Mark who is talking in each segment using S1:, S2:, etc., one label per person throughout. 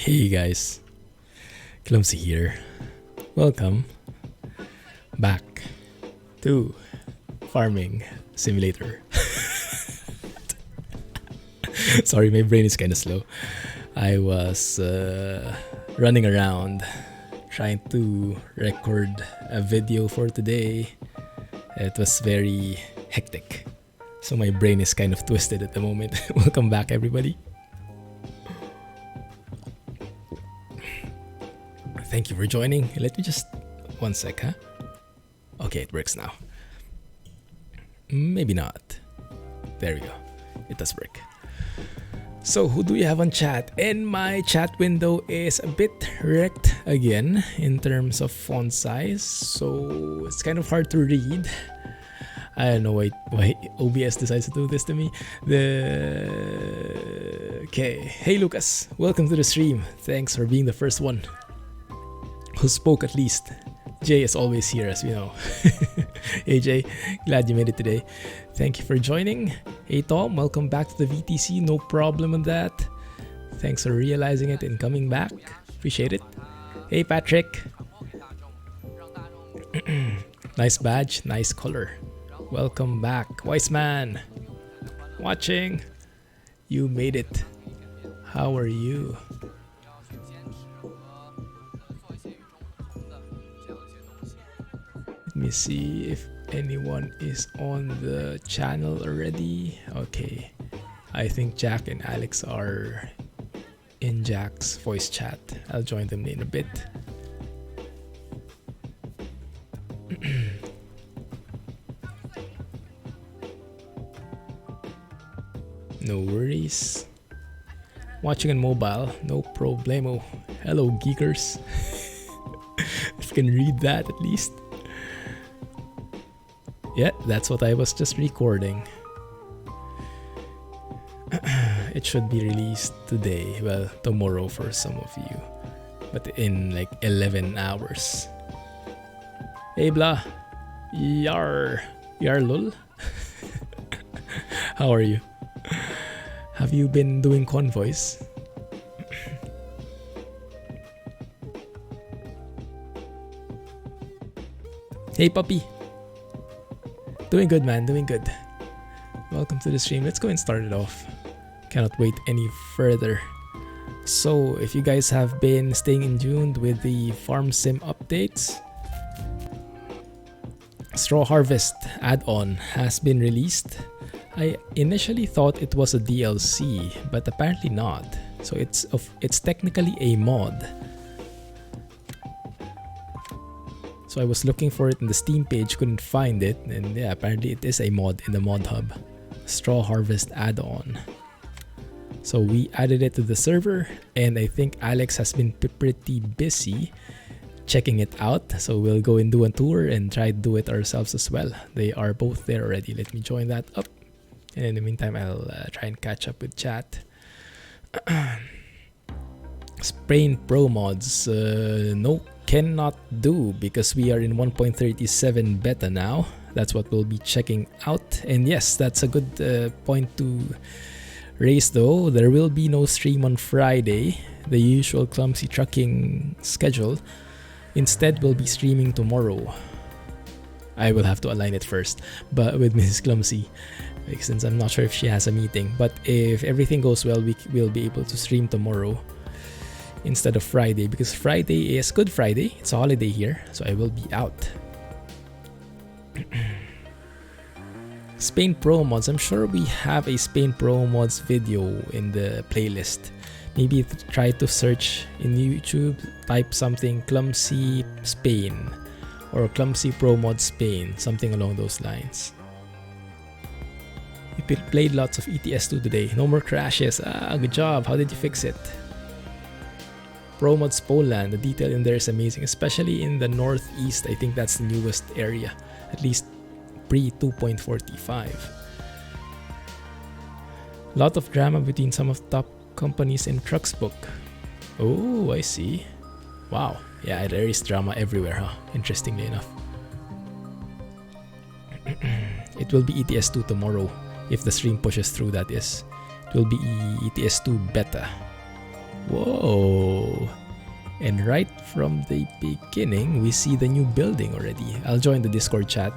S1: Hey guys, Clumsy here. Welcome back to Farming Simulator. Sorry, my brain is kind of slow. I was running around trying to record a video for today. It was very hectic, so my brain is kind of twisted at the moment. Welcome back, everybody. Thank you for joining. Let me just... one sec, huh? Okay, it works now. Maybe not. There we go. It does work. So, who do we have on chat? And my chat window is a bit wrecked again in terms of font size. So, it's kind of hard to read. I don't know why OBS decides to do this to me. Okay. Hey, Lucas. Welcome to the stream. Thanks for being the first one who spoke at least. Jay is always here, as we know. Hey Jay, glad you made it today. Thank you for joining. Hey Tom, welcome back to the VTC. No problem with that. Thanks for realizing it and coming back. Appreciate it. Hey Patrick. Nice badge, nice color. Welcome back. Wise man. Watching. You made it. How are you? Let me see if anyone is on the channel already. Okay, I think Jack and Alex are in Jack's voice chat. I'll join them in a bit. No worries. Watching on mobile, no problemo. Hello geekers. If you can read that at least. Yeah, that's what I was just recording. It should be released today. Well, tomorrow for some of you. But in like 11 hours. Hey blah. Yar lol. How are you? Have you been doing convoys? Hey puppy. Doing good, man. Doing good. Welcome to the stream. Let's go and start it off. Cannot wait any further. So, if you guys have been staying in tune with the Farm Sim updates, Straw Harvest Addon has been released. I initially thought it was a DLC, but apparently not. So it's technically a mod. So I was looking for it in the Steam page, couldn't find it, and yeah, apparently it is a mod in the mod hub. Straw Harvest Addon. So we added it to the server, and I think Alex has been pretty busy checking it out. So we'll go and do a tour and try to do it ourselves as well. They are both there already. Let me join that up. And in the meantime, I'll try and catch up with chat. Sprain Pro mods. No. Cannot do because we are in 1.37 beta now. That's what we'll be checking out. And yes, that's a good point to raise though. There will be no stream on Friday, the usual Clumsy trucking schedule. Instead, we'll be streaming tomorrow. I will have to align it first, but with Mrs. Clumsy, since I'm not sure if she has a meeting. But if everything goes well, we will be able to stream tomorrow instead of Friday, because Friday is Good Friday. It's a holiday here, so I will be out. Spain Pro mods. I'm sure we have a Spain Pro mods video in the playlist. Maybe try to search in YouTube, type something Clumsy Spain or Clumsy Pro Mod Spain, something along those lines. We played lots of ETS2 today. No more crashes. Good job. How did you fix it? Pro Mods Poland, the detail in there is amazing, especially in the northeast. I think that's the newest area, at least pre 2.45. Lot of drama between some of the top companies in Trucks book. Oh, I see. Wow. Yeah, there is drama everywhere, huh? Interestingly enough. It will be ETS2 tomorrow, if the stream pushes through, that is. It will be ETS2 beta. Whoa. And right from the beginning, we see the new building already. I'll join the Discord chat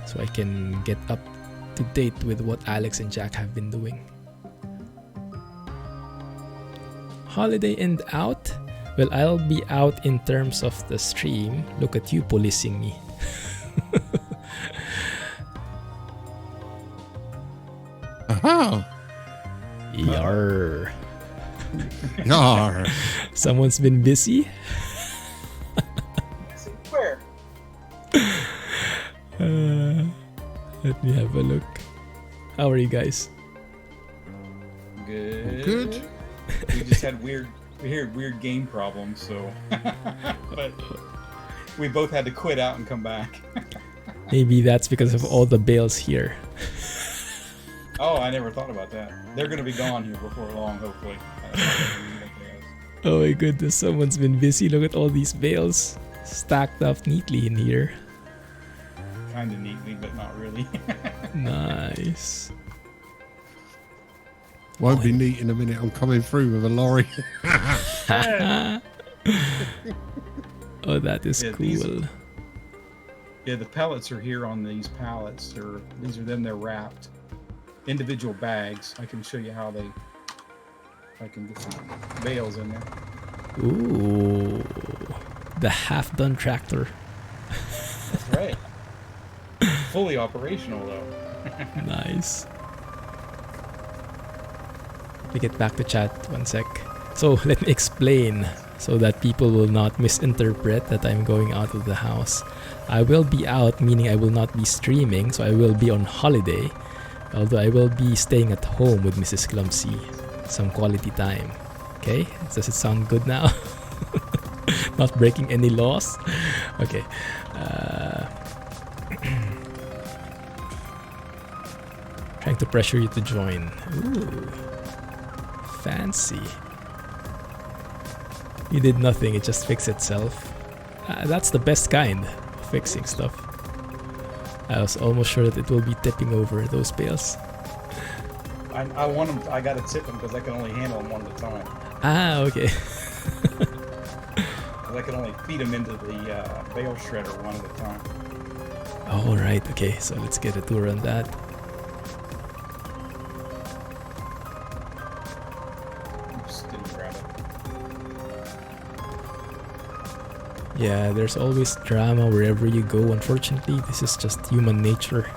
S1: so I can get up to date with what Alex and Jack have been doing. Holiday and out? Well, I'll be out in terms of the stream. Look at you policing me.
S2: Aha!
S1: Yarr.
S2: Yar.
S1: Someone's been busy?
S3: Where?
S1: Let me have a look. How are you guys?
S3: Good.
S2: Good.
S3: We just had weird game problems, so but we both had to quit out and come back.
S1: Maybe that's because of all the bales here.
S3: Oh, I never thought about that. They're going to be gone here before long, hopefully.
S1: Oh my goodness, someone's been busy. Look at all these bales stacked up neatly in here.
S3: Kind of neatly, but not really.
S1: Nice.
S2: Won't be neat in a minute. I'm coming through with a lorry.
S1: Oh, that is cool.
S3: Yeah, the pellets are here on these pallets. These are them. They're wrapped. Individual bags. I can show you how they. I can get some bales in there.
S1: Ooh, the half-done tractor.
S3: That's right. Fully operational though.
S1: Nice. Let me get back to chat 1 sec. So let me explain so that people will not misinterpret that I'm going out of the house. I will be out, meaning I will not be streaming, so I will be on holiday. Although I will be staying at home with Mrs. Clumsy. Some quality time. Okay? Does it sound good now? Not breaking any laws? Okay. Trying to pressure you to join. Ooh. Fancy. You did nothing, it just fixed itself. That's the best kind of fixing stuff. I was almost sure that it will be tipping over those bales.
S3: I want them. I gotta tip them because I can only handle them one at a time.
S1: Ah, okay.
S3: I can only feed them into the bale shredder one at a time.
S1: All right. Okay. So let's get a tour on that.
S3: Just didn't grab it.
S1: Yeah, there's always drama wherever you go. Unfortunately, this is just human nature.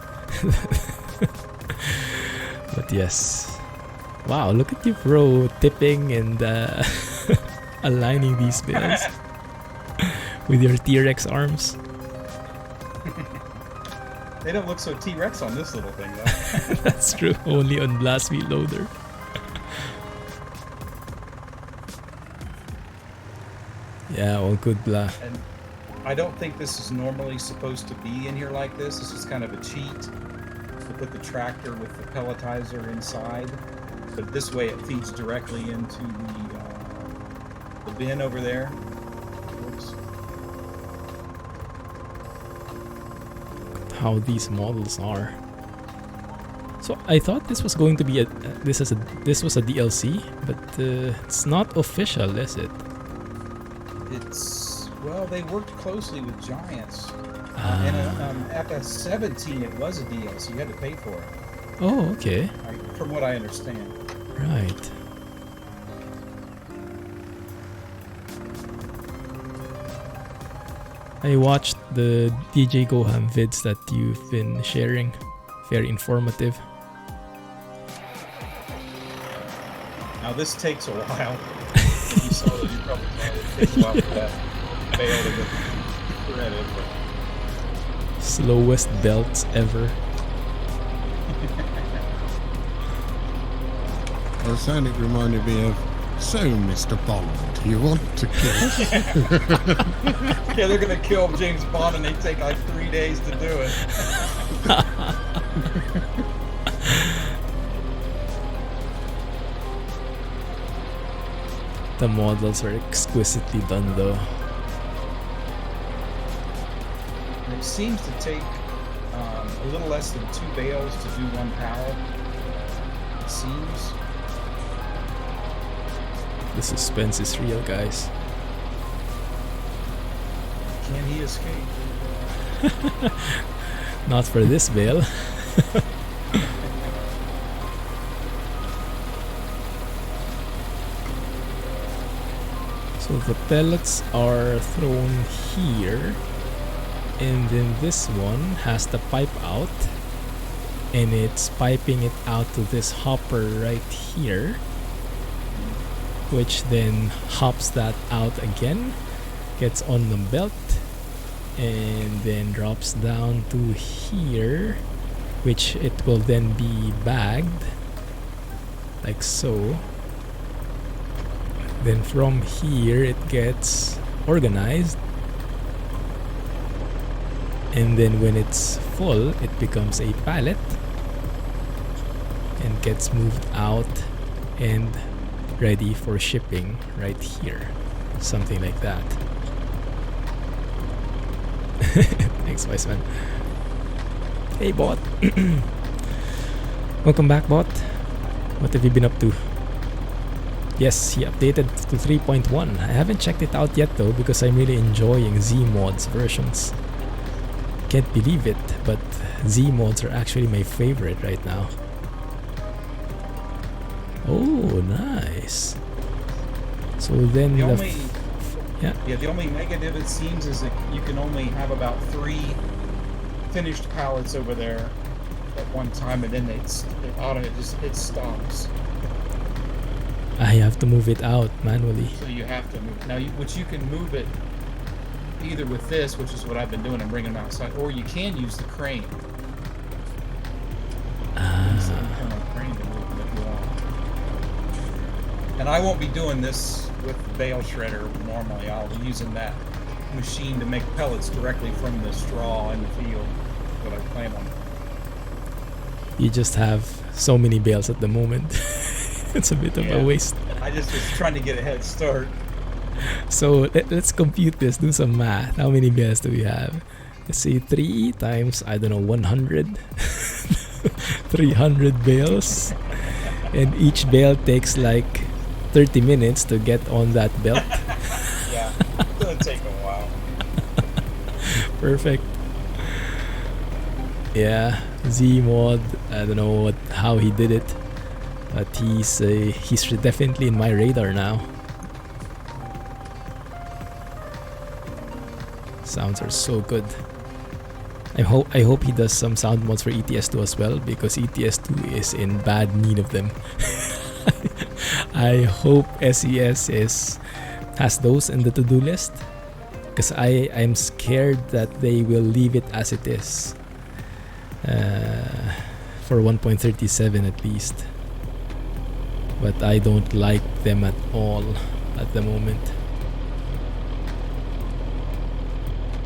S1: But yes. Wow, look at you, bro, tipping and aligning these bales with your T-Rex arms.
S3: They don't look so T-Rex on this little thing, though.
S1: That's true. Only on Blast Wheel Loader. Yeah, all good, blah.
S3: And I don't think this is normally supposed to be in here like this. This is kind of a cheat to put the tractor with the pelletizer inside. But this way it feeds directly into the bin over there. Oops.
S1: How these models are. So I thought this was going to be this was a DLC, but it's not official, is it?
S3: Well, they worked closely with Giants. In FS19, it was a DLC. You had to pay for it.
S1: Oh, okay.
S3: From what I understand.
S1: Right. I watched the DJ Gohan vids that you've been sharing. Very informative.
S3: Now this takes a while. You saw it, you probably saw it. It takes a while for that bale to get threaded. But...
S1: Slowest belts ever.
S2: Well, sound it reminded me of, so Mr. Bond, you want to kill?
S3: Yeah, they're gonna kill James Bond and they take like 3 days to do it.
S1: The models are exquisitely done though.
S3: It seems to take a little less than 2 bales to do 1 pallet. It seems.
S1: The suspense is real, guys.
S3: Can he escape?
S1: Not for this bale. So the pellets are thrown here, and then this one has the pipe out, and it's piping it out to this hopper right here, which then hops that out again, gets on the belt, and then drops down to here, which it will then be bagged like so. Then from here it gets organized, and then when it's full it becomes a pallet and gets moved out and ready for shipping right here, something like that. Thanks, Vice Man. Hey, bot. Welcome back, bot. What have you been up to? Yes, he updated to 3.1. I haven't checked it out yet though, because I'm really enjoying Z-Mod's versions. Can't believe it, but Z-Mods are actually my favorite right now. Oh, nice. So then
S3: the only the only negative it seems is that you can only have about 3 finished pallets over there at one time, and then it stops.
S1: I have to move it out manually.
S3: So you have to move now, which you can move it either with this, which is what I've been doing, and bring them outside, or you can use the crane. Use the crane to move them if you want. And I won't be doing this with the bale shredder normally. I'll be using that machine to make pellets directly from the straw in the field. What I plan on.
S1: You just have so many bales at the moment. It's a bit of a waste.
S3: I just was trying to get a head start.
S1: So let's compute this, do some math. How many bales do we have? Let's see, 3 times, I don't know, 100. 300 bales. And each bale takes like 30 minutes to get on that belt.
S3: Yeah, it's gonna take a while.
S1: Perfect. Yeah, Z-Mod, I don't know how he did it, but he's definitely in my radar now. Sounds are so good. I hope he does some sound mods for ETS2 as well, because ETS2 is in bad need of them. I hope SES has those in the to-do list, because I'm scared that they will leave it as it is. For 1.37 at least, but I don't like them at all at the moment.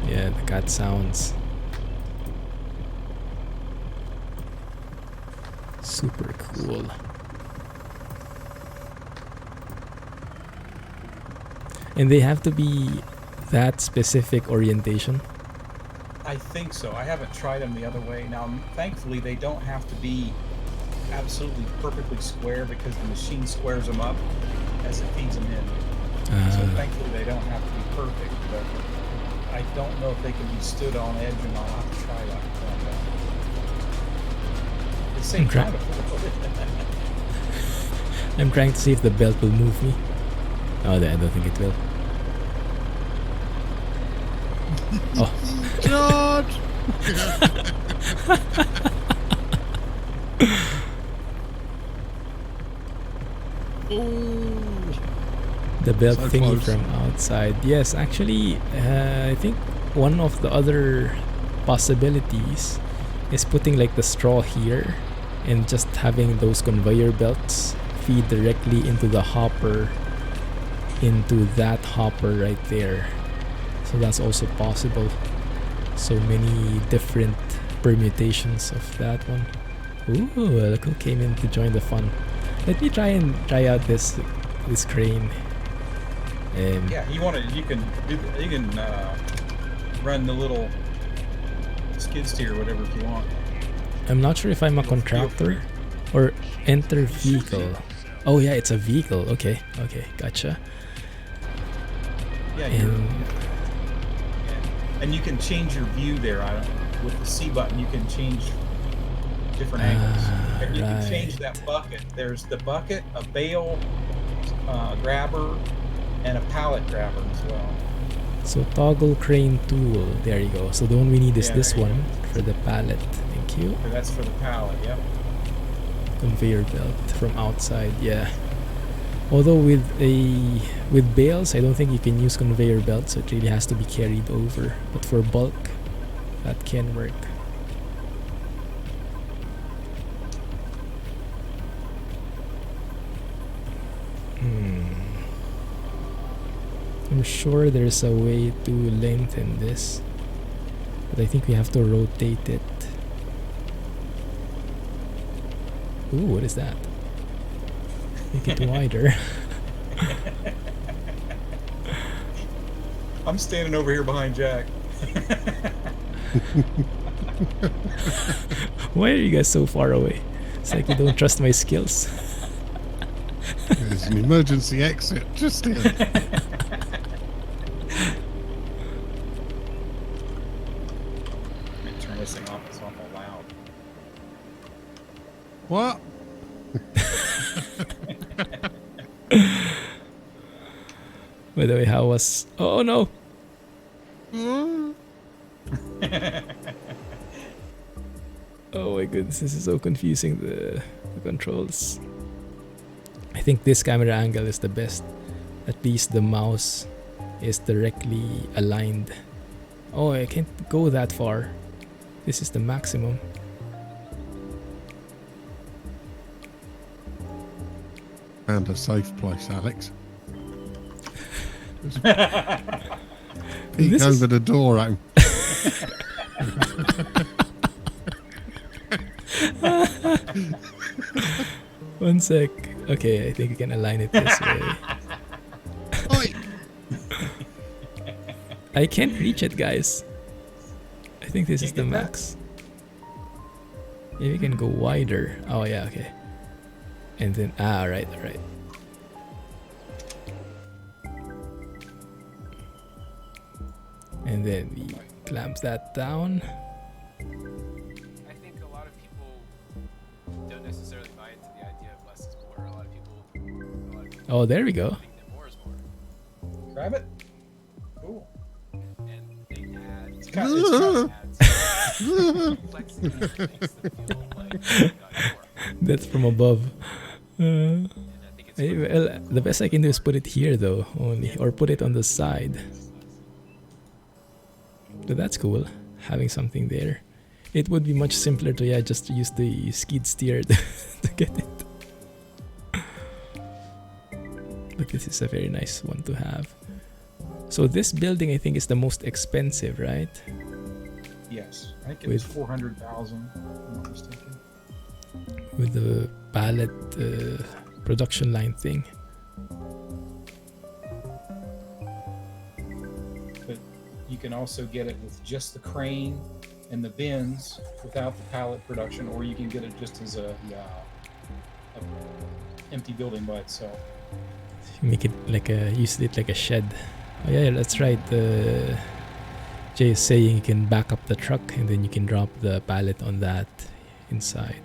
S1: Yeah, the cat sounds super cool. And they have to be that specific orientation.
S3: I think so. I haven't tried them the other way. Now, thankfully, they don't have to be absolutely perfectly square, because the machine squares them up as it feeds them in. So thankfully, they don't have to be perfect. But I don't know if they can be stood on edge or not. I'll have to try that. It's same time.
S1: I'm trying to see if the belt will move me. Oh, I don't think it will. Oh.
S2: George!
S1: The belt
S2: So
S1: thingy
S2: close.
S1: from outside. Yes, actually, I think one of the other possibilities is putting like the straw here and just having those conveyor belts feed directly into the hopper, into that hopper right there. So that's also possible. So many different permutations of that one. Ooh, look who came in to join the fun. Let me try out this crane.
S3: Yeah, you can run the little skid steer or whatever if you want.
S1: I'm not sure if I'm a contractor or enter vehicle. Oh yeah, it's a vehicle. Okay, gotcha.
S3: Yeah,
S1: And
S3: and you can change your view there. With the C button, you can change different angles. And you can change that bucket. There's the bucket, a bale grabber, and a pallet grabber as well.
S1: so toggle crane tool. There you go. So the one we need is
S3: Yeah,
S1: this
S3: there you
S1: one for the pallet. Thank you.
S3: So that's for the pallet. Yep.
S1: Conveyor belt from outside. Yeah. Although with bales, I don't think you can use conveyor belts. So it really has to be carried over. But for bulk, that can work. I'm sure there's a way to lengthen this, but I think we have to rotate it. Ooh, what is that? Make it wider.
S3: I'm standing over here behind Jack.
S1: Why are you guys so far away? It's like you don't trust my skills.
S2: There's an emergency exit just here.
S3: Turn this thing off. It's awful loud.
S2: What?
S1: By the way, how was... Oh no! Oh my goodness, this is so confusing, the controls. I think this camera angle is the best. At least the mouse is directly aligned. Oh, I can't go that far. This is the maximum.
S2: And a safe place, Alex. Peek
S1: This
S2: over the door, Adam.
S1: One sec. Okay, I think you can align it this way.
S2: Oi!
S1: I can't reach it, guys. I think this is the max. Maybe we can go wider. Oh yeah, okay. And then right. And then we clamp that down.
S4: I think a lot of people don't necessarily buy into the idea of less is more. A lot of people
S1: Oh, there we go.
S4: think that more is more.
S3: Grab it. Cool.
S4: And they add
S3: It's kind of,
S4: complexity makes them feel like they've got more.
S1: That's from above.
S4: And I think it's
S1: Well, the best I can do is put it here though, only, or put it on the side. But that's cool, having something there. It would be much simpler to just use the skid steer to get it. But this is a very nice one to have. So this building I think is the most expensive, right?
S3: yes. I think it was 400,000. If I'm not mistaken.
S1: With the pallet production line thing.
S3: But you can also get it with just the crane and the bins without the pallet production, or you can get it just as a empty building by itself.
S1: Make it like use it like a shed. Oh yeah, that's right. Jay is saying you can back up the truck and then you can drop the pallet on that inside.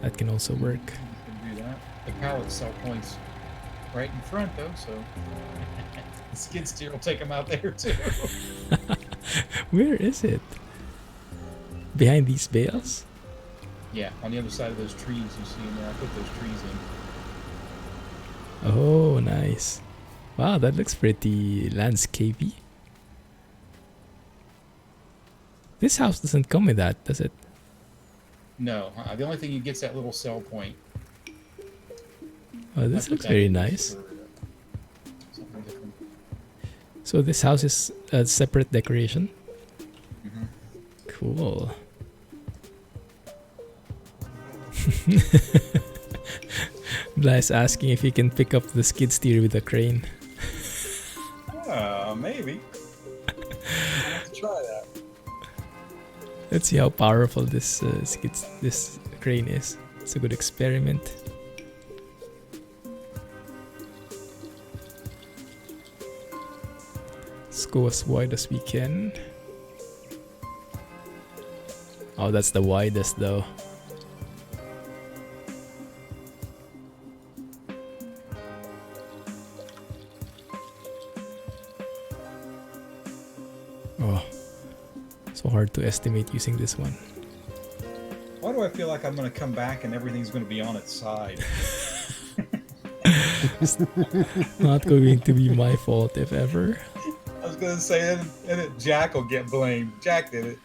S1: That can also work.
S3: You can do that. The pallet cell points right in front though, so the skid steer will take them out there too.
S1: Where is it? Behind these bales?
S3: Yeah, on the other side of those trees you see in there. I put those trees in.
S1: Oh, nice. Wow, that looks pretty landscapey. This house doesn't come with that, does it?
S3: No, the only thing you get is that little cell point.
S1: Oh,
S3: I
S1: this
S3: put
S1: looks
S3: that
S1: very
S3: in
S1: nice.
S3: for something different.
S1: So this house is a separate decoration?
S3: Mhm.
S1: Cool. Bla's asking if he can pick up the skid steer with a crane.
S3: Maybe. I'll have to try that.
S1: Let's see how powerful this crane is. It's a good experiment. go as wide as we can. Oh, that's the widest though. Oh, so hard to estimate using this one.
S3: Why do I feel like I'm going to come back and everything's going to be on its side?
S1: Not going to be my fault if ever.
S3: I was going to say, and Jack will get blamed. Jack did it.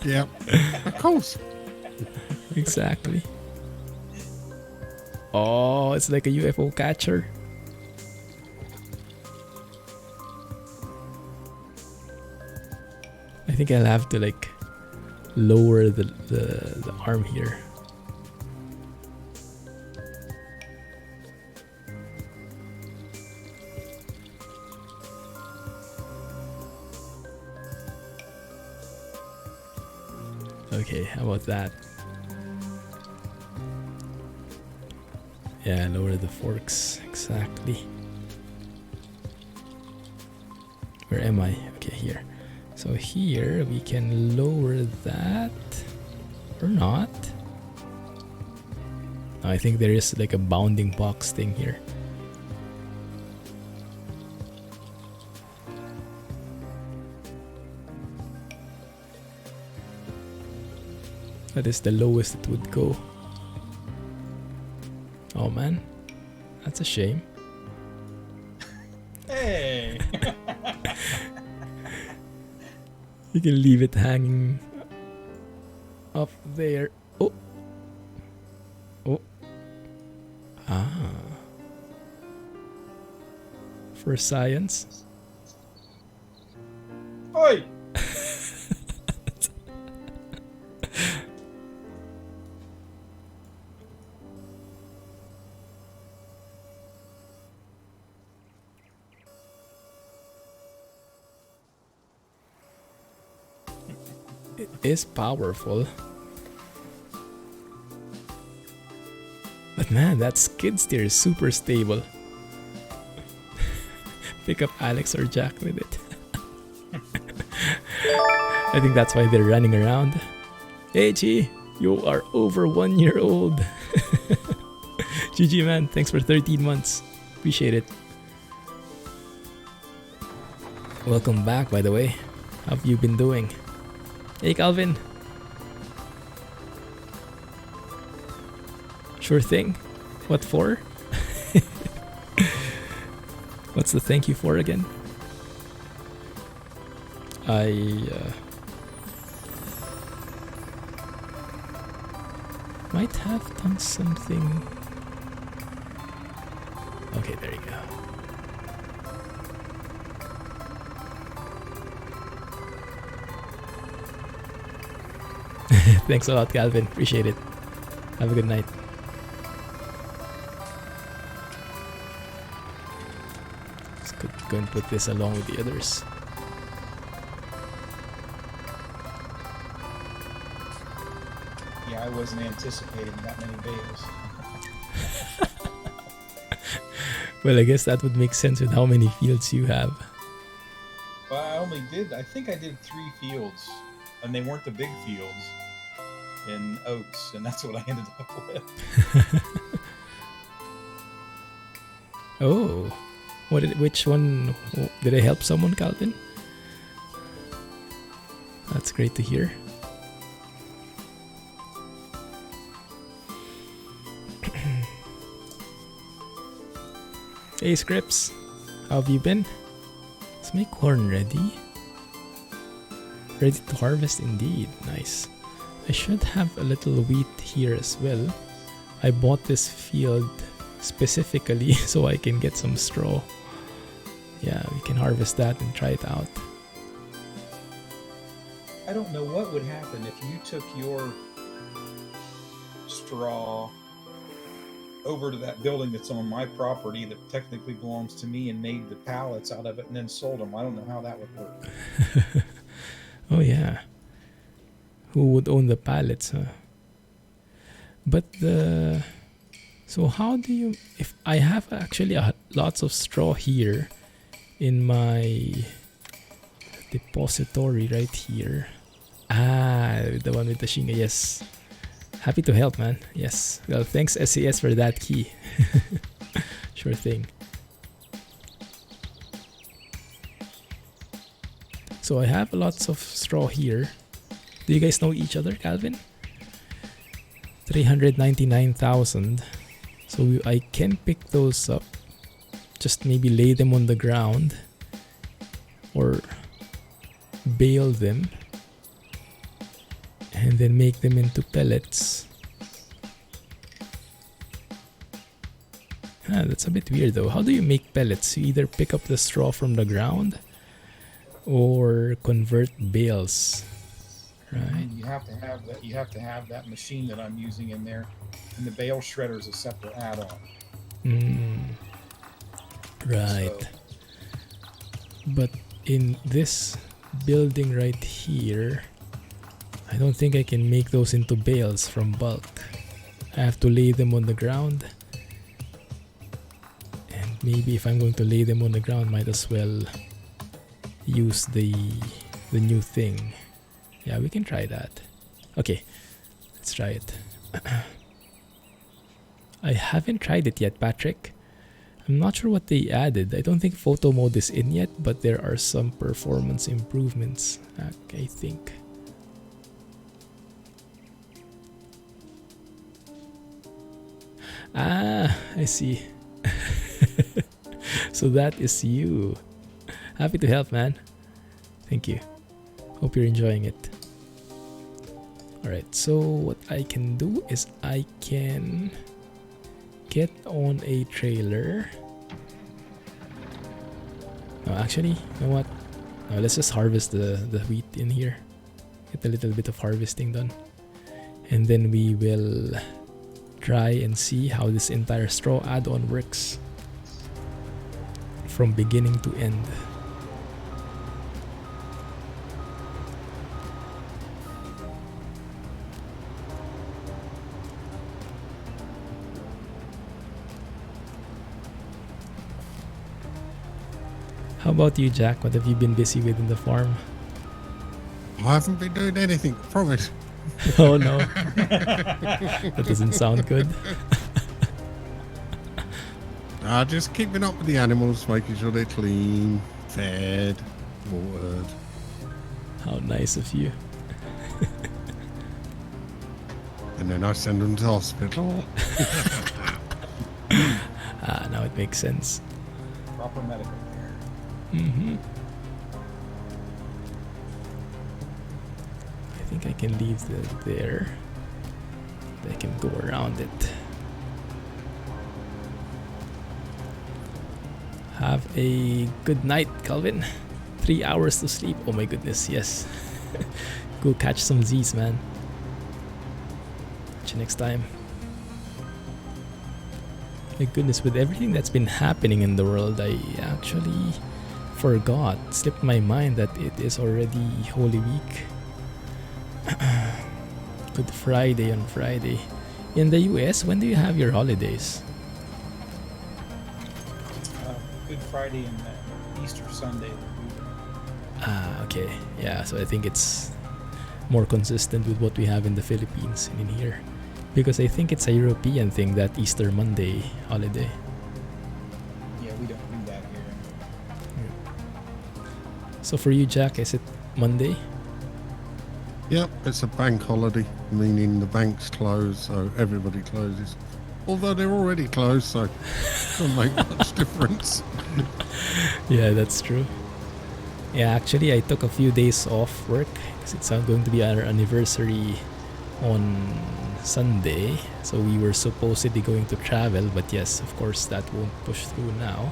S2: Yep. Of course.
S1: Exactly. Oh, it's like a UFO catcher. I think I'll have to like lower the arm here. Okay, how about that? Yeah, lower the forks. Exactly. Where am I? Okay, here. So here we can lower that. Or not. I think there is like a bounding box thing here. That is the lowest it would go. Oh man, that's a shame.
S3: Hey!
S1: You can leave it hanging up there. Oh! Oh! Ah. For science.
S3: Oi!
S1: It is powerful. But man, that skid steer is super stable. Pick up Alex or Jack with it. I think that's why they're running around. Hey Chi, you are over 1 year old. GG man, thanks for 13 months. Appreciate it. Welcome back by the way. How have you been doing? Hey Calvin. Sure thing. What for? What's the thank you for again? I might have done something. Okay, there you go. Thanks a lot, Calvin. Appreciate it. Have a good night. Just go and put this along with the others.
S3: Yeah, I wasn't anticipating that many bales.
S1: Well, I guess that would make sense with how many fields you have.
S3: Well, I think I did 3 fields, and they weren't the big fields in oats, and that's what I ended up with.
S1: Oh, which one did I help someone, Calvin? That's great to hear. Hey Scripps, how have you been? Is my corn ready? Ready to harvest indeed. Nice. I should have a little wheat here as well. I bought this field specifically so I can get some straw. Yeah, we can harvest that and try it out.
S3: I don't know what would happen if you took your straw over to that building that's on my property that technically belongs to me and made the pallets out of it and then sold them. I don't know how that would work.
S1: Oh yeah. Who would own the pallets, huh? But so how do you, if I have actually lots of straw here in my depository right here. Ah, the one with the Shinga, yes. Happy to help, man. Yes. Well, thanks SES for that key. Sure thing. So I have lots of straw here. Do you guys know each other, Calvin? 399,000. So I can pick those up. Just maybe lay them on the ground. Or bale them. And then make them into pellets. Ah, that's a bit weird though. How do you make pellets? You either pick up the straw from the ground or convert bales, right?
S3: You have to have that. You have to have that machine that I'm using in there, and the bale shredder is a separate add-on.
S1: Right.
S3: So.
S1: But in this building right here, I don't think I can make those into bales from bulk. I have to lay them on the ground. And maybe if I'm going to lay them on the ground, might as well use the new thing. Yeah, we can try that. Okay, let's try it. I haven't tried it yet, Patrick. I'm not sure what they added. I don't think photo mode is in yet, but there are some performance improvements, I think. Ah, I see. So that is you. Happy to help, man. Thank you. Hope you're enjoying it. Alright, so what I can do is I can get on a trailer. No, actually, you know what? No, let's just harvest the wheat in here. Get a little bit of harvesting done. And then we will try and see how this entire straw add-on works from beginning to end. How about you, Jack? What have you been busy with in the farm?
S2: I haven't been doing anything, promise.
S1: Oh no. That doesn't sound good.
S2: Just keeping up with the animals, making sure they're clean, fed, watered.
S1: How nice of you.
S2: And then I send them to the hospital.
S1: Ah, now it makes sense.
S3: Proper medical care.
S1: Mm-hmm. I think I can leave that there. I can go around it. Have a good night, Calvin. 3 hours to sleep. Oh my goodness, yes. Go catch some Z's, man. Catch you next time. My goodness, with everything that's been happening in the world, I actually forgot, slipped my mind that it is already Holy Week. Good Friday on Friday. In the US, when do you have your holidays?
S3: Good Friday and Easter Sunday.
S1: Ah, okay. Yeah, so I think it's more consistent with what we have in the Philippines and in here. Because I think it's a European thing, that Easter Monday holiday.
S3: Yeah, we don't do that here.
S1: So for you, Jack, is it Monday?
S2: Yep, it's a bank holiday, meaning the bank's closed, so everybody closes. Although they're already closed, so it doesn't make much difference.
S1: Yeah, that's true. Yeah, actually, I took a few days off work because it's going to be our anniversary on Sunday. So we were supposedly going to travel, but yes, of course, that won't push through now.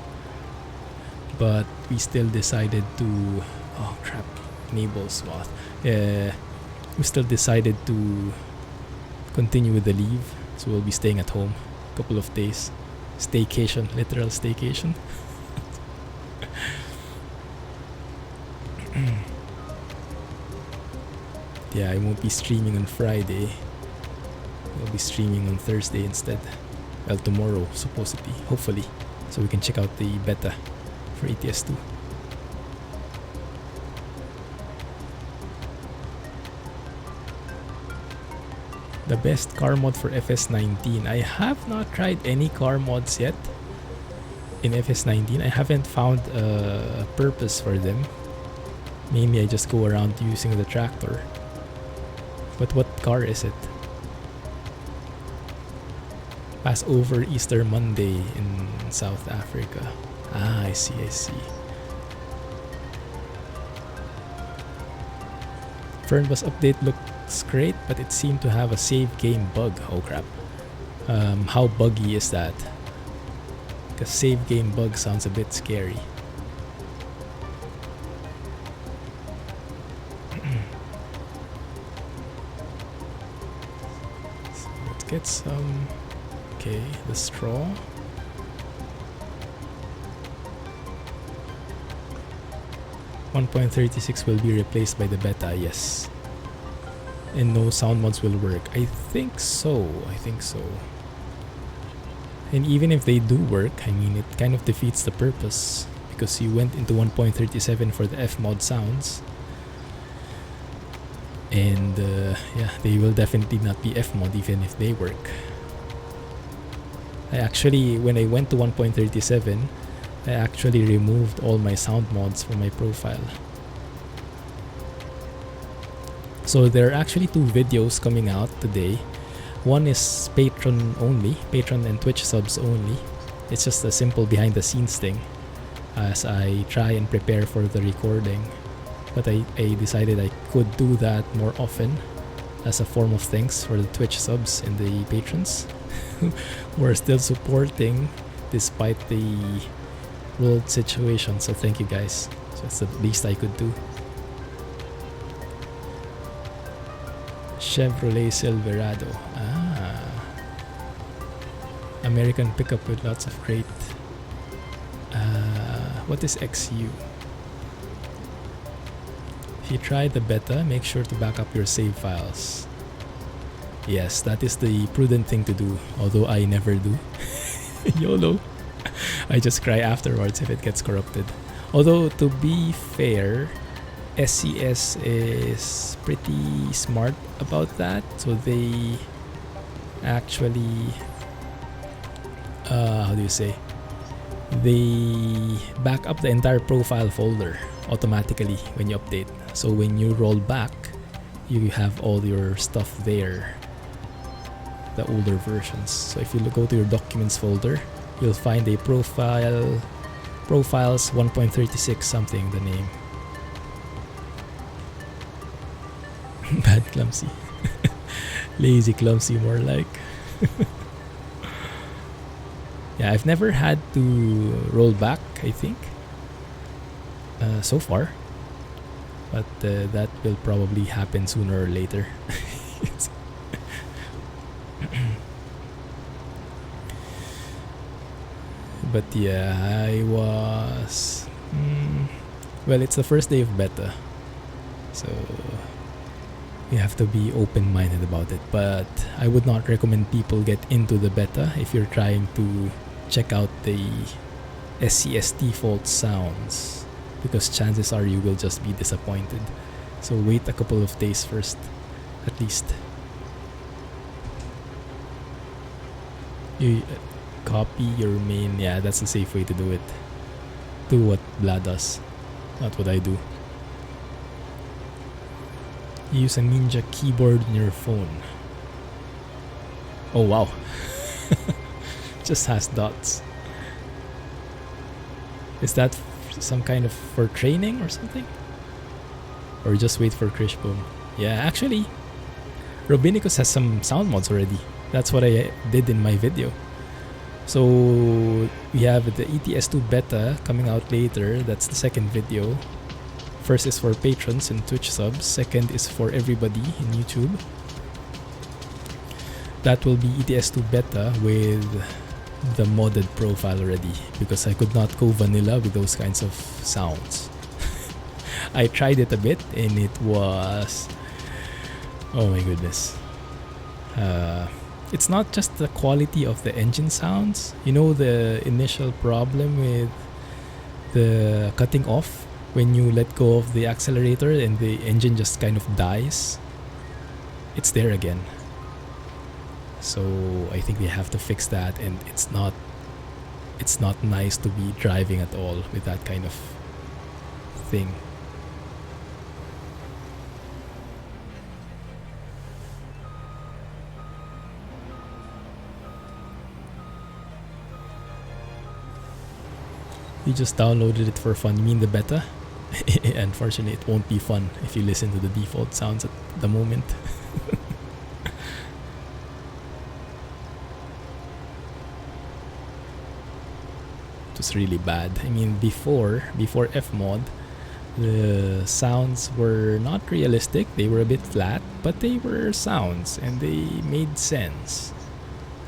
S1: But we still decided to... Oh, crap. Enable swath. We still decided to continue with the leave. So we'll be staying at home a couple of days. Staycation, literal staycation. Yeah, I won't be streaming on Friday. I'll be streaming on Thursday instead. Well, tomorrow, supposedly, hopefully. So we can check out the beta for ATS2. The best car mod for FS19. I have not tried any car mods yet in FS19. I haven't found a purpose for them. Mainly I just go around using the tractor. But what car is it? Passover Easter Monday in South Africa. Ah, I see, I see. Fernbus update looks great, but it seemed to have a save game bug. Oh crap. How buggy is that? Because save game bug sounds a bit scary. So let's get some... Okay, the straw. .36 will be replaced by the beta, yes. And no sound mods will work. I think so. And even if they do work, I mean, it kind of defeats the purpose because you went into 1.37 for the F mod sounds. And yeah, they will definitely not be F mod even if they work. I actually, when I went to 1.37, I actually removed all my sound mods from my profile. So there are actually 2 videos coming out today. One is Patron only, Patron and Twitch subs only. It's just a simple behind the scenes thing as I try and prepare for the recording. But I decided I could do that more often as a form of thanks for the Twitch subs and the patrons who are still supporting despite the world situation. So thank you guys. So that's the least I could do. Chevrolet Silverado. Ah. American pickup with lots of crate. What is XU? If you try the beta, make sure to back up your save files. Yes, that is the prudent thing to do, although I never do. YOLO. I just cry afterwards if it gets corrupted. Although, to be fair, SCS is pretty smart about that. So they actually, how do you say? They back up the entire profile folder automatically when you update. So when you roll back, you have all your stuff there. The older versions. So if you go to your documents folder, you'll find a profiles 1.36 something, the name. Bad Clumsy. Lazy Clumsy more like. Yeah, I've never had to roll back, I think, so far. But that will probably happen sooner or later. But yeah, I was... well, it's the first day of beta. So you have to be open-minded about it. But I would not recommend people get into the beta if you're trying to check out the SCS default sounds. Because chances are you will just be disappointed. So wait a couple of days first, at least. You copy your main, yeah, that's the safe way to do it. Do what Blah does, not what I do. Use a Ninja keyboard in your phone. Oh wow. Just has dots. Is that some kind of for training or something? Or just wait for Krish Boom? Yeah, actually, Robinicus has some sound mods already. That's what I did in my video. So we have the ETS2 beta coming out later. That's the second video. First is for patrons and Twitch subs. Second is for everybody in YouTube. That will be ETS2 beta with the modded profile already, because I could not go vanilla with those kinds of sounds. I tried it a bit and it was... oh my goodness. It's not just the quality of the engine sounds. You know the initial problem with the cutting off when you let go of the accelerator and the engine just kind of dies? It's there again. So I think they have to fix that, and it's not nice to be driving at all with that kind of thing. You just downloaded it for fun. You mean the beta? Unfortunately, it won't be fun if you listen to the default sounds at the moment. It was really bad. I mean, before Fmod, the sounds were not realistic. They were a bit flat, but they were sounds and they made sense.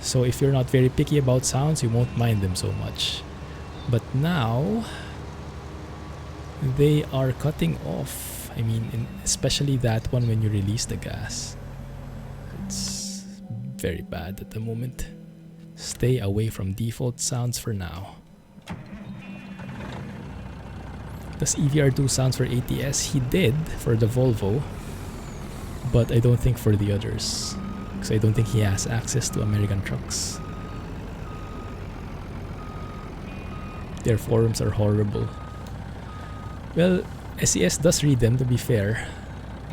S1: So if you're not very picky about sounds, you won't mind them so much. But now they are cutting off. I mean, especially that one when you release the gas. It's very bad at the moment. Stay away from default sounds for now. Does EVR2 sounds for ATS? He did for the Volvo, but I don't think for the others, because I don't think he has access to American trucks. Their forums are horrible. Well, SES does read them, to be fair.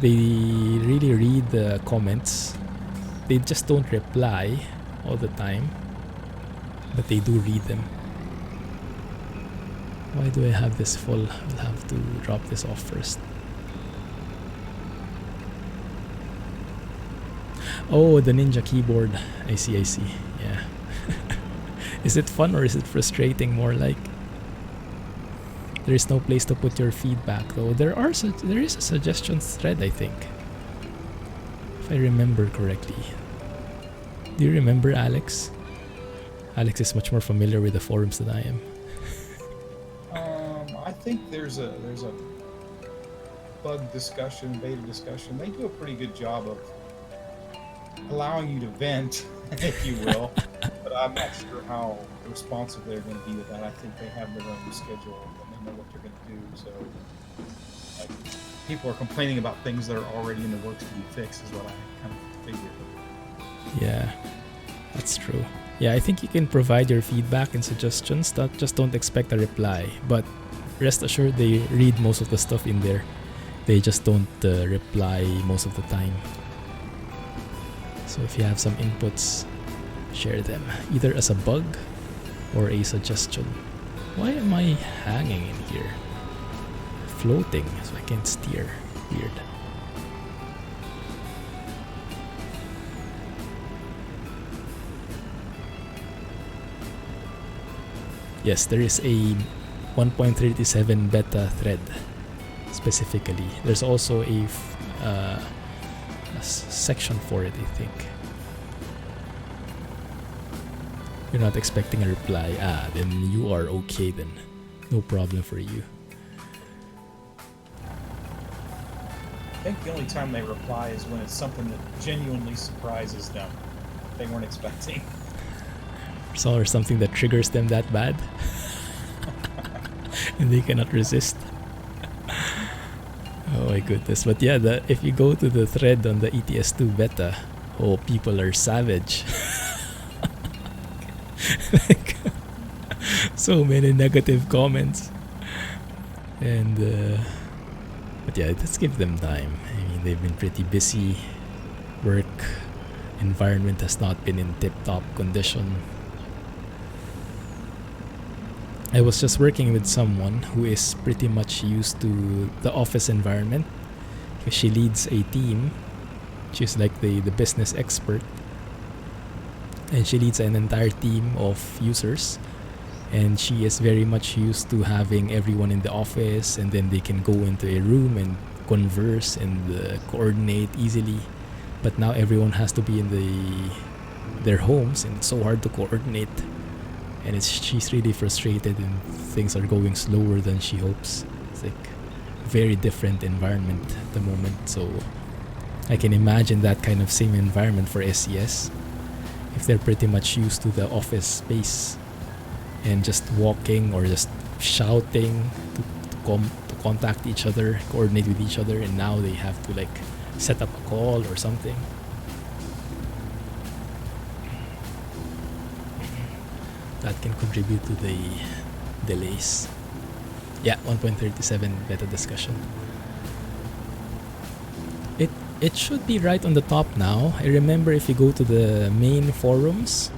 S1: They really read the comments. They just don't reply all the time, but they do read them. Why do I have this full? I'll have to drop this off first. Oh, the Ninja keyboard. I see. Yeah. Is it fun or is it frustrating more like? There is no place to put your feedback though. There is a suggestions thread, I think. If I remember correctly. Do you remember, Alex? Alex is much more familiar with the forums than I am.
S3: I think there's a bug discussion, beta discussion. They do a pretty good job of allowing you to vent, if you will. But I'm not sure how responsive they're going to be with that. I think they have their own schedule and they know what they're going to do. So like, people are complaining about things that are already in the works to be fixed is what I kind of figured.
S1: Yeah, that's true. Yeah, I think you can provide your feedback and suggestions. Just don't expect a reply. But rest assured, they read most of the stuff in there. They just don't reply most of the time. So if you have some inputs, share them either as a bug or a suggestion. Why am I hanging in here? Floating, so I can't steer. Weird. Yes, there is a 1.37 beta thread specifically. There's also a section for it, I think. You're not expecting a reply. Then you are okay then. No problem for you.
S3: I think the only time they reply is when it's something that genuinely surprises them. They weren't expecting.
S1: Or something that triggers them that bad. And they cannot resist. Oh my goodness. But yeah, if you go to the thread on the ETS2 beta, oh, people are savage. Like, so many negative comments. And but yeah, let's give them time. I mean, they've been pretty busy. Work environment has not been in tip-top condition. I was just working with someone who is pretty much used to the office environment because she leads a team. She's like the business expert, and she leads an entire team of users, and she is very much used to having everyone in the office, and then they can go into a room and converse and coordinate easily. But now everyone has to be in their homes, and it's so hard to coordinate. And she's really frustrated and things are going slower than she hopes. It's like a very different environment at the moment. So I can imagine that kind of same environment for SES if they're pretty much used to the office space and just walking or just shouting to contact each other, coordinate with each other, and now they have to like set up a call or something. that can contribute to the delays. Yeah, 1.37 beta discussion. It should be right on the top now. I remember if you go to the main forums,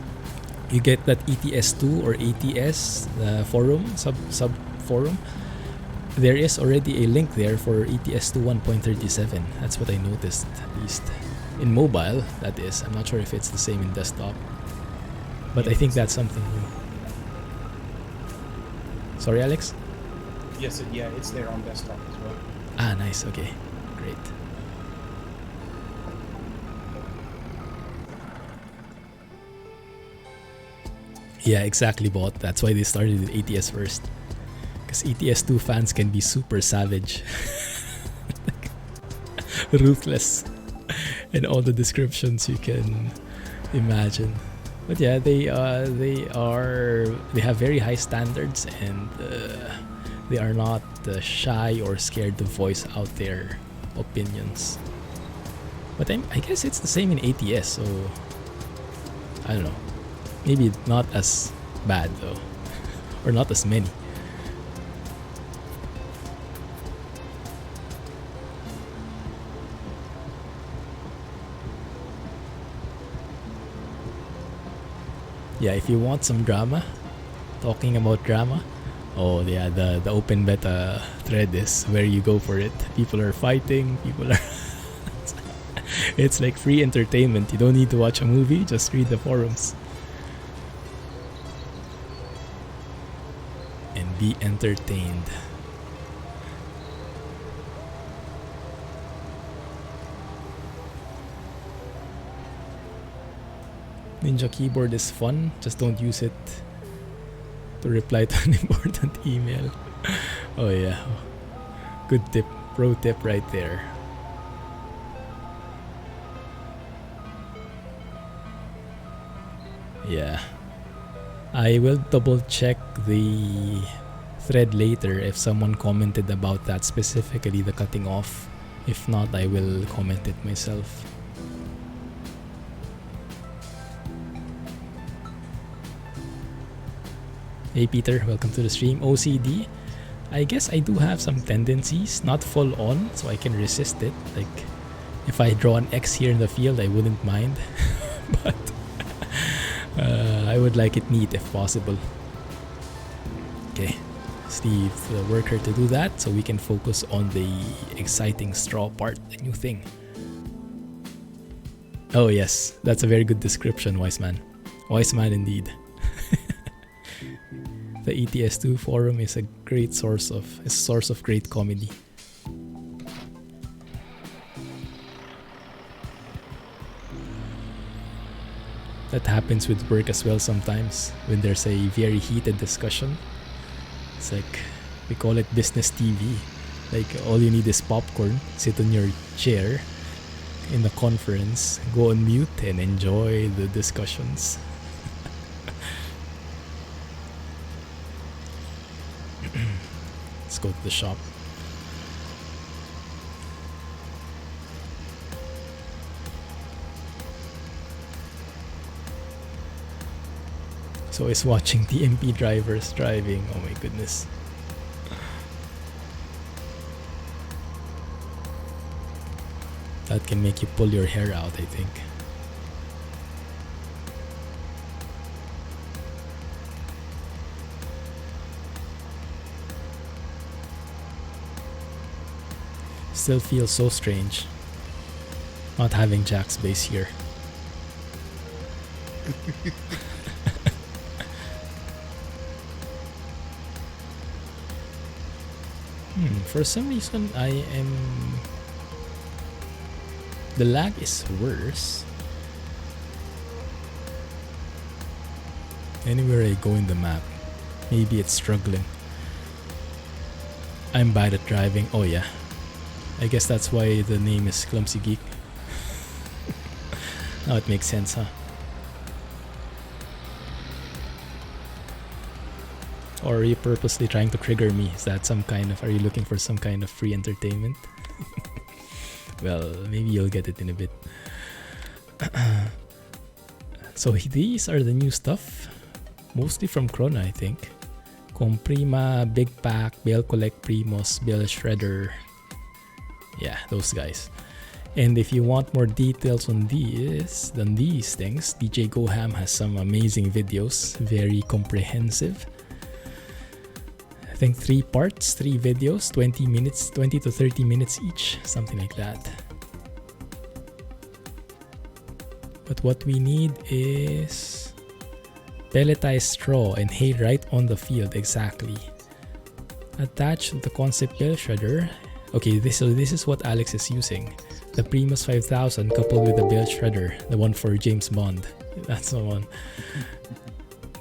S1: you get that ETS2 or ATS forum, sub forum. There is already a link there for ETS2 1.37. That's what I noticed, at least in mobile. That is, I'm not sure if it's the same in desktop, but I think that's something new. Sorry, Alex?
S3: Yes, it's there on desktop as well.
S1: Ah, nice. Okay, great. Yeah, exactly, bot. That's why they started with ATS first. Because ETS2 fans can be super savage. Ruthless. In all the descriptions you can imagine. But yeah, they have very high standards, and they are not shy or scared to voice out their opinions. But I guess it's the same in ATS, so I don't know. Maybe not as bad though, or not as many. Yeah, if you want some drama, talking about drama, oh yeah, the open beta thread is where you go for it. People are fighting, people are it's like free entertainment. You don't need to watch a movie, just read the forums and be entertained. Ninja keyboard is fun, just don't use it to reply to an important email. Oh yeah, good tip, pro tip right there. Yeah, I will double check the thread later if someone commented about that, specifically the cutting off. If not, I will comment it myself. Hey Peter, welcome to the stream. OCD, I guess I do have some tendencies, not full on, so I can resist it. Like, if I draw an X here in the field, I wouldn't mind. But I would like it neat if possible. Okay, Steve, the worker to do that, so we can focus on the exciting straw part, the new thing. Oh yes, that's a very good description, wise man. Wise man indeed. The ETS2 forum is a great source of great comedy. That happens with work as well sometimes when there's a very heated discussion. It's like, we call it business TV. Like, all you need is popcorn, sit on your chair in the conference, go on mute and enjoy the discussions. Let's go to the shop. So is watching TMP drivers driving. Oh my goodness. That can make you pull your hair out, I think. Still feels so strange not having Jack's base here. For some reason the lag is worse anywhere I go in the map. Maybe it's struggling. I'm bad at driving. Oh yeah, I guess that's why the name is Clumsy Geek. Now it makes sense, huh? Or are you purposely trying to trigger me? Is that are you looking for some kind of free entertainment? Well, maybe you'll get it in a bit. So these are the new stuff. Mostly from Krone, I think. Comprima, Big Pack, Bale Collect, Primos, Bale Shredder. Yeah, those guys. And if you want more details on these things, DJ Goham has some amazing videos, very comprehensive. I think 3 parts, 3 videos, 20 minutes, 20 to 30 minutes each, something like that. But what we need is pelletized straw and hay right on the field, exactly. Attached to the concept bale shredder. Okay, this is what Alex is using. The Primus 5000 coupled with the bale shredder, the one for James Bond. That's the one.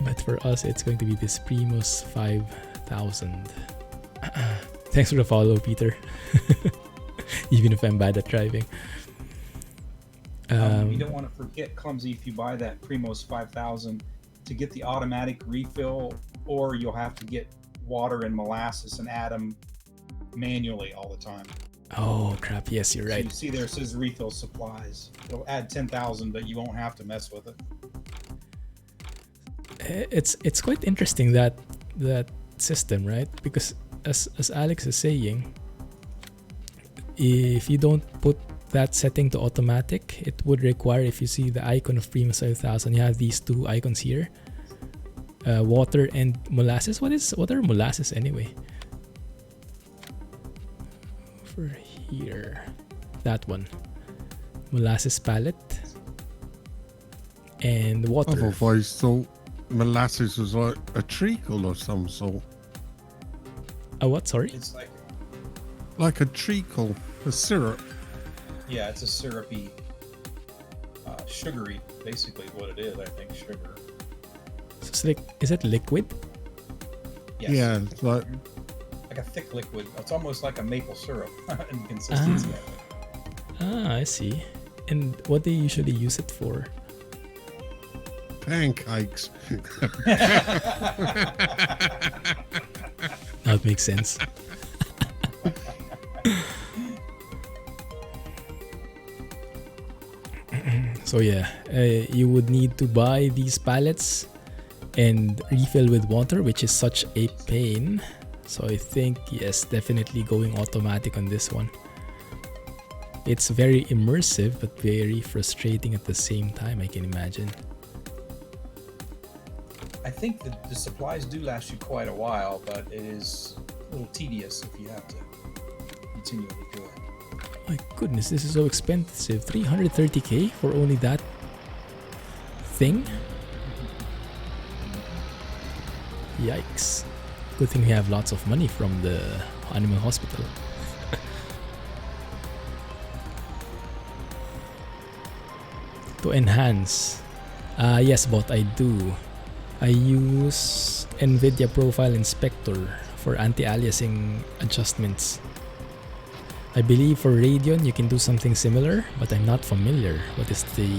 S1: But for us, it's going to be this Primus 5000. Thanks for the follow, Peter. Even if I'm bad at driving.
S3: You don't want to forget, Clumsy, if you buy that Primos 5000, to get the automatic refill, or you'll have to get water and molasses and add them manually all the time.
S1: Oh crap, yes, you're right.
S3: So you see there it says refill supplies. It'll add 10,000, but you won't have to mess with it.
S1: It's quite interesting that system, right? Because as Alex is saying, if you don't put that setting to automatic, it would require, if you see the icon of Primus 5000, you have these 2 icons here, water and molasses. What are molasses anyway? For here, that one, molasses pallet and water.
S2: I've always thought molasses was like a treacle of some sort.
S1: A what? Sorry.
S3: It's
S2: Like a treacle, a syrup.
S3: Yeah, it's a syrupy, sugary, basically what it is, I think, sugar.
S1: So it's like, is it liquid?
S3: Yes.
S2: Yeah, it's like
S3: a thick liquid. It's almost like a maple syrup in consistency.
S1: I see. And what do you usually use it for?
S2: pancakes.
S1: That makes sense. So yeah, you would need to buy these pallets and refill with water, which is such a pain. So I think, yes, definitely going automatic on this one. It's very immersive but very frustrating at the same time, I can imagine.
S3: I think that the supplies do last you quite a while, but it is a little tedious if you have to continually do it.
S1: My goodness, this is so expensive. 330k for only that thing? Yikes. Good thing we have lots of money from the animal hospital. To enhance. Yes, but I do. I use NVIDIA Profile Inspector for anti-aliasing adjustments. I believe for Radeon you can do something similar, but I'm not familiar. What is the...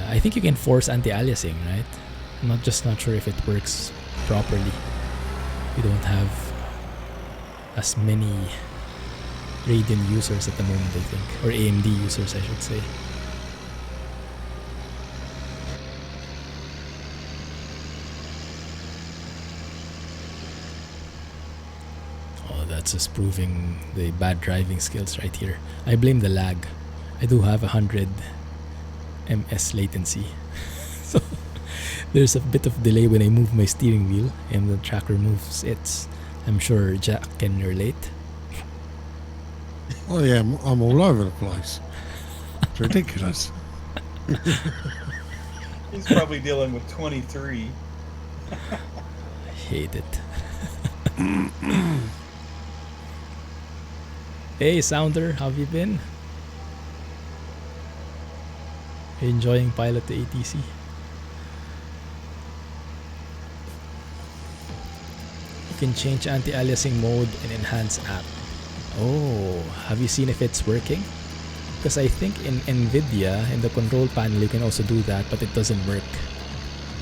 S1: I think you can force anti-aliasing, right? I'm not sure if it works properly. We don't have as many Radeon users at the moment, I think. Or AMD users, I should say. That's just proving the bad driving skills right here. I blame the lag. I do have 100 ms latency. So there's a bit of delay when I move my steering wheel and the tracker moves its. I'm sure Jack can relate.
S2: Oh yeah, I'm all over the place. It's ridiculous.
S3: He's probably dealing with 23.
S1: I hate it. Hey Sounder, how have you been? Enjoying Pilot to ATC? You can change anti-aliasing mode and enhance app. Oh, have you seen if it's working? Because I think in NVIDIA, in the control panel, you can also do that, but it doesn't work.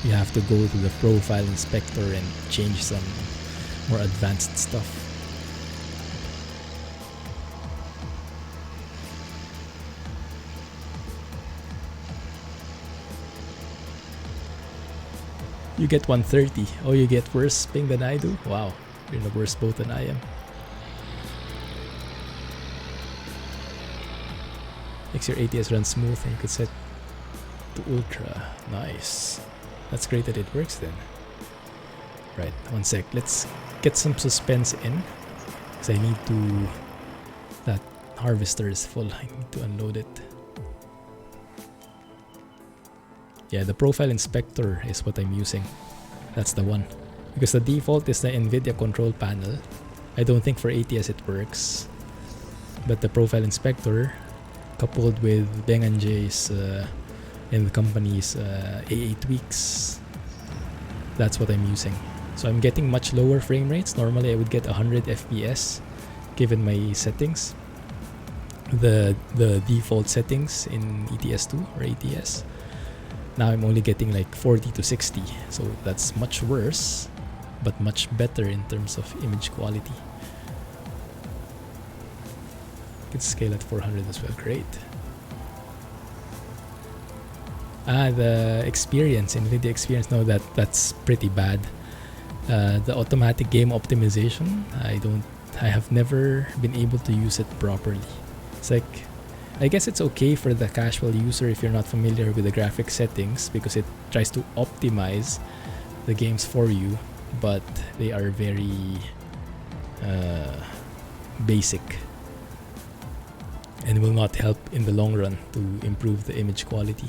S1: You have to go to the profile inspector and change some more advanced stuff. You get 130. Oh, you get worse ping than I do? Wow, you're in a worse boat than I am. Makes your ATS run smooth and you could set to ultra. Nice. That's great that it works then. Right, one sec. Let's get some suspense in. Because I need to... That harvester is full. I need to unload it. Yeah, the profile inspector is what I'm using. That's the one. Because the default is the NVIDIA control panel. I don't think for ATS it works. But the profile inspector, coupled with Beng and J's and the company's AA tweaks, that's what I'm using. So I'm getting much lower frame rates. Normally I would get 100 FPS given my settings. The default settings in ETS2 or ATS. Now I'm only getting like 40 to 60. So that's much worse, but much better in terms of image quality. Could scale at 400 as well. Great. The experience, NVIDIA experience. No, that's pretty bad. The automatic game optimization, I have never been able to use it properly. It's like, I guess it's okay for the casual user if you're not familiar with the graphic settings, because it tries to optimize the games for you, but they are very basic and will not help in the long run to improve the image quality.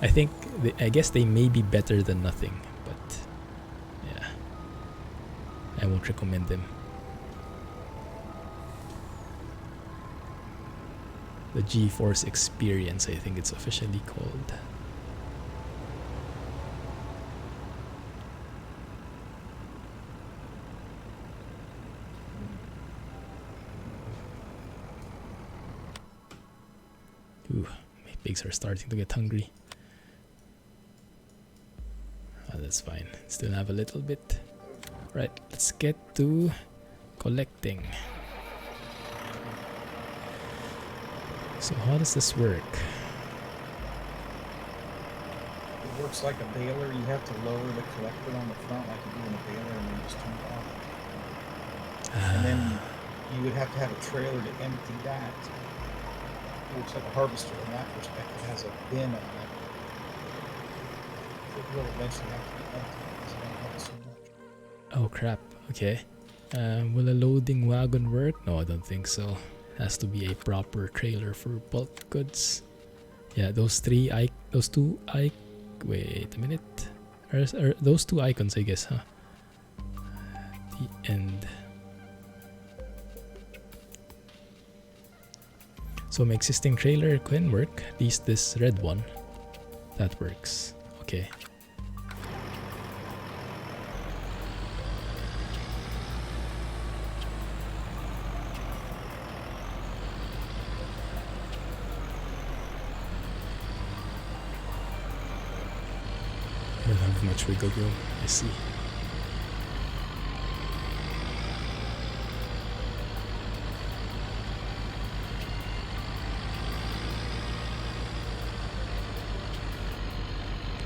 S1: I guess they may be better than nothing, but yeah, I won't recommend them. The GeForce Experience, I think it's officially called. Ooh, my pigs are starting to get hungry. Oh, that's fine. Still have a little bit. Right, let's get to collecting. So how does this work?
S3: It works like a baler. You have to lower the collector on the front like you do in a baler and then just turn it off. And then you would have to have a trailer to empty that. It looks like a harvester in that perspective. It has a bin on it. It will eventually have to be empty because you don't have so much.
S1: Oh crap, okay. Will a loading wagon work? No, I don't think so. Has to be a proper trailer for bulk goods. Yeah, those two wait a minute. Are those two icons, I guess, huh? The end. So my existing trailer can work. At least this red one. That works. Okay. I don't have much wiggle room, I see.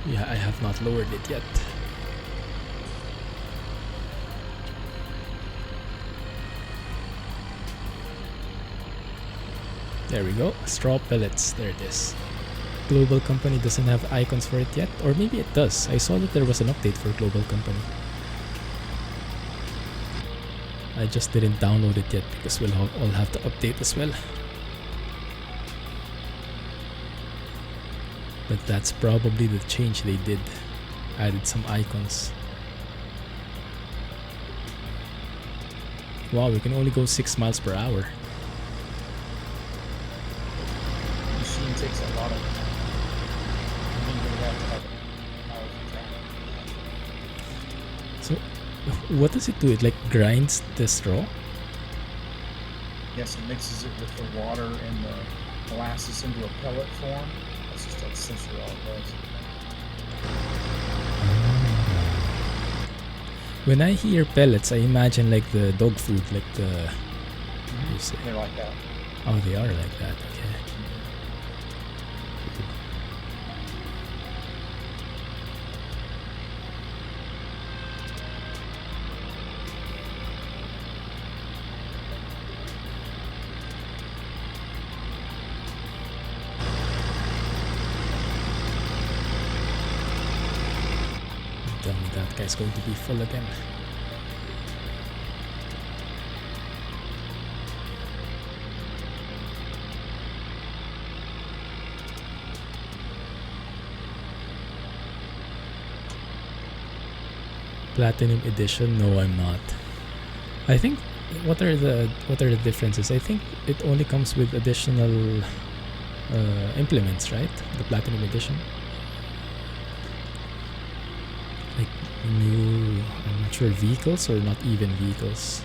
S1: Yeah, I have not lowered it yet. There we go, straw pellets, there it is. Global Company doesn't have icons for it yet, or maybe it does. I saw that there was an update for Global Company. I just didn't download it yet because we'll all have to update as well. But that's probably the change they did. Added some icons. Wow, we can only go 6 miles per hour.
S3: The machine takes a lot of time.
S1: So, what does it do? It like grinds the straw?
S3: Yes, it mixes it with the water and the molasses into a pellet form. That's just essentially all it does.
S1: When I hear pellets, I imagine like the dog food, like the... You say?
S3: They're like that.
S1: Oh, they are like that, okay. tell me that guy's going to be full again. Platinum edition? No, I'm not. I think what are the differences? I think it only comes with additional implements, right? The Platinum edition. Like new, I'm not sure, vehicles or not even vehicles.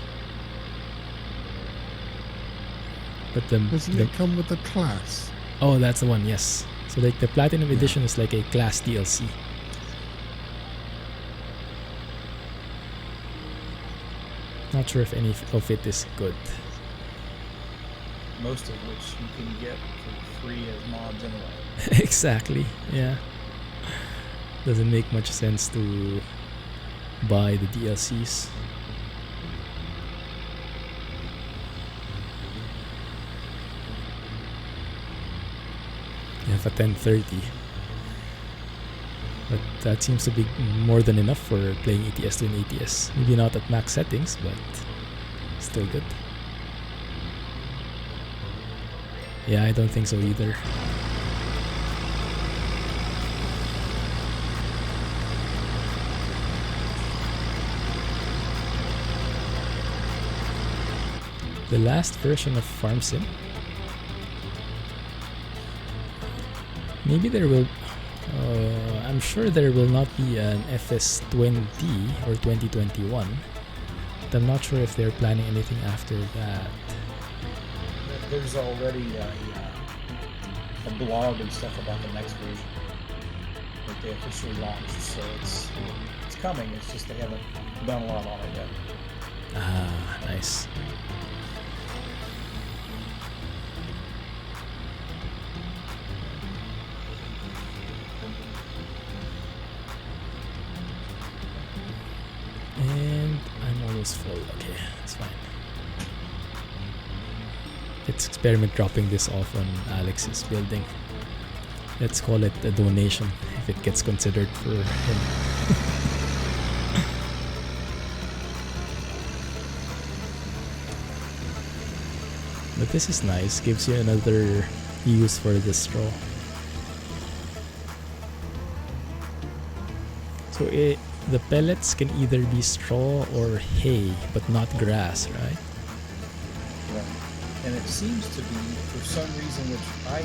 S1: But
S2: Doesn't it come with a class?
S1: Oh, that's the one. Yes. So like the Platinum edition is like a class DLC. Not sure if any of it is good.
S3: Most of which you can get for free as mods anyway.
S1: Exactly. Yeah. Doesn't make much sense to buy the DLCs. You have a 1030. But that seems to be more than enough for playing ATS to an ATS. Maybe not at max settings, but still good. Yeah, I don't think so either. The last version of Farm Sim. Maybe there will... I'm sure there will not be an FS20 or 2021. But I'm not sure if they're planning anything after that.
S3: There's already a blog and stuff about the next version that they officially launched, so it's coming. It's just they haven't done a lot on it yet.
S1: Ah, nice. And I'm almost full. Okay, it's fine. Let's experiment dropping this off on Alex's building. Let's call it a donation if it gets considered for him. But this is nice, gives you another use for the straw. So the pellets can either be straw or hay, but not grass, right?
S3: Right. And it seems to be, for some reason which I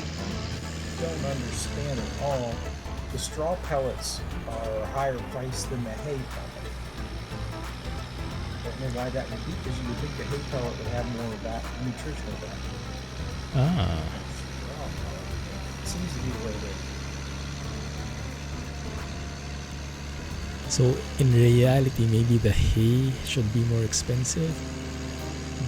S3: don't understand at all, the straw pellets are higher priced than the hay pellet. I don't know why that would be, because you would think the hay pellet would have more of that nutritional value.
S1: Ah.
S3: It seems to be the way it is.
S1: So in reality, maybe the hay should be more expensive,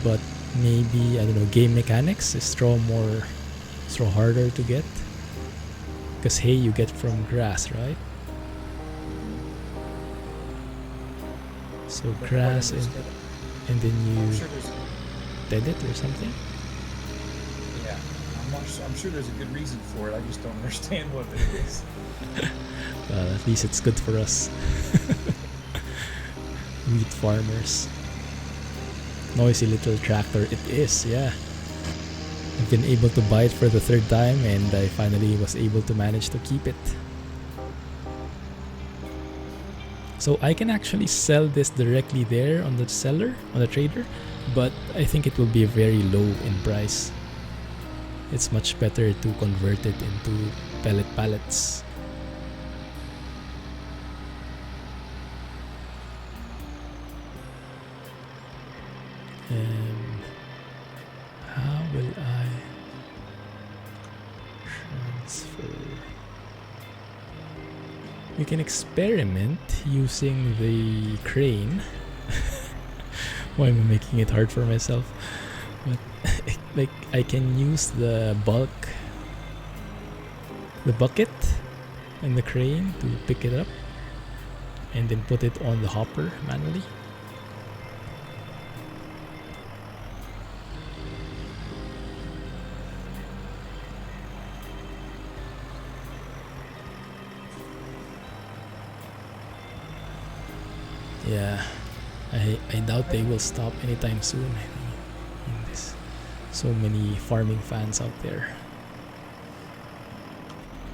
S1: but maybe, I don't know, game mechanics is straw harder to get? Because hay you get from grass, right? So grass and then you dead it or something?
S3: Yeah, I'm sure there's a good reason for it. I just don't understand what it is.
S1: Well, at least it's good for us. Wheat farmers. Noisy little tractor. It is, yeah. I've been able to buy it for the third time and I finally was able to manage to keep it. So I can actually sell this directly there on the seller, on the trader, but I think it will be very low in price. It's much better to convert it into pellet pallets. How will I transfer? You can experiment using the crane. Why am I making it hard for myself? But like I can use the bucket and the crane to pick it up and then put it on the hopper manually. Yeah, I doubt they will stop anytime soon. There's so many farming fans out there.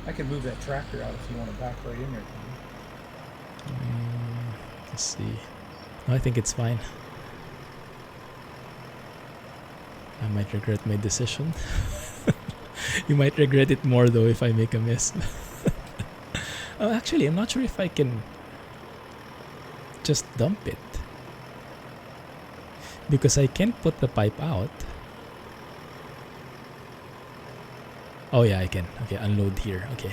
S3: I can move that tractor out if you want to back right in there.
S1: Let's see. No, I think it's fine. I might regret my decision. You might regret it more though if I make a mess. Oh, actually, I'm not sure if I can just dump it. Because I can't put the pipe out. Oh yeah, I can. Okay, unload here. Okay.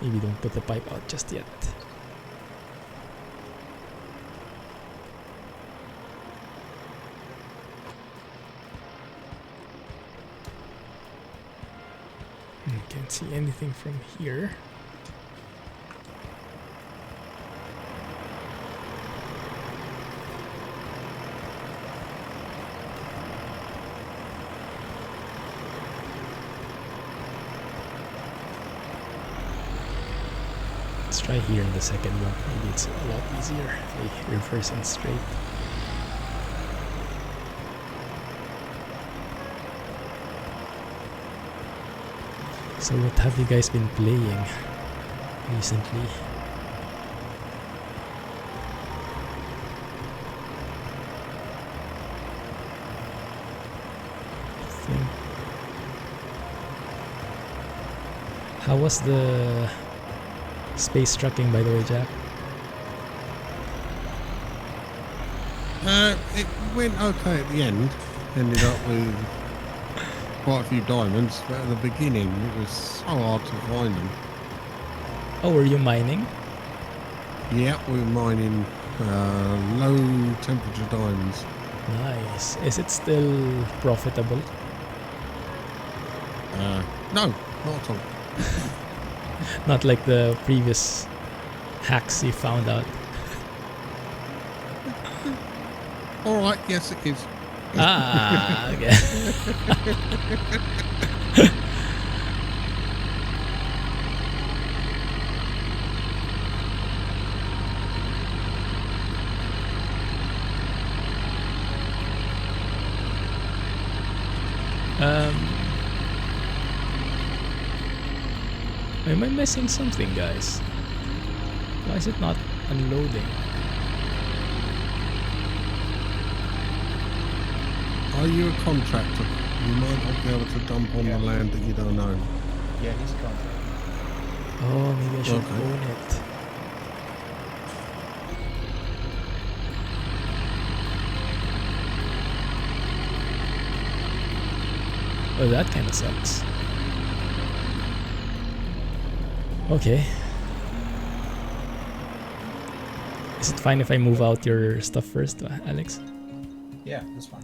S1: Maybe don't put the pipe out just yet. Can't see anything from here. Let's try here in the second one. Maybe it's a lot easier if I reverse and straight. So what have you guys been playing recently? How was the space trucking, by the way, Jack?
S2: It went okay at the end. Ended up with quite a few diamonds, but at the beginning it was so hard to find them.
S1: Oh, were you mining?
S2: Yeah, we were mining low temperature diamonds.
S1: Nice. Is it still profitable?
S2: No, not at all.
S1: Not like the previous hacks you found out.
S2: Alright, yes it is.
S1: Ah, okay. Am I missing something, guys? Why is it not unloading?
S2: Are you a contractor? You might not be able to dump on the land that you don't own.
S3: Yeah, he's a contractor.
S1: Oh, maybe I should
S2: Okay.
S1: own it. Oh, that kind of sucks. Okay. Is it fine if I move out your stuff first, Alex?
S3: Yeah, that's fine.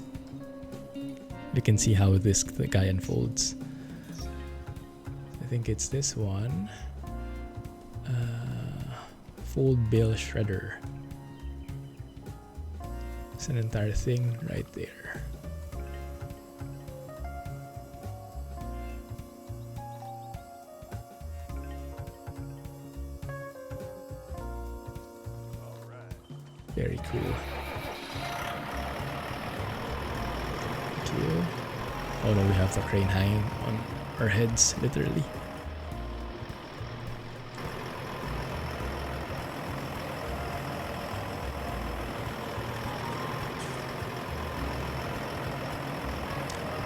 S1: You can see how the guy unfolds. I think it's this one. Fold bale shredder. It's an entire thing right there. Very cool. Thank you. Oh no, we have the crane hanging on our heads, literally.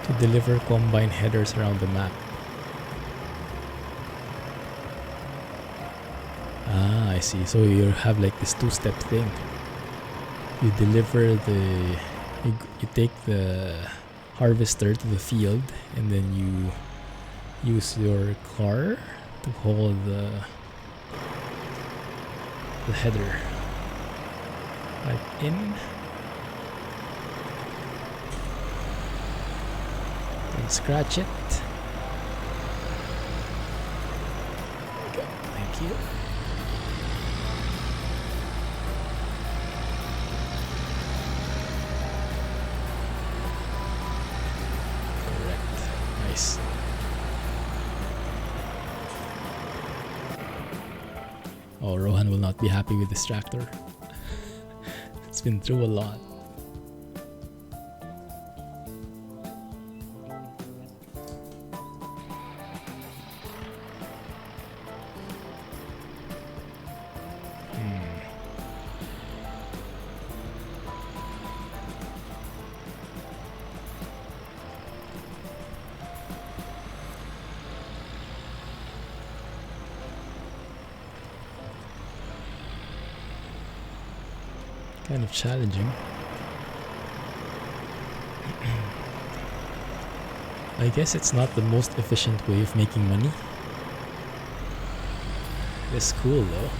S1: To deliver combine headers around the map. Ah, I see. So you have like this two-step thing. You deliver the... You take the harvester to the field, and then you use your car to haul the header right in. Then scratch it. There we go. Thank you. Nice. Oh, Rohan will not be happy with this tractor. It's been through a lot. Kind of challenging. I guess it's not the most efficient way of making money. It's cool though.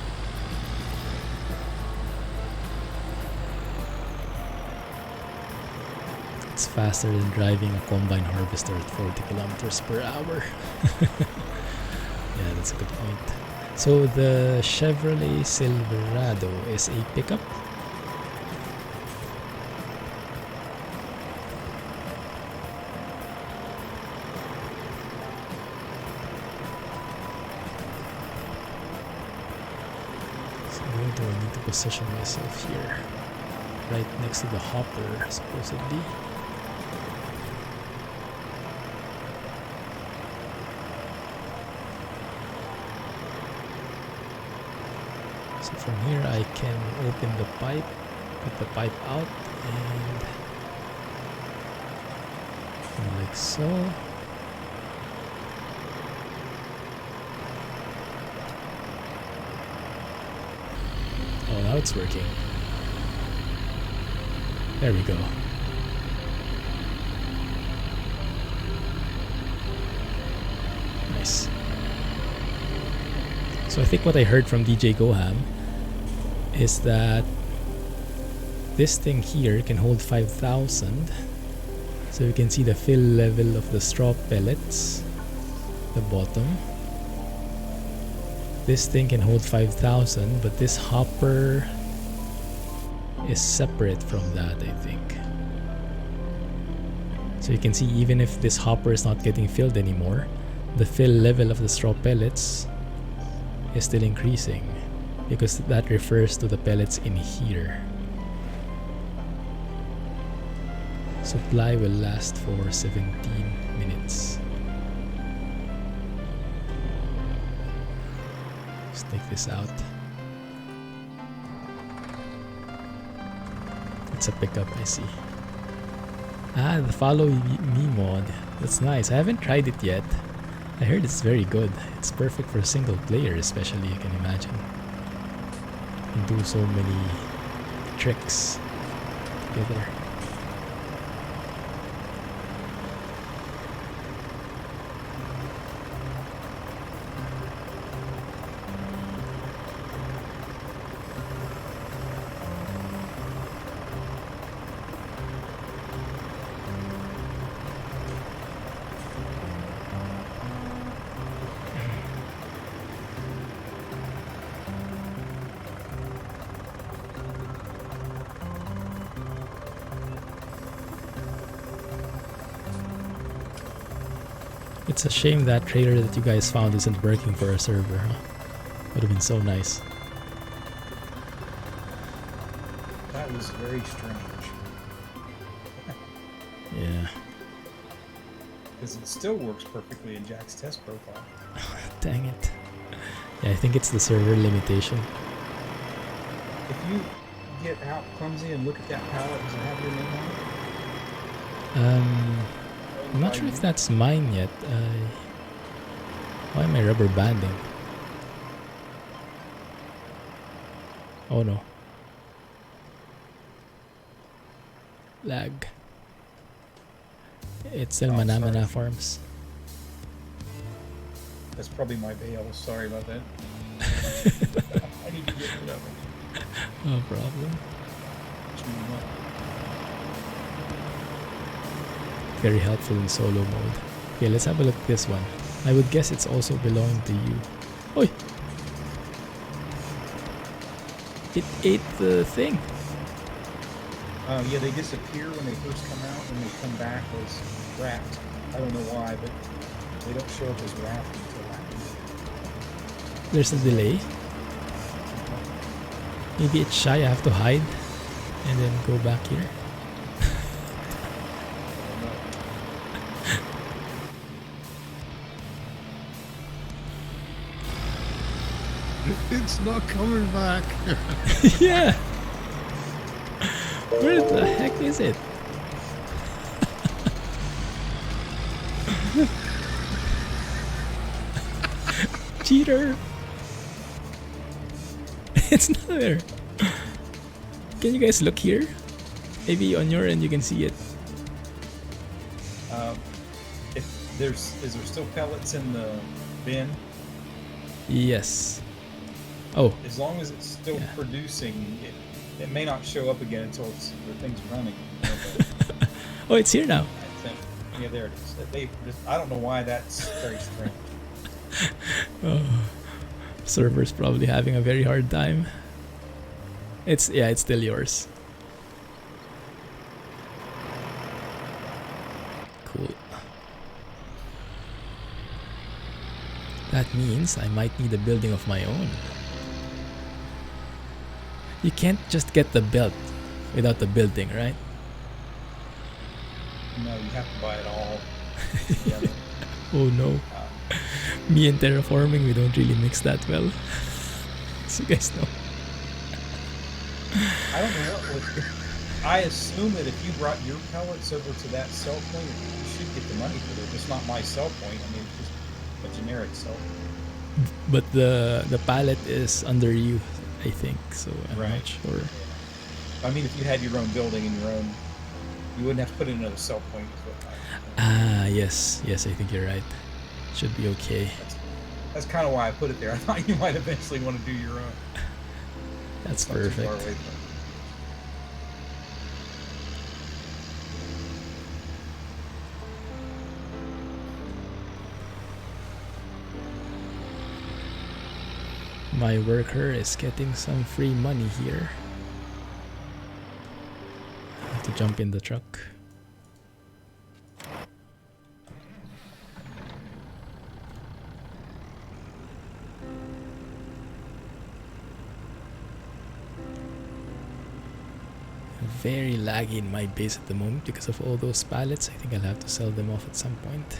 S1: It's faster than driving a combine harvester at 40 kilometers per hour. Yeah, that's a good point. So the Chevrolet Silverado is a pickup. Do I need to position myself here? Right next to the hopper, supposedly. So from here I can open the pipe, put the pipe out, and like so. Oh, now it's working. There we go. Nice. So I think what I heard from DJ Goham is that this thing here can hold 5,000. So you can see the fill level of the straw pellets, the bottom. This thing can hold 5,000, but this hopper is separate from that, I think. So you can see even if this hopper is not getting filled anymore, the fill level of the straw pellets is still increasing because that refers to the pellets in here. Supply will last for 17 minutes. Take this out. It's a pickup, I see. Ah, the follow me mod. That's nice. I haven't tried it yet. I heard it's very good. It's perfect for single player, especially, I can imagine. You can do so many tricks together. It's a shame that trailer that you guys found isn't working for a server, huh? Would have been so nice.
S3: That was very strange.
S1: Yeah.
S3: Because it still works perfectly in Jack's test profile.
S1: Dang it. Yeah, I think it's the server limitation.
S3: If you get out Clumsy and look at that pallet, does it have your name on it?
S1: I'm not sure if that's mine yet. Why am I rubber banding? Oh no. Lag. It's El Manamana Farms.
S3: That's probably my bail. Sorry about that. I need to get rid of it.
S1: No problem. Very helpful in solo mode. Okay, let's have a look at this one. I would guess it's also belonging to you. Oi! It ate the thing.
S3: Yeah, they disappear when they first come out and they come back as wrapped. I don't know why, but they don't show up as wrapped until after.
S1: There's a delay. Maybe it's shy. I have to hide and then go back here.
S2: It's not coming back.
S1: Yeah. Where the heck is it? Cheater. It's not there. Can you guys look here? Maybe on your end you can see it.
S3: Is there still pellets in the bin?
S1: Yes. Oh,
S3: As long as it's still
S1: Yeah.
S3: producing, it may not show up again until the thing's running.
S1: oh, it's here now.
S3: I think. Yeah, there it is. I don't know why that's very strange.
S1: Oh, server's probably having a very hard time. It's still yours. Cool. That means I might need a building of my own. You can't just get the belt without the building, right?
S3: No, you have to buy it all together.
S1: Oh no. Me and terraforming, we don't really mix that well. As you guys know.
S3: I don't know what would. I assume that if you brought your pellets over to that sell point, you should get the money for it. It's not my sell point. I mean, it's just a generic sell point.
S1: But the pallet is under you, I think. So I'm
S3: Right.
S1: not sure.
S3: I mean, if you had your own building and your own, you wouldn't have to put in another sell point. Is what
S1: Ah, yes, I think you're right. Should be okay.
S3: that's kind of why I put it there. I thought you might eventually want to do your own.
S1: That's
S3: Not too far
S1: perfect.
S3: away from it.
S1: My worker is getting some free money here. I have to jump in the truck. Very laggy in my base at the moment because of all those pallets. I think I'll have to sell them off at some point.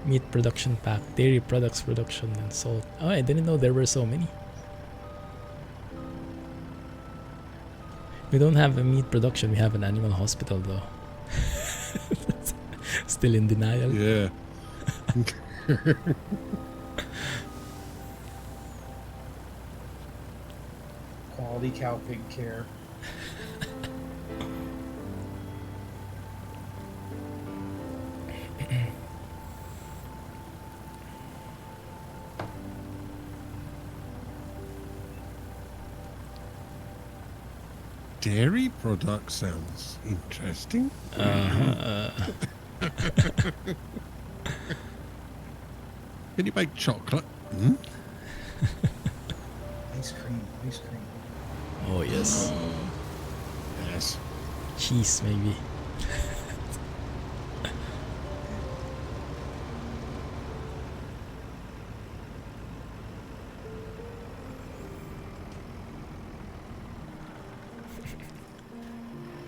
S1: Meat production pack, dairy products production, and salt. Oh, I didn't know there were so many. We don't have a meat production, we have an animal hospital though. Still in denial.
S2: Yeah.
S3: Quality cow pig care.
S2: Dairy product sounds interesting. Can you make chocolate? Hmm?
S3: Ice cream.
S1: Oh yes.
S2: Yes.
S1: Cheese maybe.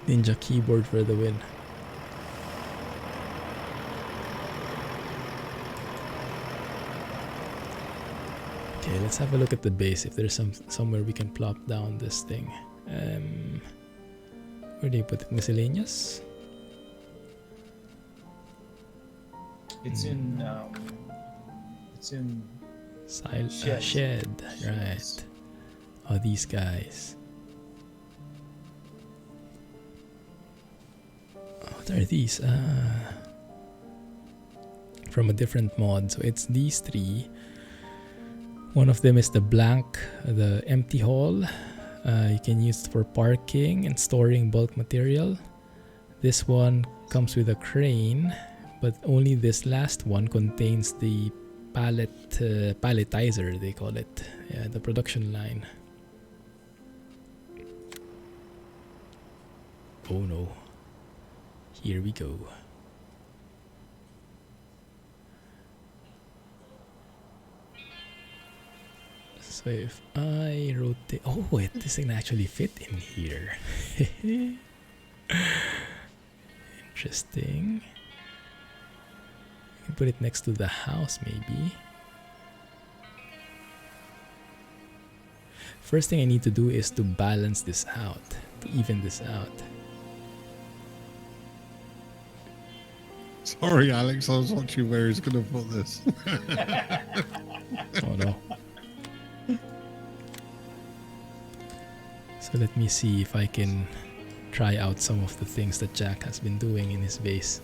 S1: Ninja keyboard for the win. Okay, let's have a look at the base if there's somewhere we can plop down this thing. Where do you put it? Miscellaneous?
S3: It's in. Shed.
S1: Shed, right. Oh, these guys. What are these? From a different mod. So it's these three. One of them is the blank, the empty hall. You can use it for parking and storing bulk material. This one comes with a crane, but only this last one contains the palletizer, they call it. Yeah, the production line. Oh no. Here we go. So if I rotate... Oh, wait, this thing actually fit in here. Interesting. You can put it next to the house, maybe. First thing I need to do is to balance this out, to even this out.
S2: Sorry, Alex, I was watching where he's going to put this.
S1: Oh no. So let me see if I can try out some of the things that Jack has been doing in his base.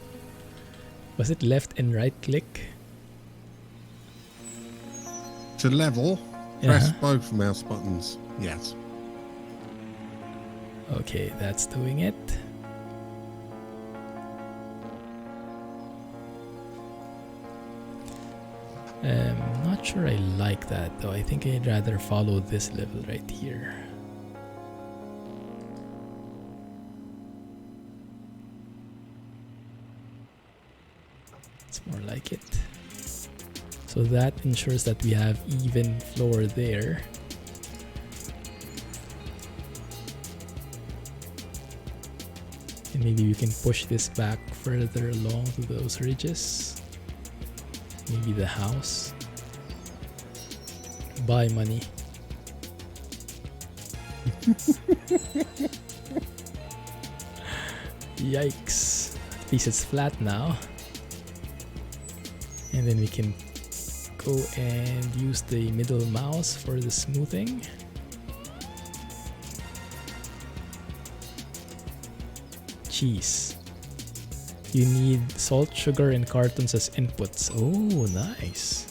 S1: Was it left and right click?
S2: To level, press both mouse buttons. Yes.
S1: Okay, that's doing it. Not sure I like that though. I think I'd rather follow this level right here. It's more like it. So that ensures that we have even floor there. And maybe we can push this back further along to those ridges. Maybe the house. Buy money. Yikes. At least it's flat now. And then we can go and use the middle mouse for the smoothing. Cheese. You need salt, sugar, and cartons as inputs. Oh, nice.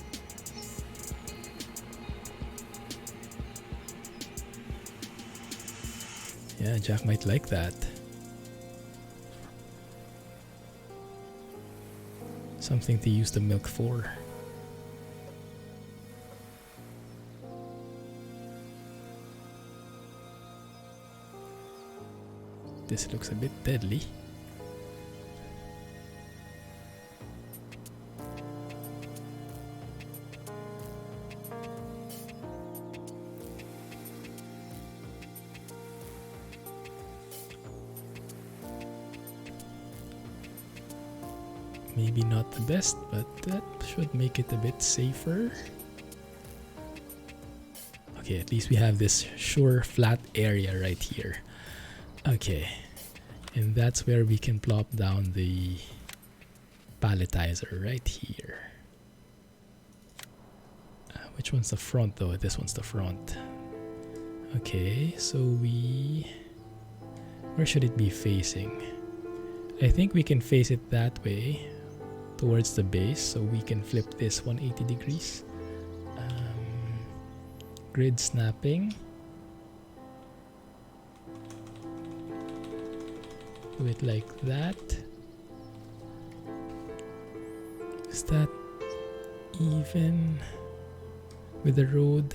S1: Yeah, Jack might like that. Something to use the milk for. This looks a bit deadly. Maybe not the best, but that should make it a bit safer. Okay, at least we have this sure flat area right here. Okay, and that's where we can plop down the palletizer right here. Which one's the front though? This one's the front. Okay, so where should it be facing? I think we can face it that way towards the base, so we can flip this 180 degrees. Grid snapping. Do it like that. Is that even with the road?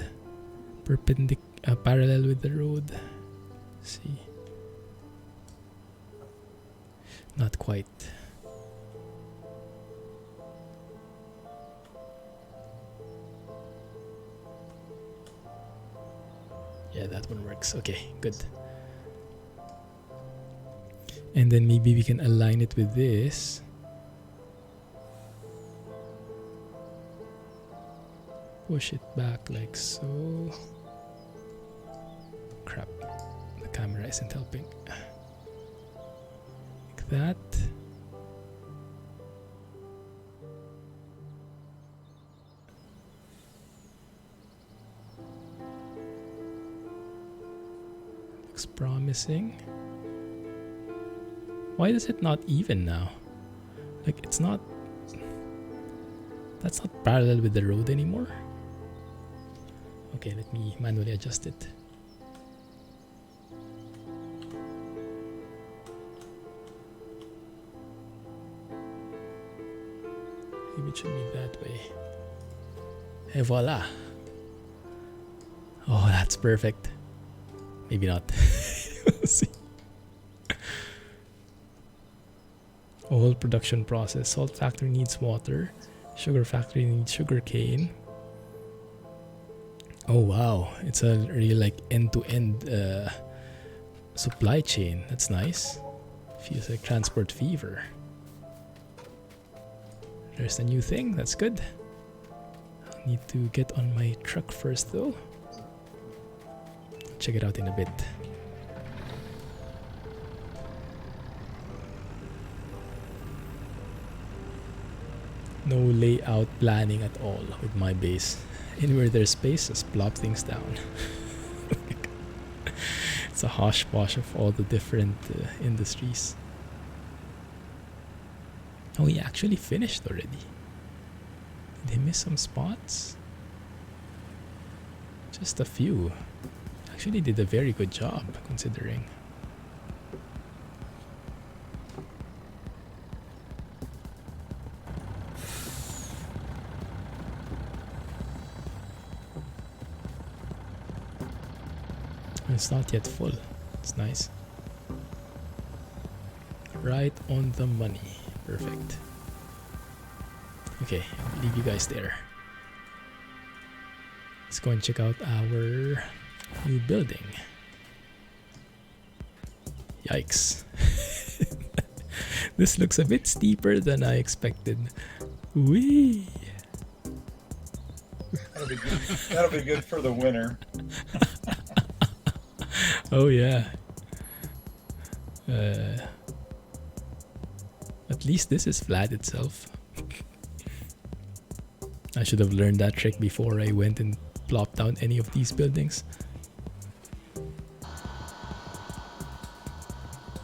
S1: Parallel with the road. Let's see. Not quite. Yeah, that one works. Okay, good. And then maybe we can align it with this. Push it back like so. Crap, the camera isn't helping. Like that. Looks promising. Why is it not even now? Like it's not... That's not parallel with the road anymore. Okay, let me manually adjust it. Maybe it should be that way. Et voila. Oh, that's perfect. Maybe not. We'll see. Whole production process. Salt factory needs water. Sugar factory needs sugar cane. Oh wow, it's a real like end-to-end supply chain. That's nice. Feels like transport fever. There's a new thing. That's good. I'll need to get on my truck first though. Check it out in a bit. No layout planning at all with my base. Anywhere there's space, just plop things down. It's a hodgepodge of all the different industries. Oh, he actually finished already. Did he miss some spots? Just a few. Actually did a very good job considering. It's not yet full. It's nice. Right on the money. Perfect. Okay, I'll leave you guys there. Let's go and check out our new building. Yikes. This looks a bit steeper than I expected. Whee!
S3: That'll be good for the winter.
S1: Oh yeah. At least this is flat itself. I should have learned that trick before I went and plopped down any of these buildings.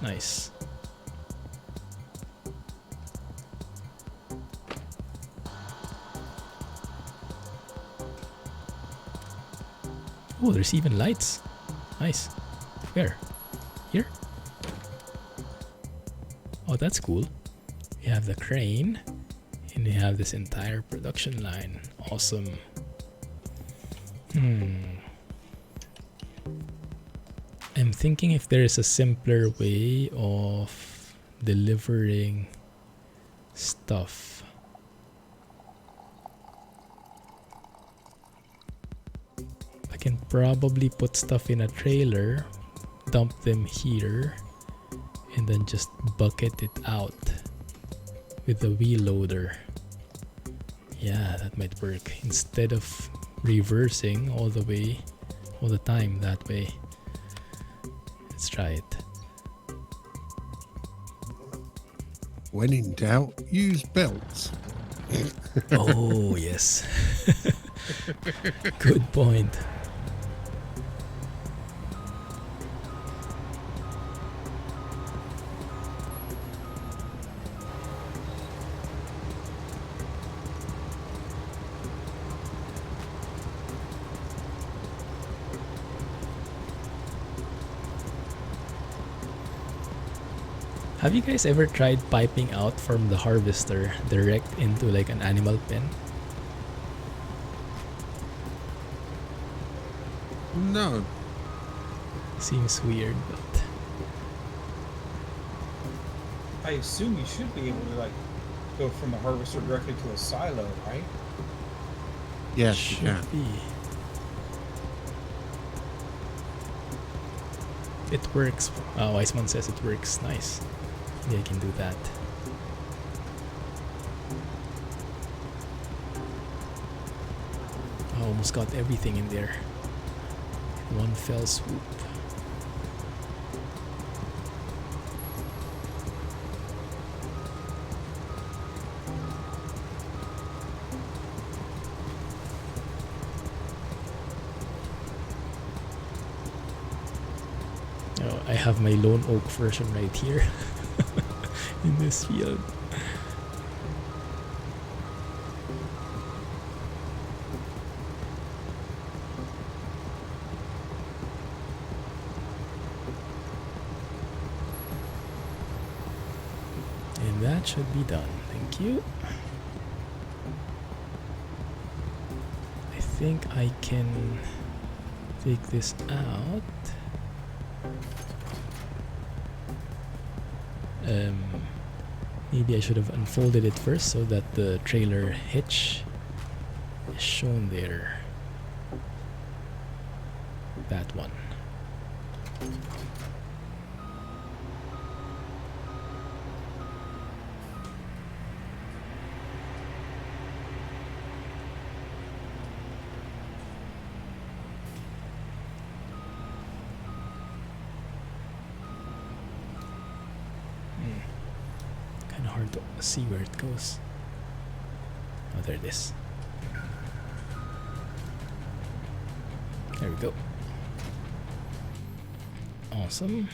S1: Nice. Oh, there's even lights. Nice. Where? Here? Oh, that's cool. We have the crane. And we have this entire production line. Awesome. I'm thinking if there is a simpler way of delivering stuff. I can probably put stuff in a trailer, dump them here, and then just bucket it out with the wheel loader. Yeah, that might work. Instead of reversing all the time that way. Let's try it.
S2: When in doubt, use belts.
S1: Oh, yes. Good point. Have you guys ever tried piping out from the harvester direct into like an animal pen?
S2: No.
S1: Seems weird, but
S3: I assume you should be able to like go from the harvester directly to a silo, right?
S2: Yes,
S1: should
S2: you can.
S1: be. It works. Weissman says it works. Nice. Maybe I can do that. I almost got everything in there. One fell swoop. Oh, I have my lone oak version right here in this field. And that should be done. Thank you. think I can take this out. Maybe I should have unfolded it first so that the trailer hitch is shown there. That one. Kind of hard to see where it goes. Oh, there it is. There we go. Awesome.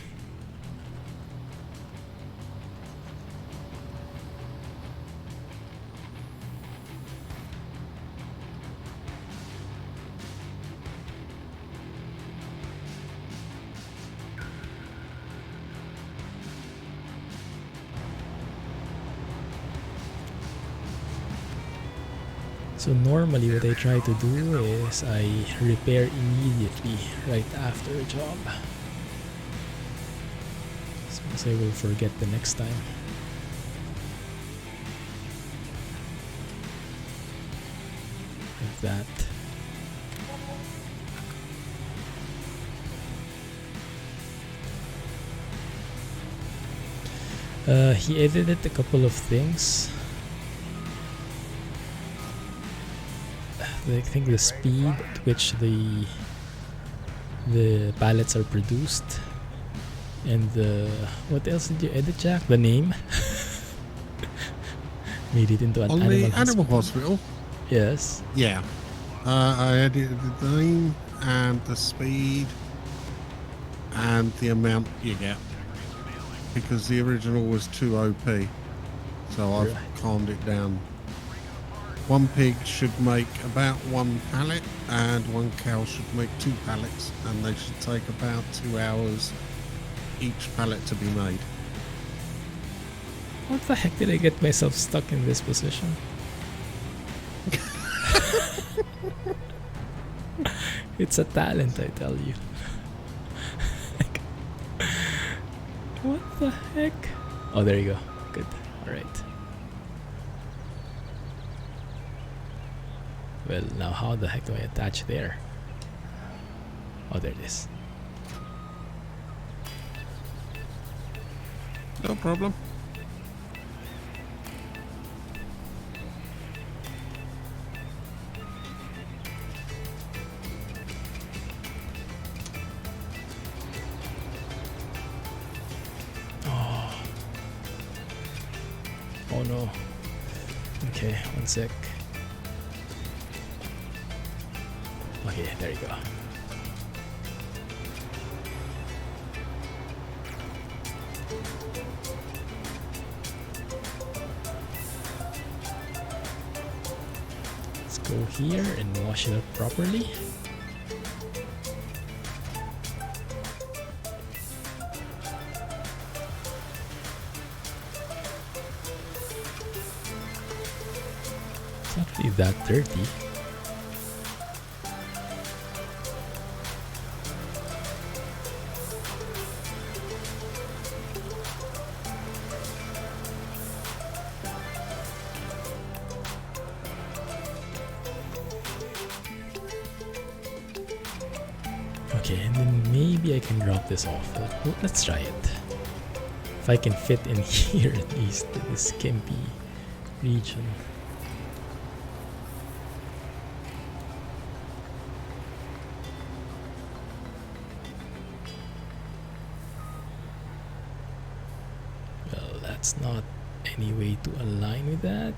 S1: So normally what I try to do is I repair immediately right after a job. Suppose I will forget the next time. Like that. He edited a couple of things. I think the speed at which the pallets are produced, and the what else did you edit, Jack? The name. Made it into an
S2: On
S1: animal
S2: the animal hospital.
S1: Yes.
S2: Yeah. I edited the name and the speed and the amount you get, because the original was too OP, so I've calmed it down. One pig should make about 1 pallet, and 1 cow should make 2 pallets, and they should take about 2 hours each pallet to be made.
S1: What the heck did I get myself stuck in this position? It's a talent, I tell you. What the heck? Oh, there you go. Good. Alright. Well, now how the heck do I attach there? Oh, there it is.
S2: No problem.
S1: Oh no. Okay, one sec. Okay, there you go. Let's go here and wash it up properly. It's not really that dirty. Okay, and then maybe I can drop this off. Let's try it. If I can fit in here at least, this skimpy region. Well, that's not any way to align with that.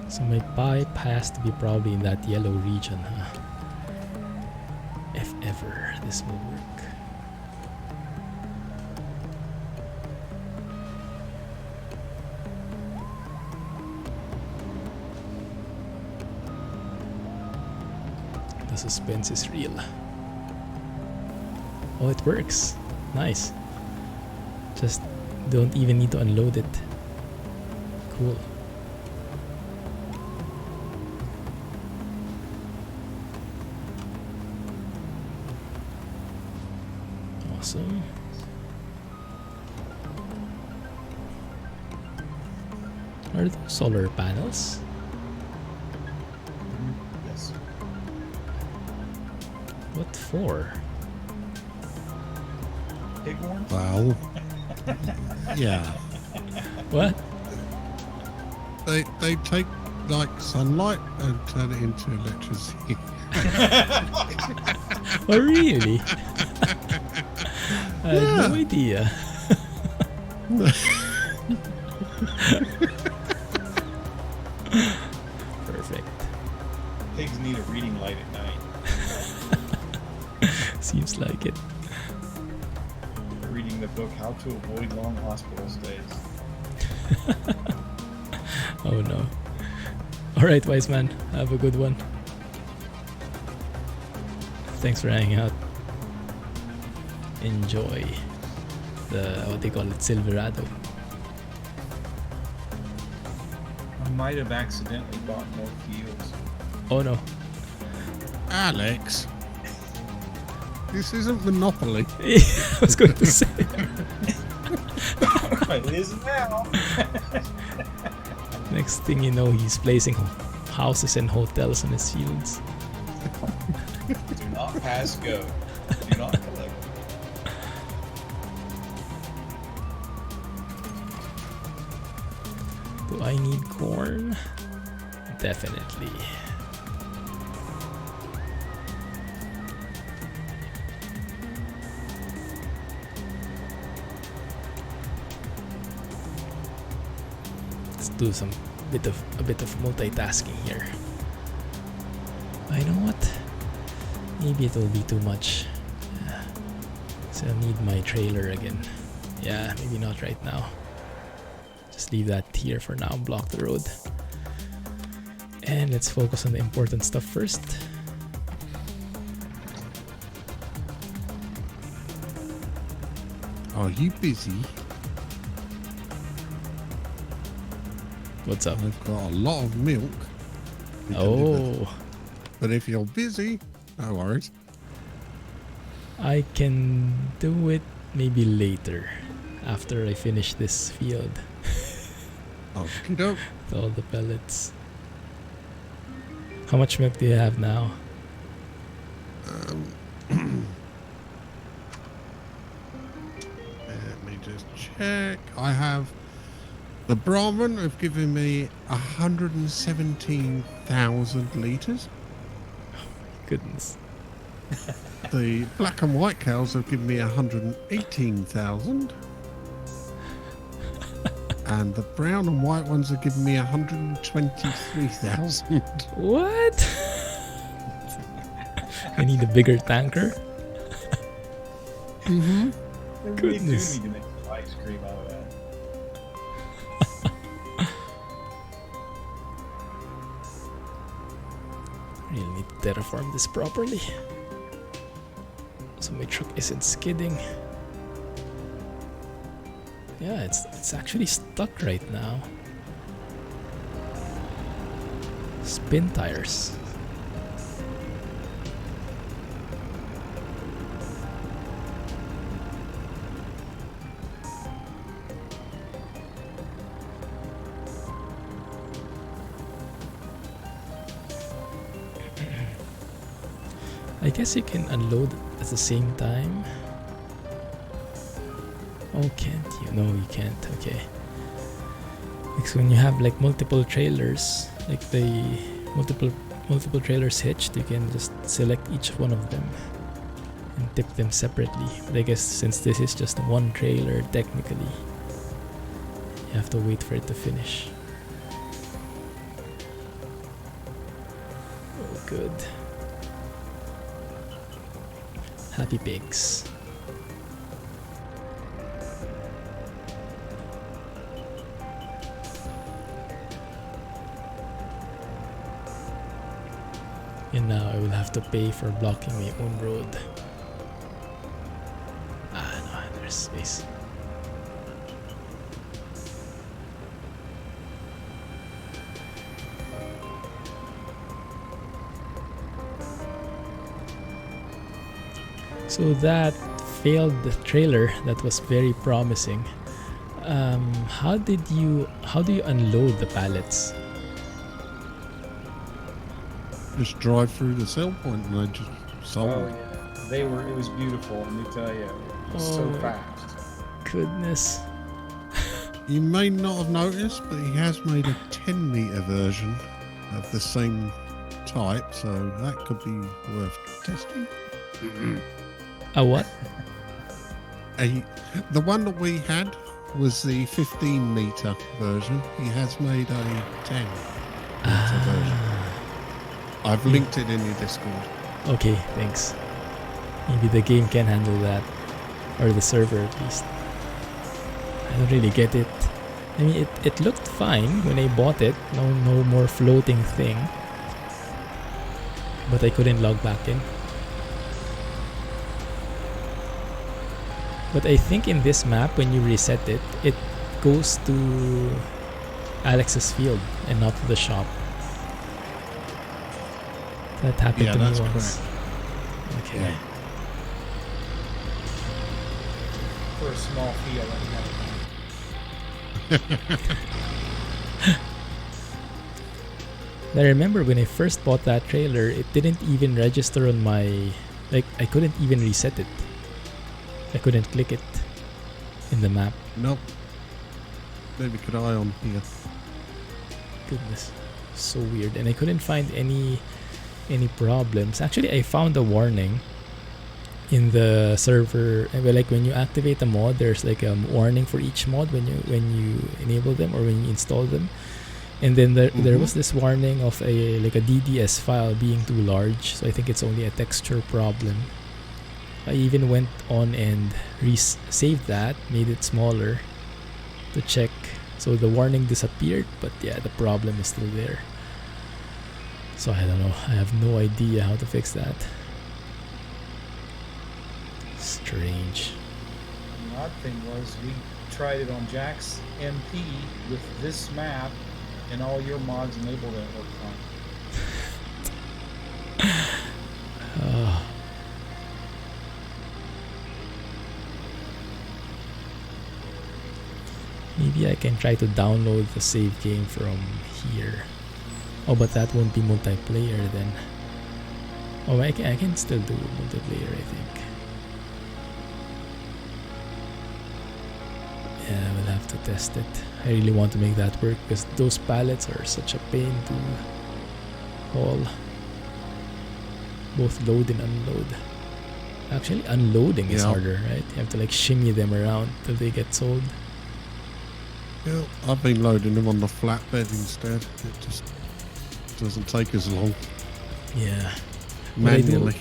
S1: So my pipe has to be probably in that yellow region, huh? If ever this will work. The suspense is real. Oh, it works. Nice. Just don't even need to unload it. Cool. Awesome. Are those solar panels?
S3: Yes.
S1: What for?
S3: Pig horns?
S2: Well, yeah.
S1: What?
S2: They take like sunlight and turn it into electricity.
S1: Oh, really? I had no idea. Perfect.
S3: Pigs need a reading light at night.
S1: Seems like it.
S3: Reading the book How to Avoid Long Hospital Stays.
S1: Oh no. Alright, wise man. Have a good one. Thanks for hanging out. Enjoy the, what they call it, Silverado.
S3: I might have accidentally bought more fields.
S1: Oh no.
S2: Alex, this isn't Monopoly.
S1: I was going to say.
S3: It is now.
S1: Next thing you know, he's placing houses and hotels on his fields.
S3: Do not pass go. Do not collect.
S1: Do I need corn? Definitely. Let's do a bit of multitasking here. I know what? Maybe it will be too much. So I'll need my trailer again. Yeah, maybe not right now. Just leave that here for now, block the road. And let's focus on the important stuff first.
S2: Are you busy?
S1: What's up?
S2: I've got a lot of milk. we
S1: Oh,
S2: delivered. But if you're busy, no worries.
S1: I can do it maybe later, after I finish this field.
S2: Okie doke.
S1: With all the pellets. How much milk do you have now?
S2: Let me just check. I have the Brahman have given me 117,000 litres.
S1: Goodness.
S2: The black and white cows have given me 118,000. And the brown and white ones have given me 123,000.
S1: What? I need a bigger tanker.
S2: Mm-hmm.
S1: Goodness.
S3: We do need to make some ice cream out of that.
S1: Really need to terraform this properly, so my truck isn't skidding. Yeah, it's actually stuck right now. Spin tires. I guess you can unload at the same time. Oh, can't you? No, you can't. Okay. Because when you have like multiple trailers, like the multiple trailers hitched, you can just select each one of them and tip them separately. But I guess since this is just one trailer, technically, you have to wait for it to finish. Oh, good. Happy pigs. And now I will have to pay for blocking my own road. Ah, no, there's space. So that failed the trailer that was very promising. How do you unload the pallets?
S2: Just drive through the sell point and I just sold
S3: Oh
S2: it.
S3: yeah, it was beautiful. Let me tell you, it was so
S1: Oh.
S3: fast.
S1: Goodness.
S2: You may not have noticed, but he has made a 10-meter version of the same type, so that could be worth testing.
S1: A what?
S2: The one that we had was the 15-meter version. He has made a 10-meter version. I've linked it in your Discord.
S1: Okay, thanks. Maybe the game can handle that. Or the server at least. I don't really get it. I mean, it looked fine when I bought it. No more floating thing. But I couldn't log back in. But I think in this map, when you reset it, it goes to Alex's field and not to the shop. That happened to me
S2: that's
S1: once.
S2: correct.
S1: Okay.
S2: Yeah.
S3: For a small field,
S1: I remember when I first bought that trailer, it didn't even register on my... Like, I couldn't even reset it. I couldn't click it in the map.
S2: Nope. Maybe could eye on here.
S1: Goodness. So weird. And I couldn't find any problems. Actually, I found a warning in the server. Well, like when you activate a mod, there's like a warning for each mod when you enable them or when you install them. And then there was this warning of a DDS file being too large. So I think it's only a texture problem. I even went on and saved that, made it smaller to check. So the warning disappeared, but yeah, the problem is still there. So I don't know. I have no idea how to fix that. Strange.
S3: The odd thing was we tried it on Jack's MP with this map, and all your mods enabled it worked fine.
S1: Maybe I can try to download the save game from here. Oh, but that won't be multiplayer then. Oh, I can still do multiplayer, I think. Yeah, I will have to test it. I really want to make that work because those pallets are such a pain to haul. Both load and unload. Actually, unloading is harder, right? You have to like shimmy them around till they get sold.
S2: Yeah, I've been loading them on the flatbed instead. It just doesn't take as long.
S1: Yeah.
S2: Manually.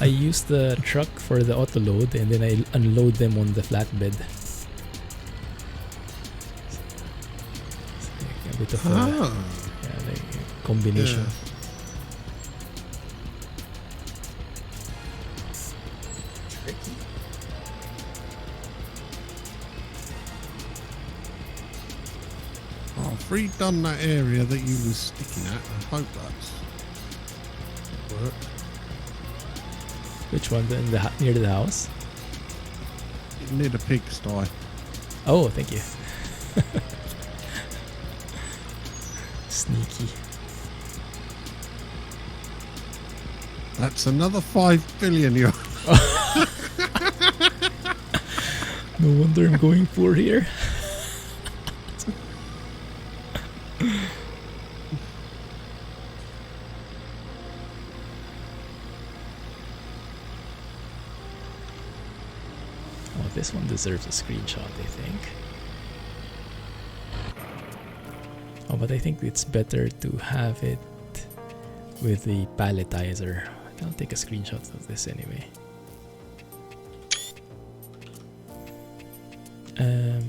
S1: I use the truck for the auto load and then I unload them on the flatbed. It's like a bit of a combination.
S2: Yeah. I've redone that area that you were sticking at. I hope that's worked.
S1: Which one? Near the house?
S2: Near the pigsty.
S1: Oh, thank you. Sneaky.
S2: That's another 5 billion.
S1: No wonder I'm going poor here. Oh, this one deserves a screenshot, I think. Oh, but I think it's better to have it with the palletizer. I'll take a screenshot of this anyway.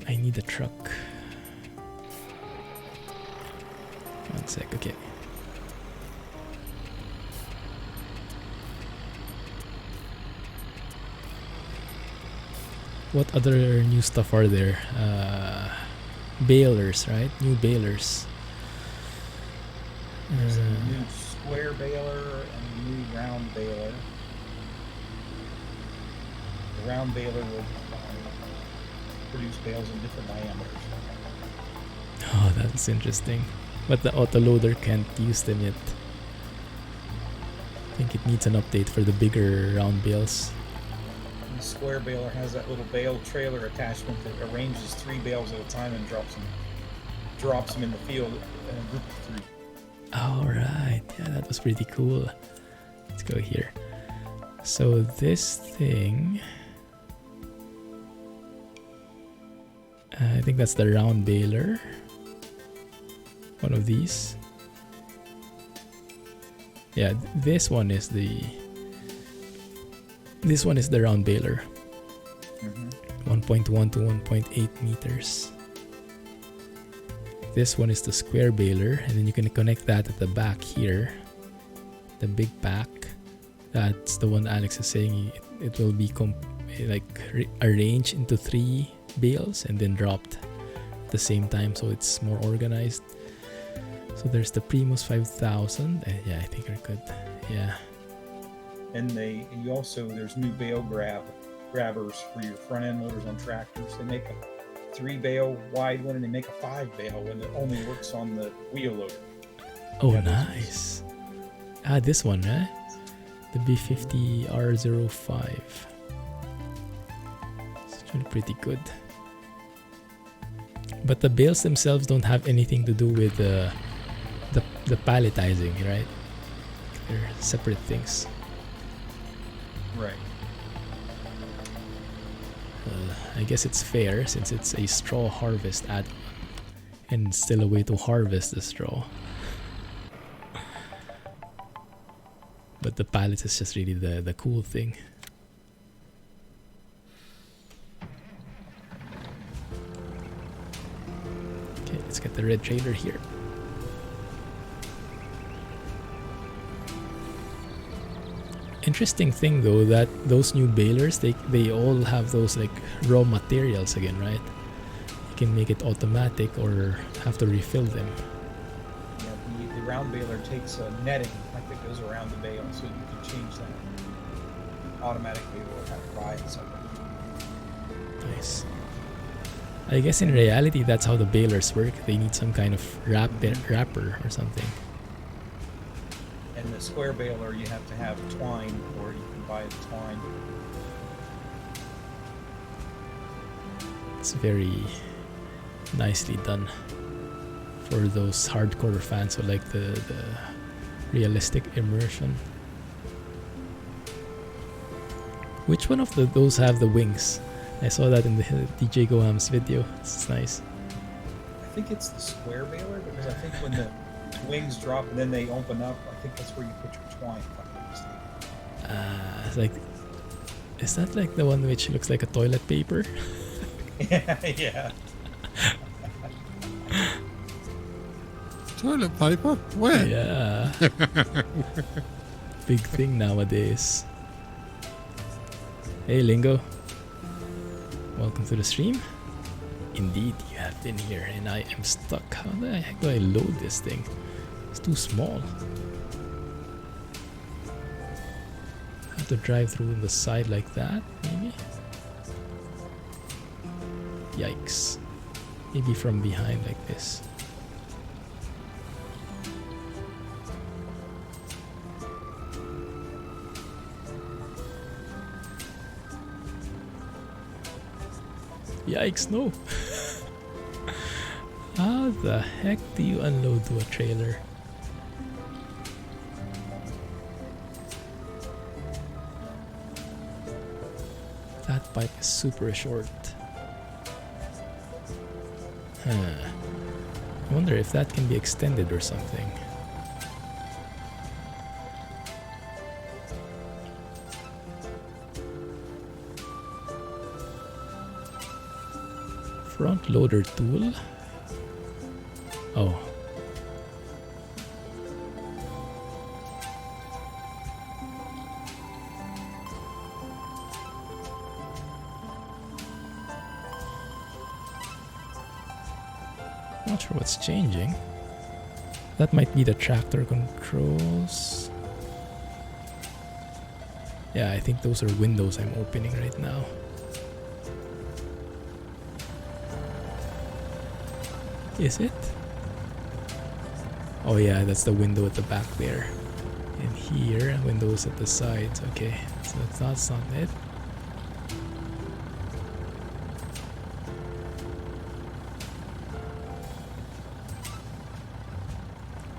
S1: I need a truck. One sec, okay. What other new stuff are there? Balers, right? New balers.
S3: There's a new square baler and a new round baler. The round baler will produce bales in different diameters.
S1: Oh, that's interesting. But the autoloader can't use them yet. I think it needs an update for the bigger round bales.
S3: And the square baler has that little bale trailer attachment that arranges 3 bales at a time and drops them in the field in a group of 3.
S1: Alright, yeah, that was pretty cool. Let's go here. So this thing, I think that's the round baler. One of these. Yeah, this one is the round baler. 1.1 to 1.8 meters. This one is the square baler, and then you can connect that at the back here. The big pack. That's the one Alex is saying it will be arranged into 3 bales and then dropped at the same time, so it's more organized. So there's the Primus 5000. Yeah, I think we're good. Yeah.
S3: And there's new bale grabbers for your front end loaders on tractors. They make a 3 bale wide one and they make a 5 bale one that only works on the wheel loader.
S1: Oh, nice. This one, right? The B50R05. It's actually pretty good. But the bales themselves don't have anything to do with the palletizing, right? They're separate things.
S3: Right.
S1: I guess it's fair since it's a straw harvest add-on and still a way to harvest the straw. But the pallet is just really the cool thing. Okay, let's get the red trailer here. Interesting thing though that those new balers they all have those like raw materials again, right? You can make it automatic or have to refill them.
S3: Yeah, the round baler takes a netting like that goes around the bale, so you can change that. Automatic baler will have to buy it somewhere.
S1: Nice. I guess in reality that's how the balers work. They need some kind of wrapper or something.
S3: And the square baler, you have to have twine, or you can buy the twine.
S1: It's very nicely done for those hardcore fans who like the realistic immersion. Which one of those have the wings? I saw that in the DJ Goham's video. It's nice.
S3: I think it's the square baler, because I think when the wings drop and then they open up, I think that's where you put your twine.
S1: Is that like the one which looks like a toilet paper?
S3: Yeah.
S2: Toilet paper? Where?
S1: Yeah. Big thing nowadays. Hey Lingo. Welcome to the stream. Indeed, you have been here and I am stuck. How the heck do I load this thing? It's too small. I have to drive through the side like that, maybe? Yikes. Maybe from behind like this. Yikes, no! How the heck do you unload to a trailer? That pipe is super short. I wonder if that can be extended or something. Front loader tool. Oh. Not sure what's changing. That might be the tractor controls. Yeah, I think those are windows I'm opening right now. Is it? Oh yeah, that's the window at the back there. And here, windows at the sides. Okay, so that's not it.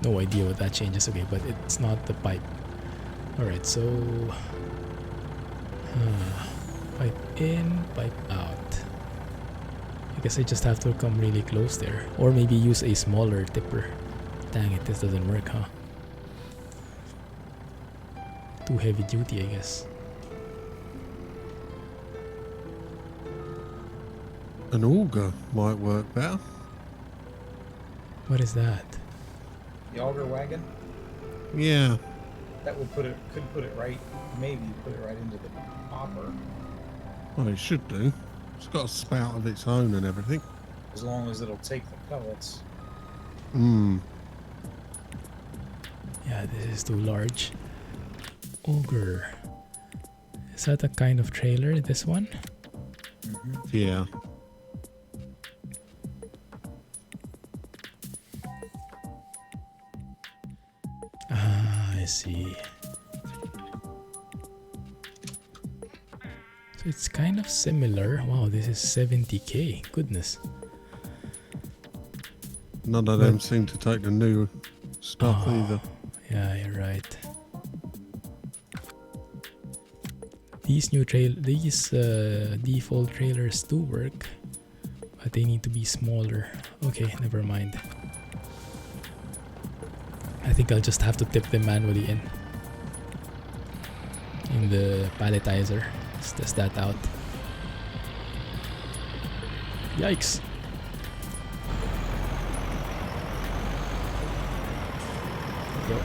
S1: No idea what that changes. Okay, but it's not the pipe. Alright, so pipe in, pipe out. I guess I just have to come really close there. Or maybe use a smaller tipper. Dang it, this doesn't work, huh? Too heavy duty, I guess.
S2: An auger might work better.
S1: What is that?
S3: The auger wagon.
S2: Yeah.
S3: That would could put it right, maybe put it right into the hopper.
S2: Well, it should do. It's got a spout of its own and everything.
S3: As long as it'll take the pellets.
S2: Hmm.
S1: Yeah, this is too large. Auger. Is that a kind of trailer, this one?
S2: Yeah.
S1: I see. So it's kind of similar. Wow, this is 70k. Goodness.
S2: None of them seem to take the new stuff either.
S1: Yeah, you're right. These default trailers do work, but they need to be smaller. Okay, never mind. I think I'll just have to tip them manually in the palletizer. Let's test that out. Yikes! Yep.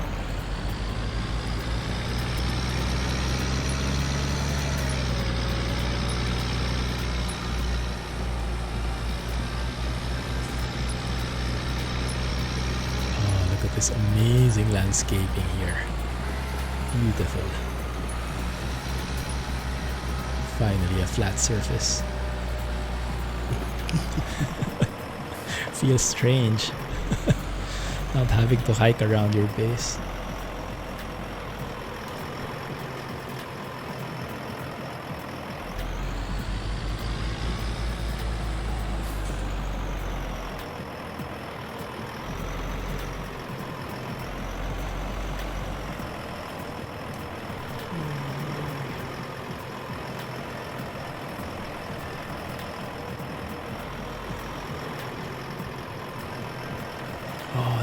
S1: This amazing landscaping here. Beautiful. Finally a flat surface. Feels strange not having to hike around your base.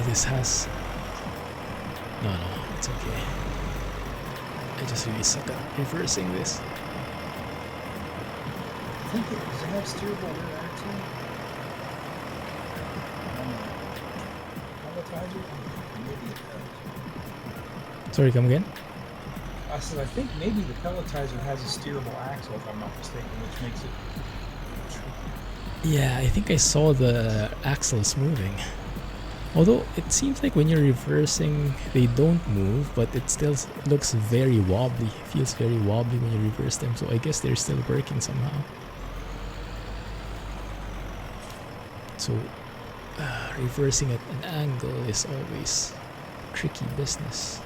S1: This has... No, it's okay. I just really suck at reversing this.
S3: I think does it have steerable rear axle? Palletizer? Maybe it does.
S1: Sorry, come again?
S3: I said I think maybe the pelletizer has a steerable axle if I'm not mistaken, which makes it tricky.
S1: Yeah, I think I saw the axles moving. Although it seems like when you're reversing, they don't move, but it still looks very wobbly. It feels very wobbly when you reverse them, so I guess they're still working somehow. So, reversing at an angle is always tricky business.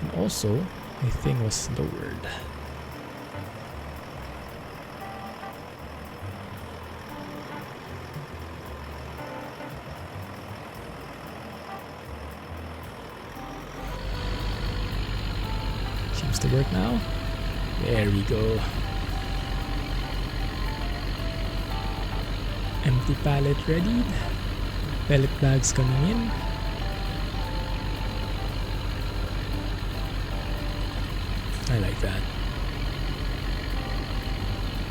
S1: And also, my thing was lowered. Seems to work now. There we go. Empty pallet ready. Pellet bags coming in. I like that.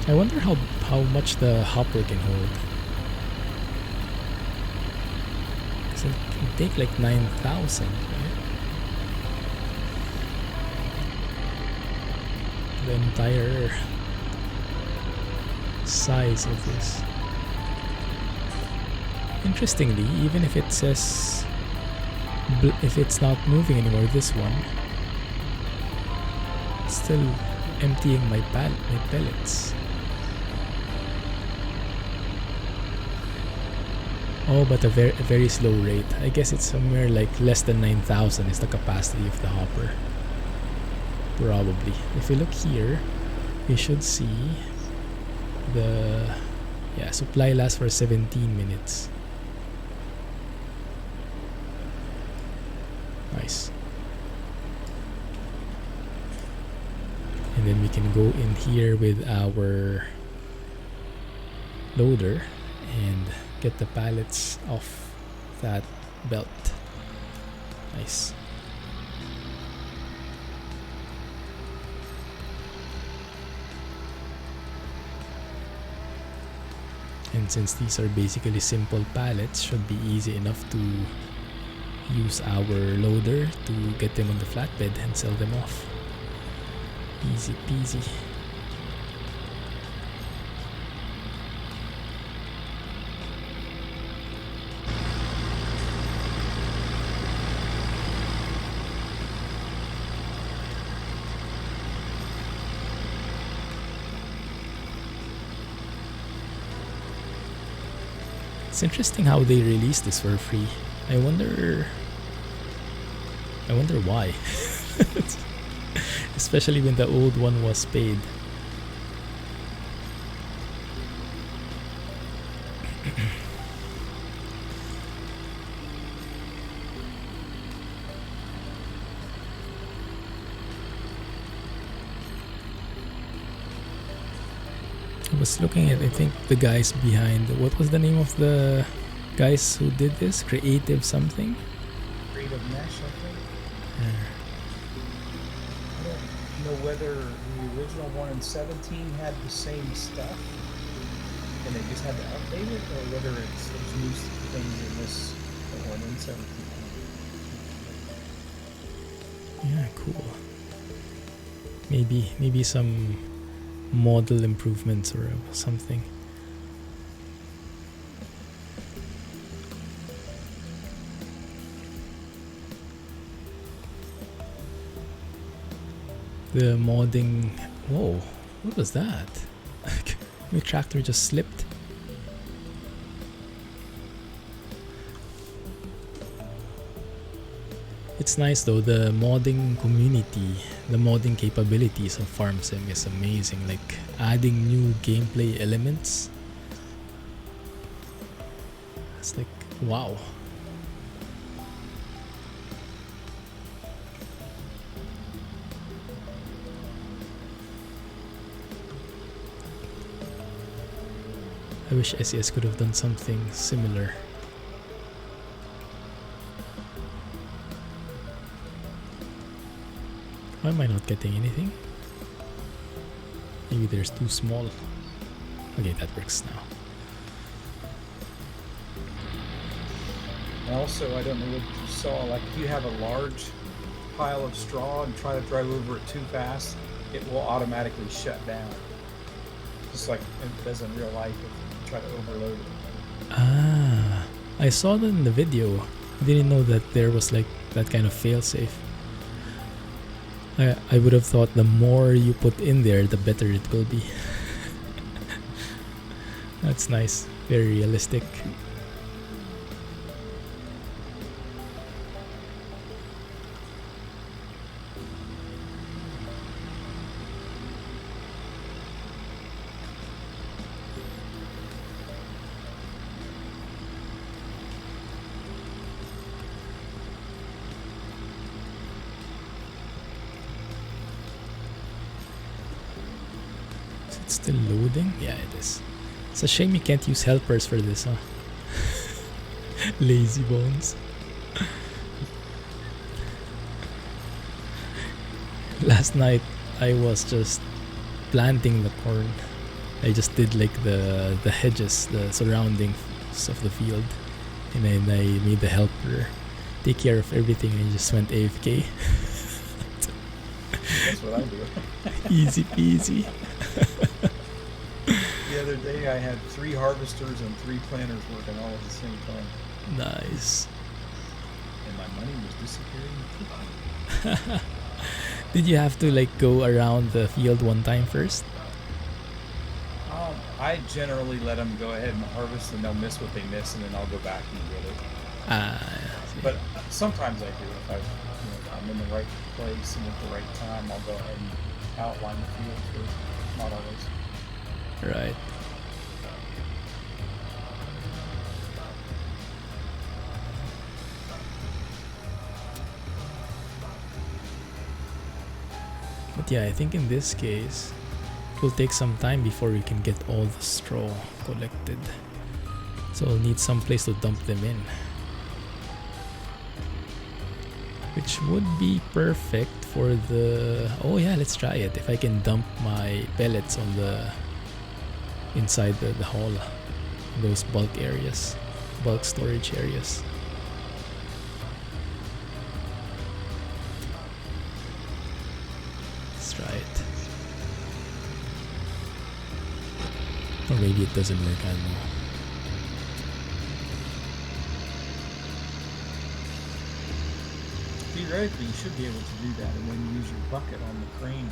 S1: I wonder how much the hopper can hold. 'Cause it can take like 9,000, right? The entire size of this. Interestingly, even if it says if it's not moving anymore, this one, Still emptying my pellets. Oh, but a very slow rate. I guess it's somewhere like less than 9,000 is the capacity of the hopper. Probably. If we look here, we should see the supply lasts for 17 minutes. Nice. And then we can go in here with our loader and get the pallets off that belt. Nice. And since these are basically simple pallets, should be easy enough to use our loader to get them on the flatbed and sell them off. Easy peasy. It's interesting how they released this for free. I wonder why. Especially when the old one was paid. I was looking at, I think, the guys behind, what was the name of the guys who did this? Creative something?
S3: Creative Mesh, I think.
S1: Yeah.
S3: I don't know whether the original one in 17 had the same stuff and they just had to update it, or whether there's new things in this one in 17.
S1: Yeah, cool. Maybe some model improvements or something. The modding. Whoa, what was that? My tractor just slipped. It's nice though, the modding community, the modding capabilities of FarmSim is amazing. Like adding new gameplay elements. It's like, wow. I wish SES could have done something similar. Why am I not getting anything? Maybe there's too small. Okay, that works now.
S3: And also, I don't know what you saw, like if you have a large pile of straw and try to drive over it too fast, it will automatically shut down. Just like it does in real life if you try to overload it.
S1: Ah, I saw that in the video. I didn't know that there was like that kind of failsafe. I would have thought the more you put in there, the better it will be. That's nice. Very realistic. Still loading? Yeah, it is. It's a shame you can't use helpers for this, huh? Lazy bones. Last night I was just planting the corn. I just did like the hedges, the surroundings of the field, and then I made the helper take care of everything and just went AFK.
S3: That's what I do.
S1: Easy peasy.
S3: The other day I had 3 harvesters and 3 planters working all at the same time.
S1: Nice.
S3: And my money was disappearing.
S1: Did you have to like go around the field one time first?
S3: I generally let them go ahead and harvest, and they'll miss what they miss, and then I'll go back and get it.
S1: Ah, I see.
S3: But sometimes I do. If I'm in the right place and at the right time, I'll go ahead and outline the field first. Not always.
S1: Right. But yeah, I think in this case, it will take some time before we can get all the straw collected. So we'll need some place to dump them in. Which would be perfect for the... Oh yeah, let's try it. If I can dump my pellets on the... inside the hall. Those bulk areas. Bulk storage areas. Let's try it. Or maybe it doesn't work, I don't know.
S3: Theoretically, you should be able to do that and then use your bucket on the crane.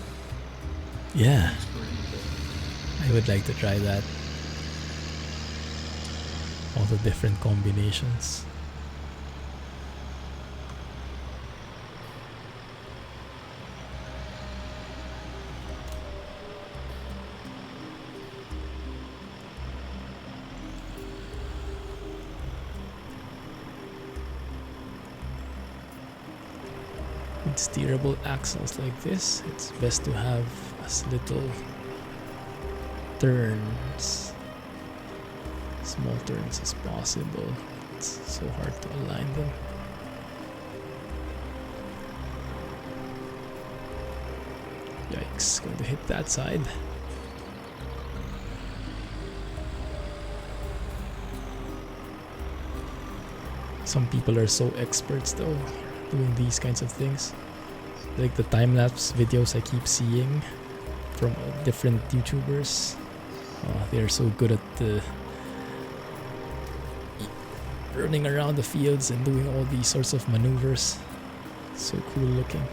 S1: Yeah,
S3: That's pretty good.
S1: I would like to try that. All the different combinations. With steerable axles like this, it's best to have as little turns, small turns as possible. It's so hard to align them. Yikes, going to hit that side. Some people are so experts though, doing these kinds of things. Like the time-lapse videos I keep seeing from different YouTubers. They're so good at running around the fields and doing all these sorts of maneuvers. So cool looking.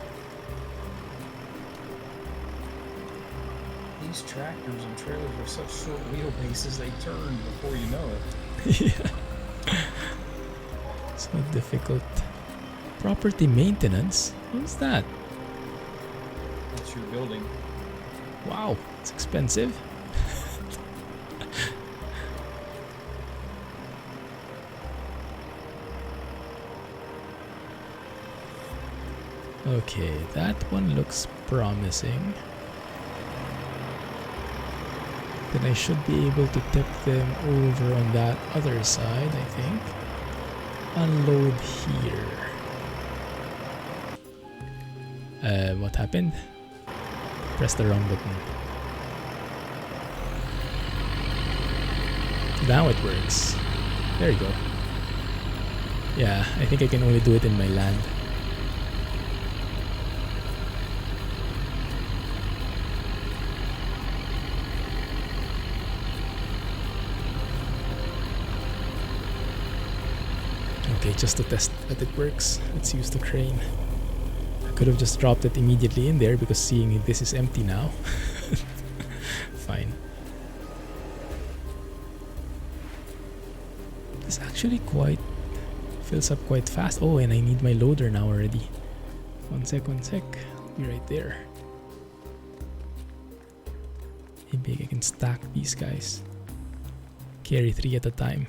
S3: These tractors and trailers are such short wheelbases, they turn before you know it.
S1: Yeah. So difficult. Property maintenance? What's that?
S3: That's your building.
S1: Wow, it's expensive. Okay, that one looks promising. Then I should be able to tip them over on that other side, I think. Unload here. What happened? Press the wrong button. Now it works. There you go. Yeah, I think I can only do it in my land. Okay, just to test that it works, let's use the crane. I could have just dropped it immediately in there because seeing this is empty now. Fine. This actually fills up quite fast. Oh, and I need my loader now already. One sec. Be right there. Maybe I can stack these guys. Carry 3 at a time.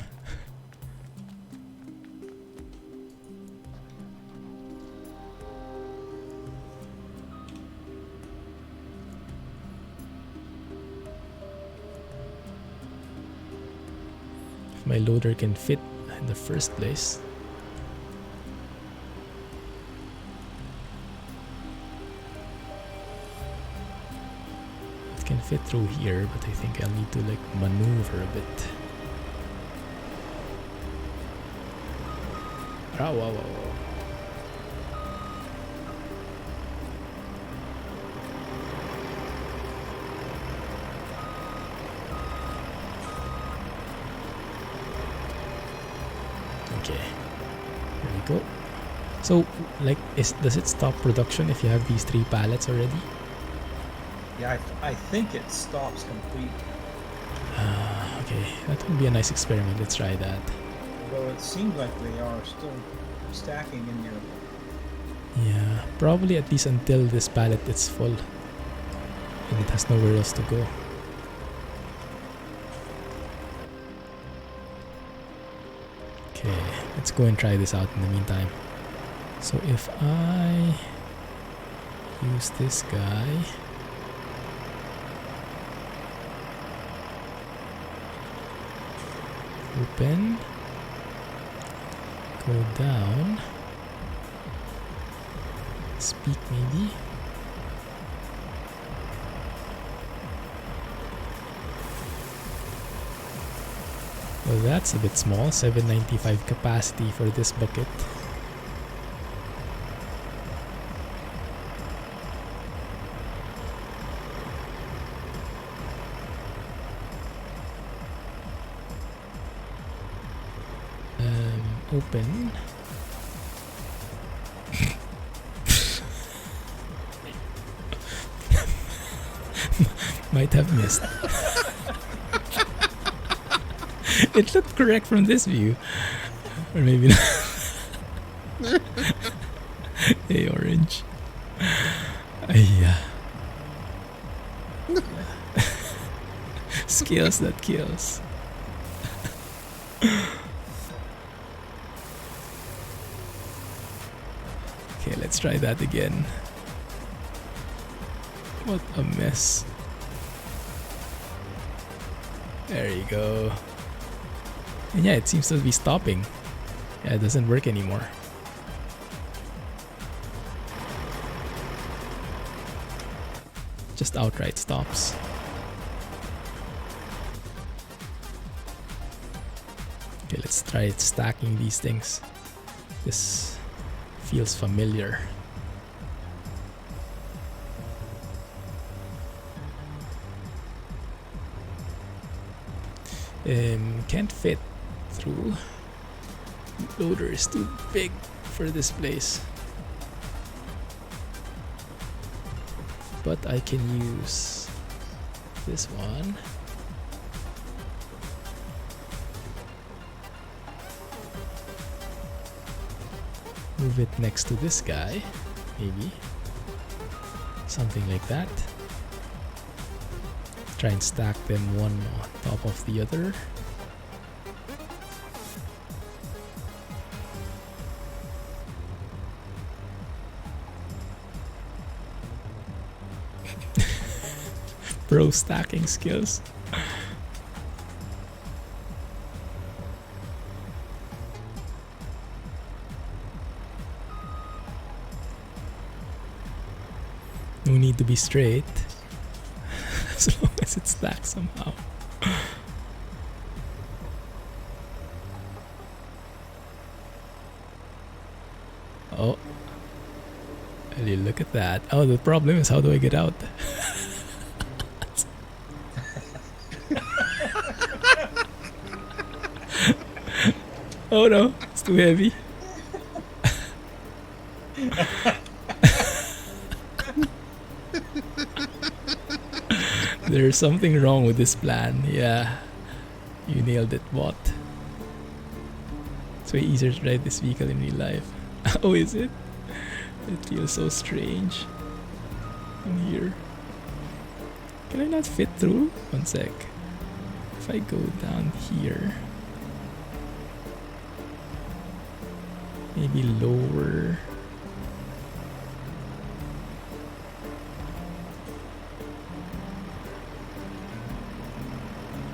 S1: My loader can fit in the first place. It can fit through here, but I think I'll need to like maneuver a bit. Wow. Okay, here we go. So, like, does it stop production if you have these 3 pallets already?
S3: Yeah, I think it stops completely.
S1: Okay, that would be a nice experiment. Let's try that.
S3: Though it seems like they are still stacking in your.
S1: Yeah, probably at least until this pallet is full and it has nowhere else to go. Okay, let's go and try this out in the meantime. So if I use this guy, open, go down, speak maybe. Well, that's a bit small, 795 capacity for this bucket. Open. Might have missed. It looked correct from this view. Or maybe not. Hey, orange. Yeah. Skills that kills. Okay, let's try that again. What a mess. There you go. And yeah, it seems to be stopping. Yeah, it doesn't work anymore. Just outright stops. Okay, let's try stacking these things. This feels familiar. Can't fit through. Loader is too big for this place. But I can use this one. Move it next to this guy, maybe. Something like that. Try and stack them one on top of the other. Pro stacking skills. No need to be straight, as long as it's stacked somehow. Oh, really, look at that. Oh, the problem is, how do I get out? Oh no, it's too heavy. There's something wrong with this plan. Yeah, you nailed it, bot. It's way easier to ride this vehicle in real life. Oh, is it? It feels so strange in here. Can I not fit through? One sec. If I go down here, maybe lower.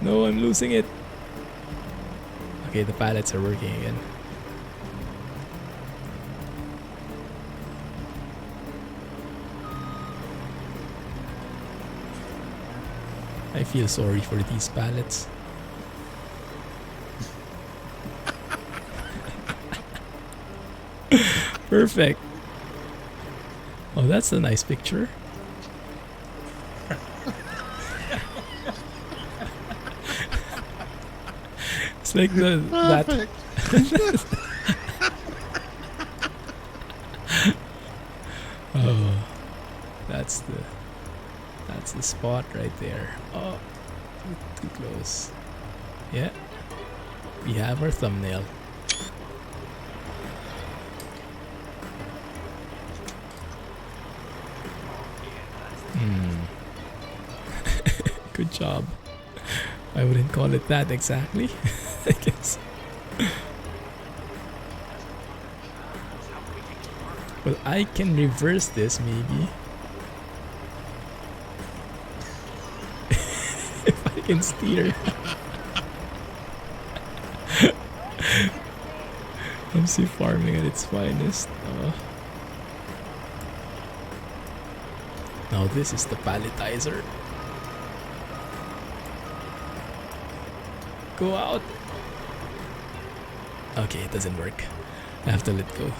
S1: No, I'm losing it. Okay, the pallets are working again. I feel sorry for these pallets. Perfect. Oh, that's a nice picture. It's like that. spot right there. Oh, too close. Yeah, we have our thumbnail. Good job. I wouldn't call it that exactly, I guess. Well, I can reverse this maybe. If I can steer. MC farming at its finest. Now this is the palletizer. Go out. Okay, it doesn't work. I have to let go.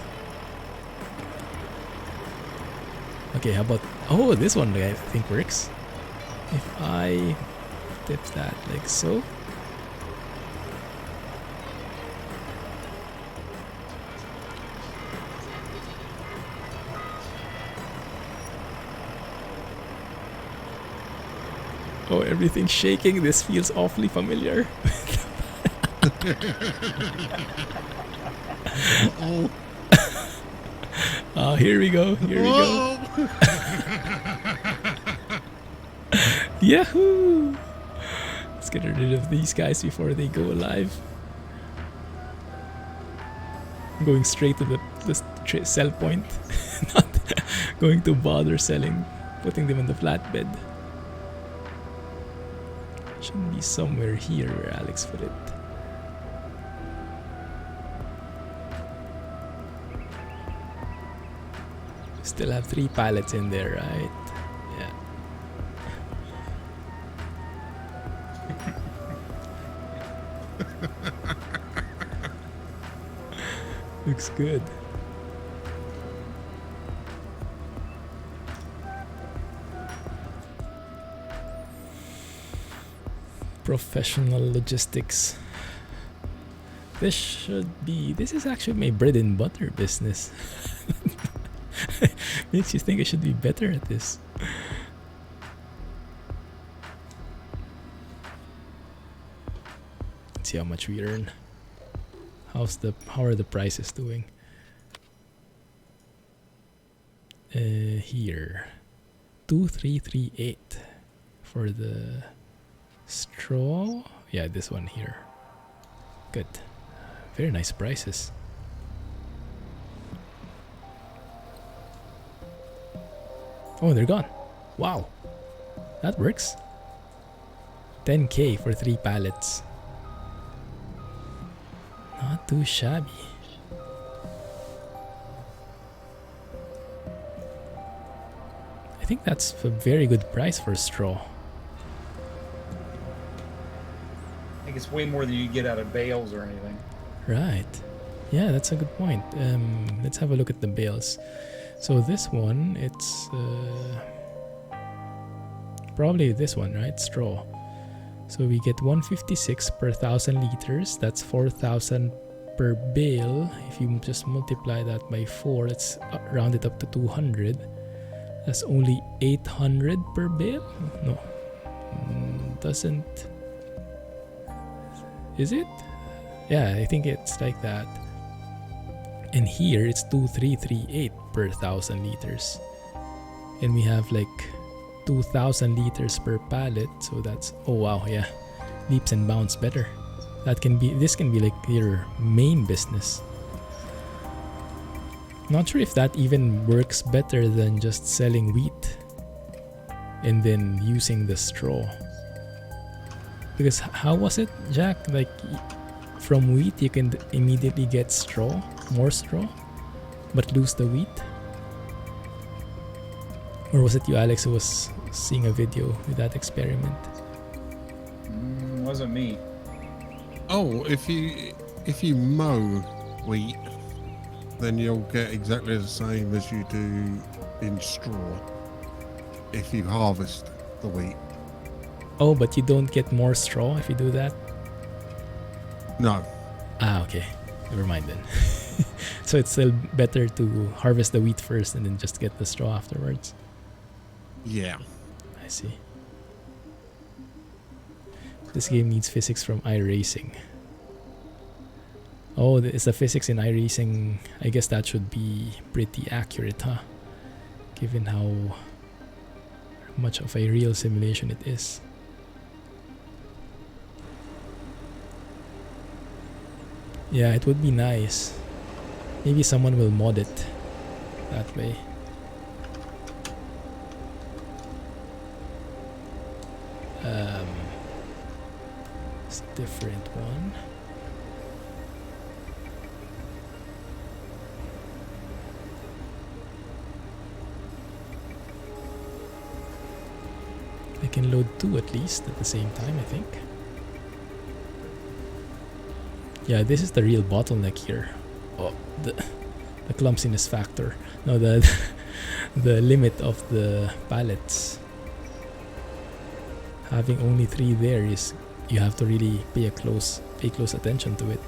S1: Okay, how about... Oh, this one I think works. If I tip that like so. Oh, everything's shaking. This feels awfully familiar. Oh, here we go. Here we go. Yahoo! Let's get rid of these guys before they go live. I'm going straight to the sell point. Not going to bother selling, putting them in the flatbed. Should be somewhere here where Alex put it. Still have 3 pallets in there, right? Yeah. Looks good. Professional logistics. This is actually my bread and butter business. Makes you think I should be better at this. Let's see how much we earn. How are the prices doing? Here 2338 for the straw. Yeah, this one here. Good. Very nice prices. Oh, they're gone. Wow. That works. 10k for 3 pallets. Not too shabby. I think that's a very good price for straw.
S3: I think it's way more than you get out of bales or anything.
S1: Right. Yeah, that's a good point. Let's have a look at the bales. So this one, it's probably this one, right? Straw. So we get 156 per 1,000 liters. That's 4,000 per bale. If you just multiply that by 4, let's round it up to 200. That's only 800 per bale? No. Doesn't... Is it? Yeah, I think it's like that. And here it's 2338 per 1,000 liters. And we have like 2,000 liters per pallet. So that's, oh wow, yeah. Leaps and bounds better. This can be like your main business. Not sure if that even works better than just selling wheat and then using the straw. Because how was it, Jack? Like from wheat you can immediately get straw, more straw, but lose the wheat? Or was it you, Alex, who was seeing a video with that experiment?
S3: Wasn't me.
S2: Oh, if you mow wheat, then you'll get exactly the same as you do in straw if you harvest the wheat.
S1: Oh, but you don't get more straw if you do that?
S2: No.
S1: Ah, okay. Never mind then. So it's still better to harvest the wheat first and then just get the straw afterwards?
S2: Yeah.
S1: I see. This game needs physics from iRacing. Oh, it's the physics in iRacing. I guess that should be pretty accurate, huh? Given how much of a real simulation it is. Yeah, it would be nice. Maybe someone will mod it that way. It's a different one. I can load 2 at least at the same time, I think. Yeah, this is the real bottleneck here. Oh, the clumsiness factor. No, the limit of the pallets. Having only 3 there is, you have to really pay close attention to it.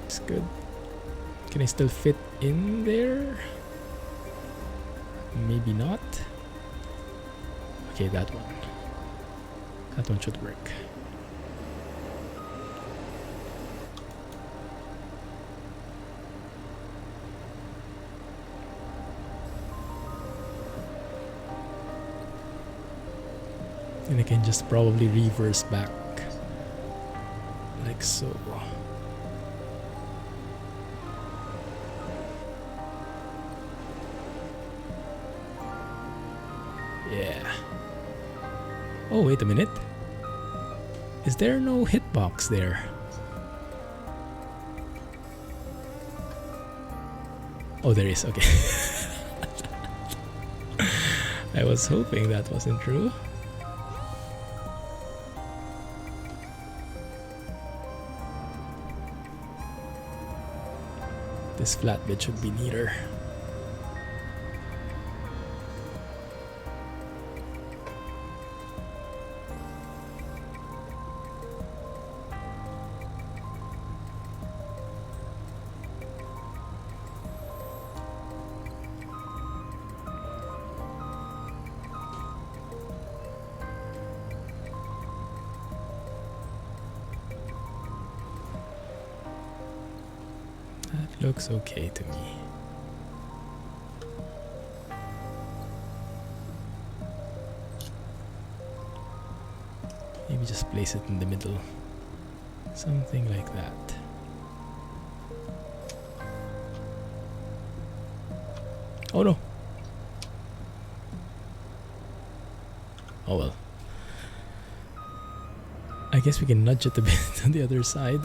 S1: It's good. Can I still fit in there? Maybe not. Okay, that one. That one should work. And I can just probably reverse back like so. Yeah. Oh, wait a minute. Is there no hitbox there? Oh, there is. Okay. I was hoping that wasn't true. This flatbed should be neater. Looks okay to me. Maybe just place it in the middle. Something like that. Oh no! Oh well. I guess we can nudge it a bit on the other side.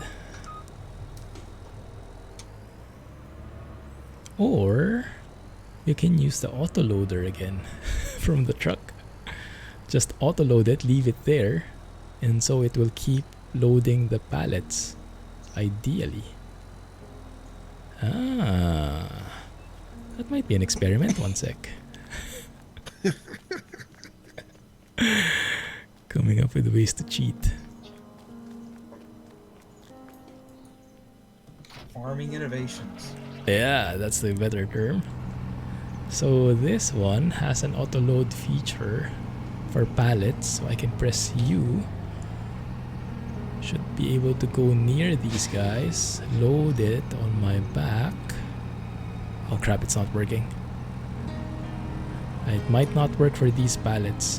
S1: Or you can use the autoloader again from the truck. Just autoload it, leave it there, and so it will keep loading the pallets, ideally. Ah, that might be an experiment. One sec. Coming up with ways to cheat.
S3: Farming innovations.
S1: Yeah, that's the better term. So this one has an auto load feature for pallets, so I can press U. Should be able to go near these guys, load it on my back. Oh crap, it's not working. It might not work for these pallets.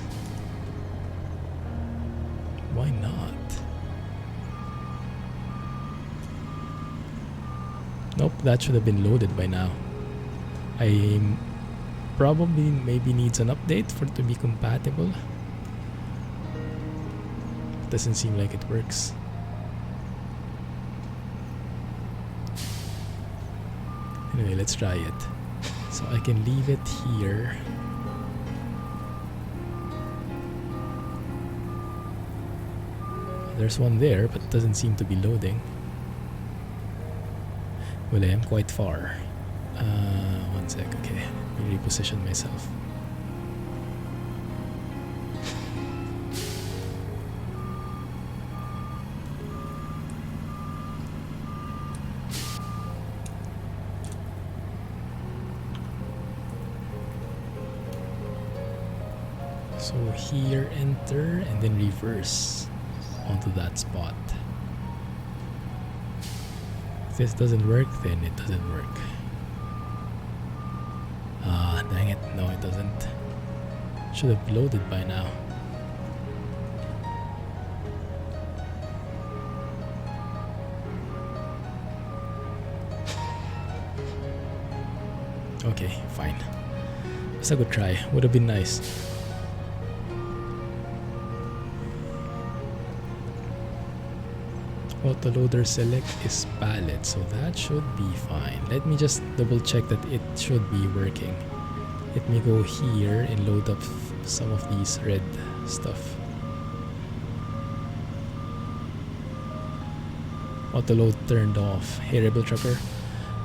S1: Why not? Nope, that should have been loaded by now. I probably maybe needs an update for it to be compatible. Doesn't seem like it works. Anyway, let's try it. So I can leave it here. There's one there, but it doesn't seem to be loading. Well, I am quite far. One sec, okay. Let me reposition myself. So here, enter, and then reverse onto that spot. If this doesn't work, then it doesn't work. Ah, dang it. No, it doesn't. Should have loaded by now. Okay, fine. It's a good try. Would have been nice. Autoloader select is pallet, so that should be fine. Let me just double check that it should be working. Let me go here and load up some of these red stuff. Autoload turned off. Hey Rebel Trucker.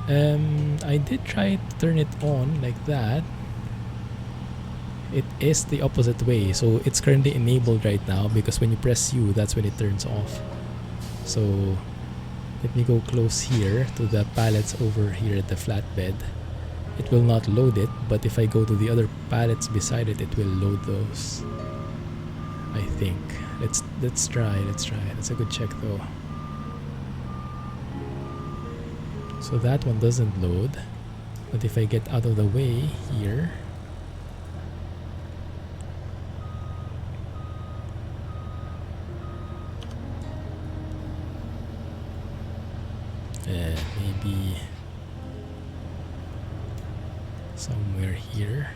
S1: I did try to turn it on like that. It is the opposite way, so it's currently enabled right now because when you press U, that's when it turns off. So let me go close here to the pallets over here at the flatbed. It will not load it, but if I go to the other pallets beside it, it will load those. I think. Let's try. That's a good check though. So that one doesn't load, but if I get out of the way here, maybe somewhere here.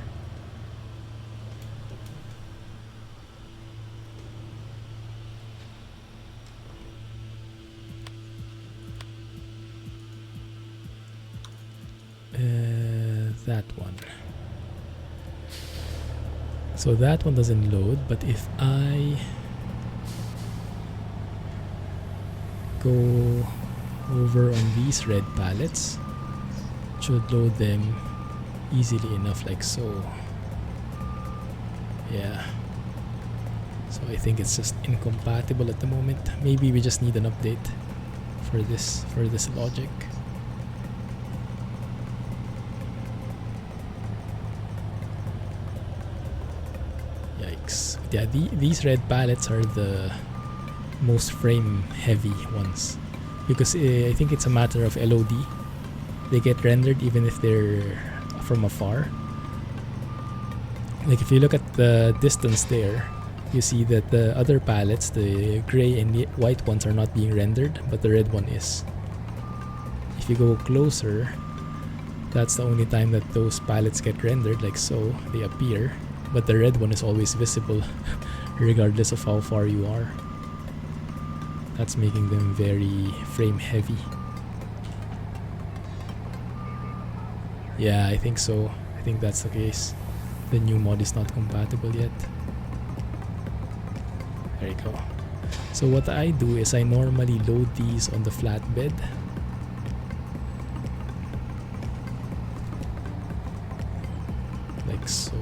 S1: That one. So that one doesn't load, but if I go over on these red pallets, it should load them easily enough, like so. Yeah. So I think it's just incompatible at the moment. Maybe we just need an update for this logic. Yikes. Yeah, these red pallets are the most frame heavy ones because I think it's a matter of LOD. They get rendered even if they're from afar. Like if you look at the distance there, you see that the other pallets, the gray and the white ones, are not being rendered, but the red one is. If you go closer, that's the only time that those pallets get rendered, like so. They appear, but the red one is always visible regardless of how far you are. That's making them very frame heavy. Yeah, I think so. I think that's the case. The new mod is not compatible yet. There you go. So what I do is I normally load these on the flatbed. Like so.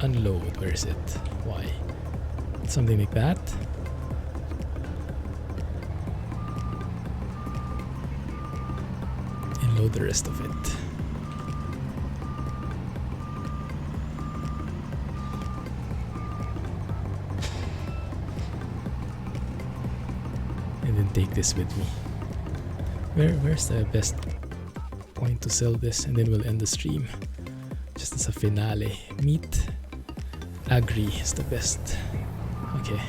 S1: Unload, where is it? Why? Something like that. And load the rest of it. And then take this with me. Where's the best point to sell this? And then we'll end the stream. Just as a finale. Meat. Agri is the best. Okay.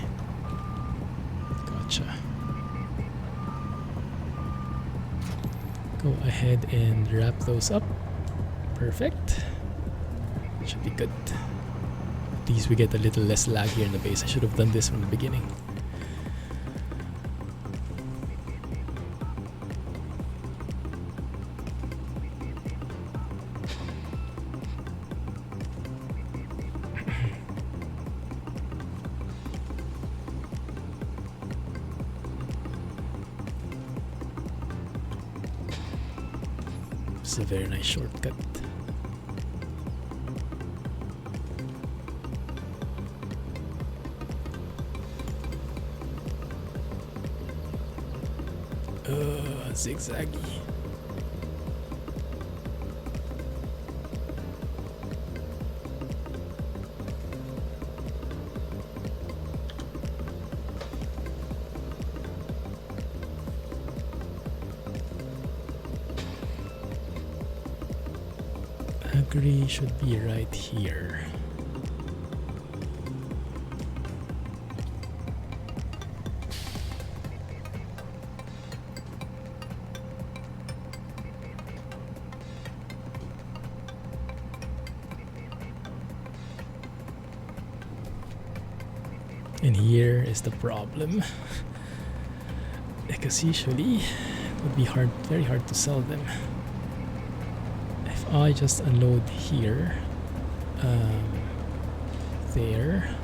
S1: Gotcha. Go ahead and wrap those up. Perfect. Should be good. At least we get a little less lag here in the base. I should have done this from the beginning. It's a very nice shortcut. zigzaggy. Agri should be right here. And here is the problem, because usually it would be very hard to sell them. If I just unload here, there,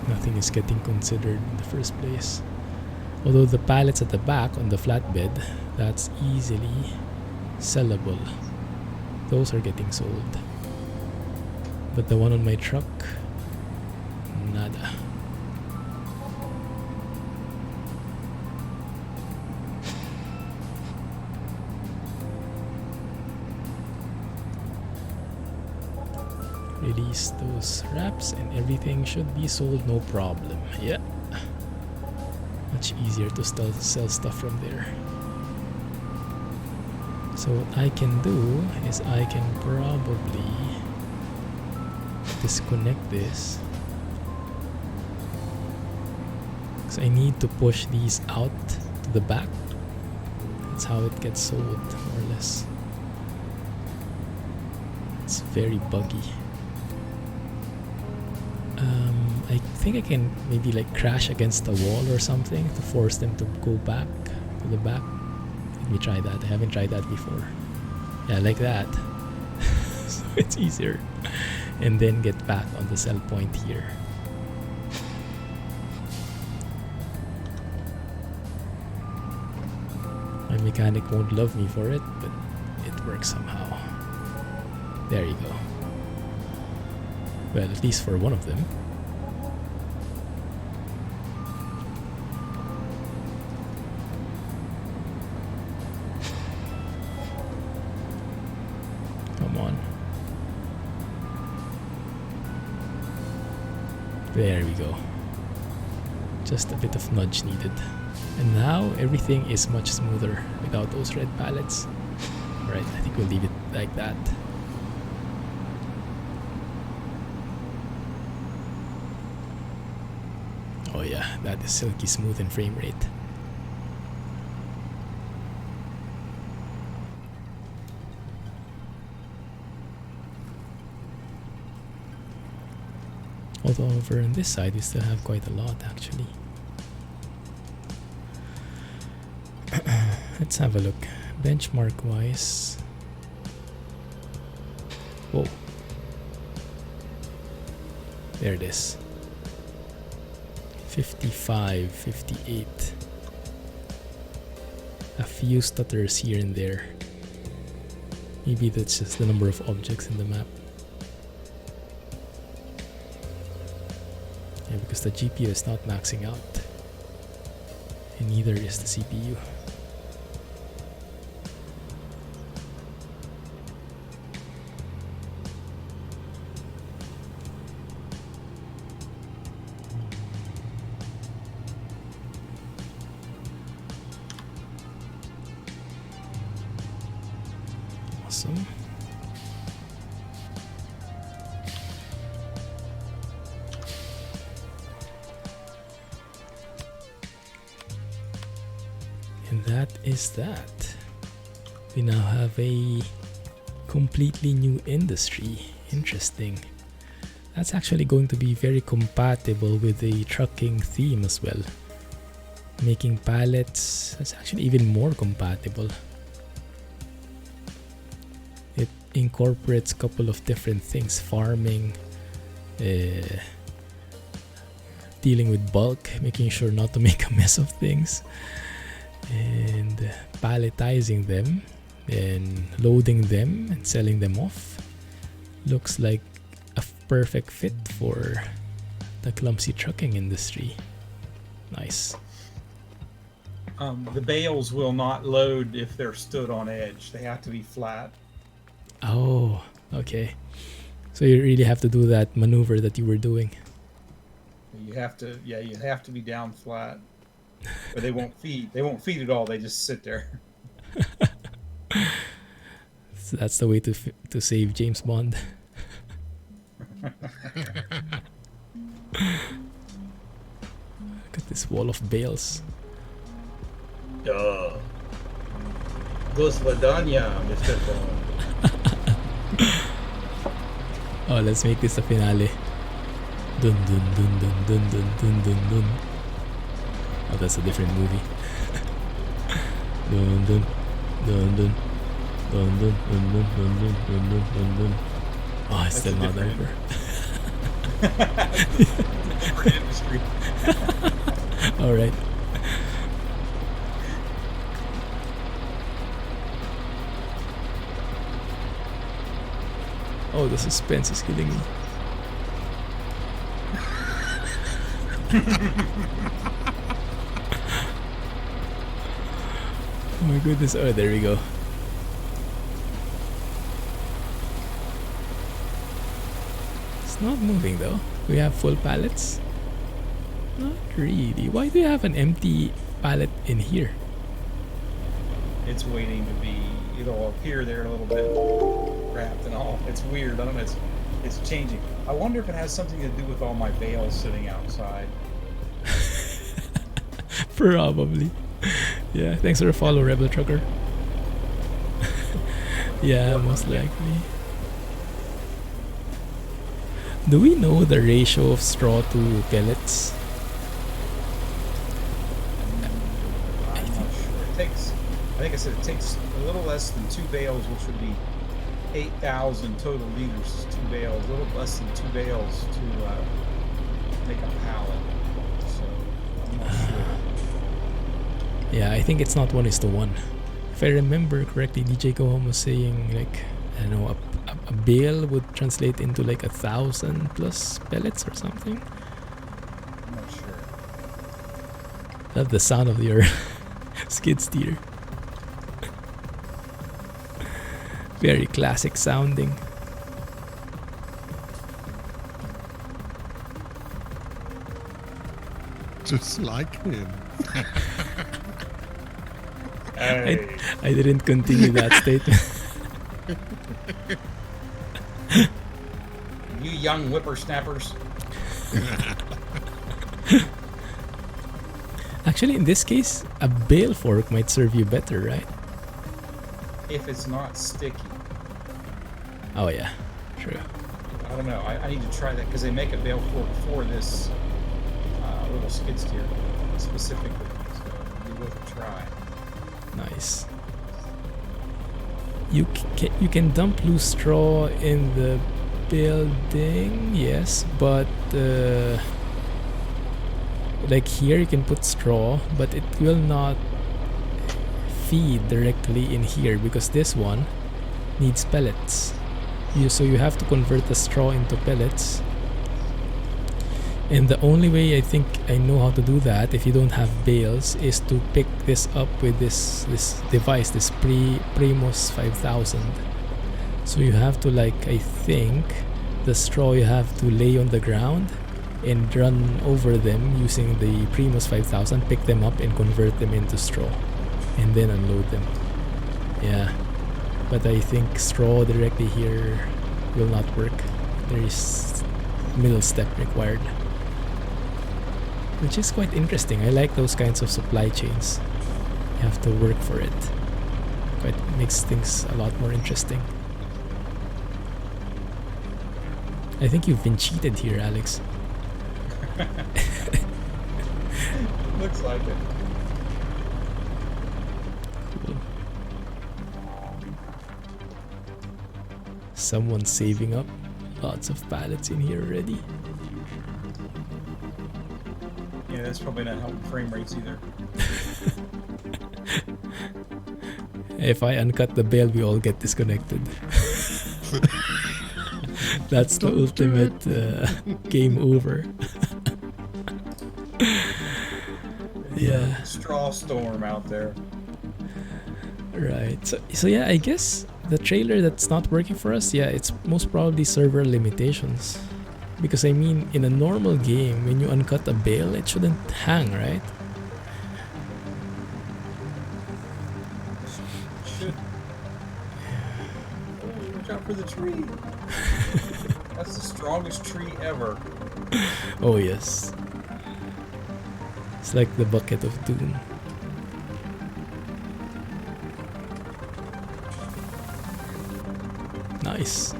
S1: nothing is getting considered in the first place. Although the pallets at the back on the flatbed, that's easily sellable. Those are getting sold. But the one on my truck, nada. Release those wraps and everything should be sold, no problem. Yeah. Much easier to sell stuff from there. So what I can do is I can probably disconnect this, because I need to push these out to the back. That's how it gets sold, more or less. It's very buggy. I think I can maybe like crash against a wall or something to force them to go back to the back. Let me try that. I haven't tried that before. Yeah, like that. So it's easier. And then get back on the sell point here. My mechanic won't love me for it, but it works somehow. There you go. Well, at least for one of them. Come on. There we go. Just a bit of nudge needed. And now everything is much smoother without those red pallets. Alright, I think we'll leave it like that. Oh yeah, that is silky smooth in frame rate. Although over on this side we still have quite a lot actually. Let's have a look. Benchmark wise. Whoa. There it is. 55, 58. A few stutters here and there. Maybe that's just the number of objects in the map. Yeah, because the GPU is not maxing out. And neither is the CPU. Awesome. And that is that. We now have a completely new industry. Interesting. That's actually going to be very compatible with the trucking theme as well. Making pallets, that's actually even more compatible. It incorporates a couple of different things. Farming, dealing with bulk, making sure not to make a mess of things, and palletizing them and loading them and selling them off. Looks like a perfect fit for the Clumsy trucking industry. Nice.
S3: The bales will not load if they're stood on edge. They have to be flat.
S1: Oh, okay. So you really have to do that maneuver that you were doing.
S3: You have to, yeah, you have to be down flat. But they won't feed. They won't feed at all. They just sit there.
S1: So that's the way to save James Bond. Look at this wall of bales.
S3: Duh. До свидания, Mr. Bond.
S1: Oh, let's make this the finale. Dun dun dun dun dun dun dun dun dun. Oh, that's a different movie. Dun dun dun dun dun dun dun dun dun dun dun dun dun dun. Oh, it's still not over.
S3: Different industry.
S1: All right. Oh, the suspense is killing me. Oh my goodness. Oh, there we go. It's not moving though. We have full pallets? Not really. Why do you have an empty pallet in here?
S3: It's waiting to be. It'll appear there a little bit, wrapped and all. It's weird. I don't know. It's changing. I wonder if it has something to do with all my bales sitting outside.
S1: Probably. Yeah, thanks for the follow, Rebel Trucker. Yeah, most likely. Do we know the ratio of straw to pellets?
S3: I'm not sure. It takes, I think I said it takes a little less than 2 bales, which would be 8,000 total liters. 2 bales, a little less than 2 bales to make a pallet. So I'm not sure.
S1: Yeah, I think it's not 1:1. If I remember correctly, DJ Go Home was saying like, I don't know, a bale would translate into like 1,000 plus pellets or something.
S3: I'm not sure.
S1: Love the sound of your skid steer. Very classic sounding.
S2: Just like him.
S3: Hey.
S1: I didn't continue that statement.
S3: You young whippersnappers.
S1: Actually, in this case, a bale fork might serve you better, right?
S3: If it's not sticky.
S1: Oh yeah, true.
S3: I don't know. I need to try that because they make a bale fork for this little skid steer specifically. So it'll be worth a try.
S1: Nice. You can dump loose straw in the building, yes, but like here you can put straw, but it will not feed directly in here because this one needs pellets. So you have to convert the straw into pellets. And the only way I think I know how to do that, if you don't have bales, is to pick this up with this device, this Primus 5000. So you have to, like, I think the straw you have to lay on the ground and run over them using the Primus 5000, pick them up and convert them into straw, and then unload them. Yeah, but I think straw directly here will not work. There is middle step required, which is quite interesting. I like those kinds of supply chains. You have to work for it. Quite makes things a lot more interesting. I think you've been cheated here, Alex.
S3: Looks like it.
S1: Cool. Someone's saving up. Lots of pallets in here already.
S3: Yeah, that's probably not helping frame rates either.
S1: If I uncut the bale, we all get disconnected. That's the ultimate game over. Yeah.
S3: Straw storm out there.
S1: Right. So yeah, I guess the trailer that's not working for us, yeah, it's most probably server limitations. Because I mean, in a normal game, when you uncut a bale, it shouldn't hang, right?
S3: Should. Oh, watch out for the tree. That's the strongest tree ever.
S1: Oh yes. It's like the bucket of doom. Nice.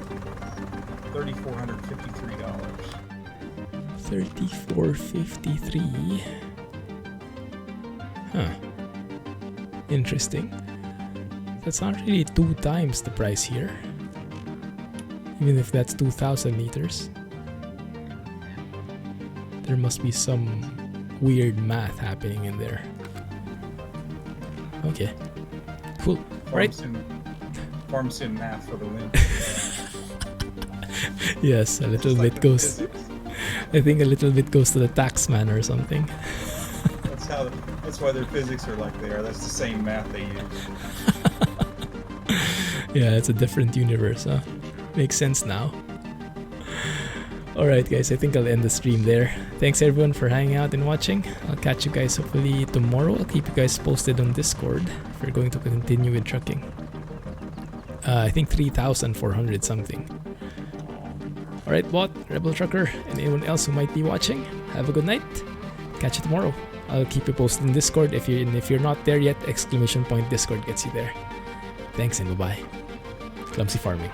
S3: $3,453.
S1: $34.53. Huh. Interesting. That's not really 2 times the price here. Even if that's 2,000 liters. There must be some weird math happening in there. Okay. Cool. Right.
S3: Farm sim math for the win.
S1: Yes, a little
S3: Just
S1: bit
S3: like
S1: goes.
S3: physics.
S1: I think a little bit goes to the tax man or something.
S3: That's why their physics are like they are. That's the same math they use.
S1: Yeah, it's a different universe, huh? Makes sense now. Alright guys, I think I'll end the stream there. Thanks everyone for hanging out and watching. I'll catch you guys hopefully tomorrow. I'll keep you guys posted on Discord if we're going to continue with trucking. I think 3,400 something. Alright bot, Rebel Trucker, and anyone else who might be watching, have a good night. Catch you tomorrow. I'll keep you posted in Discord. If you're not there yet, !Discord gets you there. Thanks and bye-bye. Clumsy farming.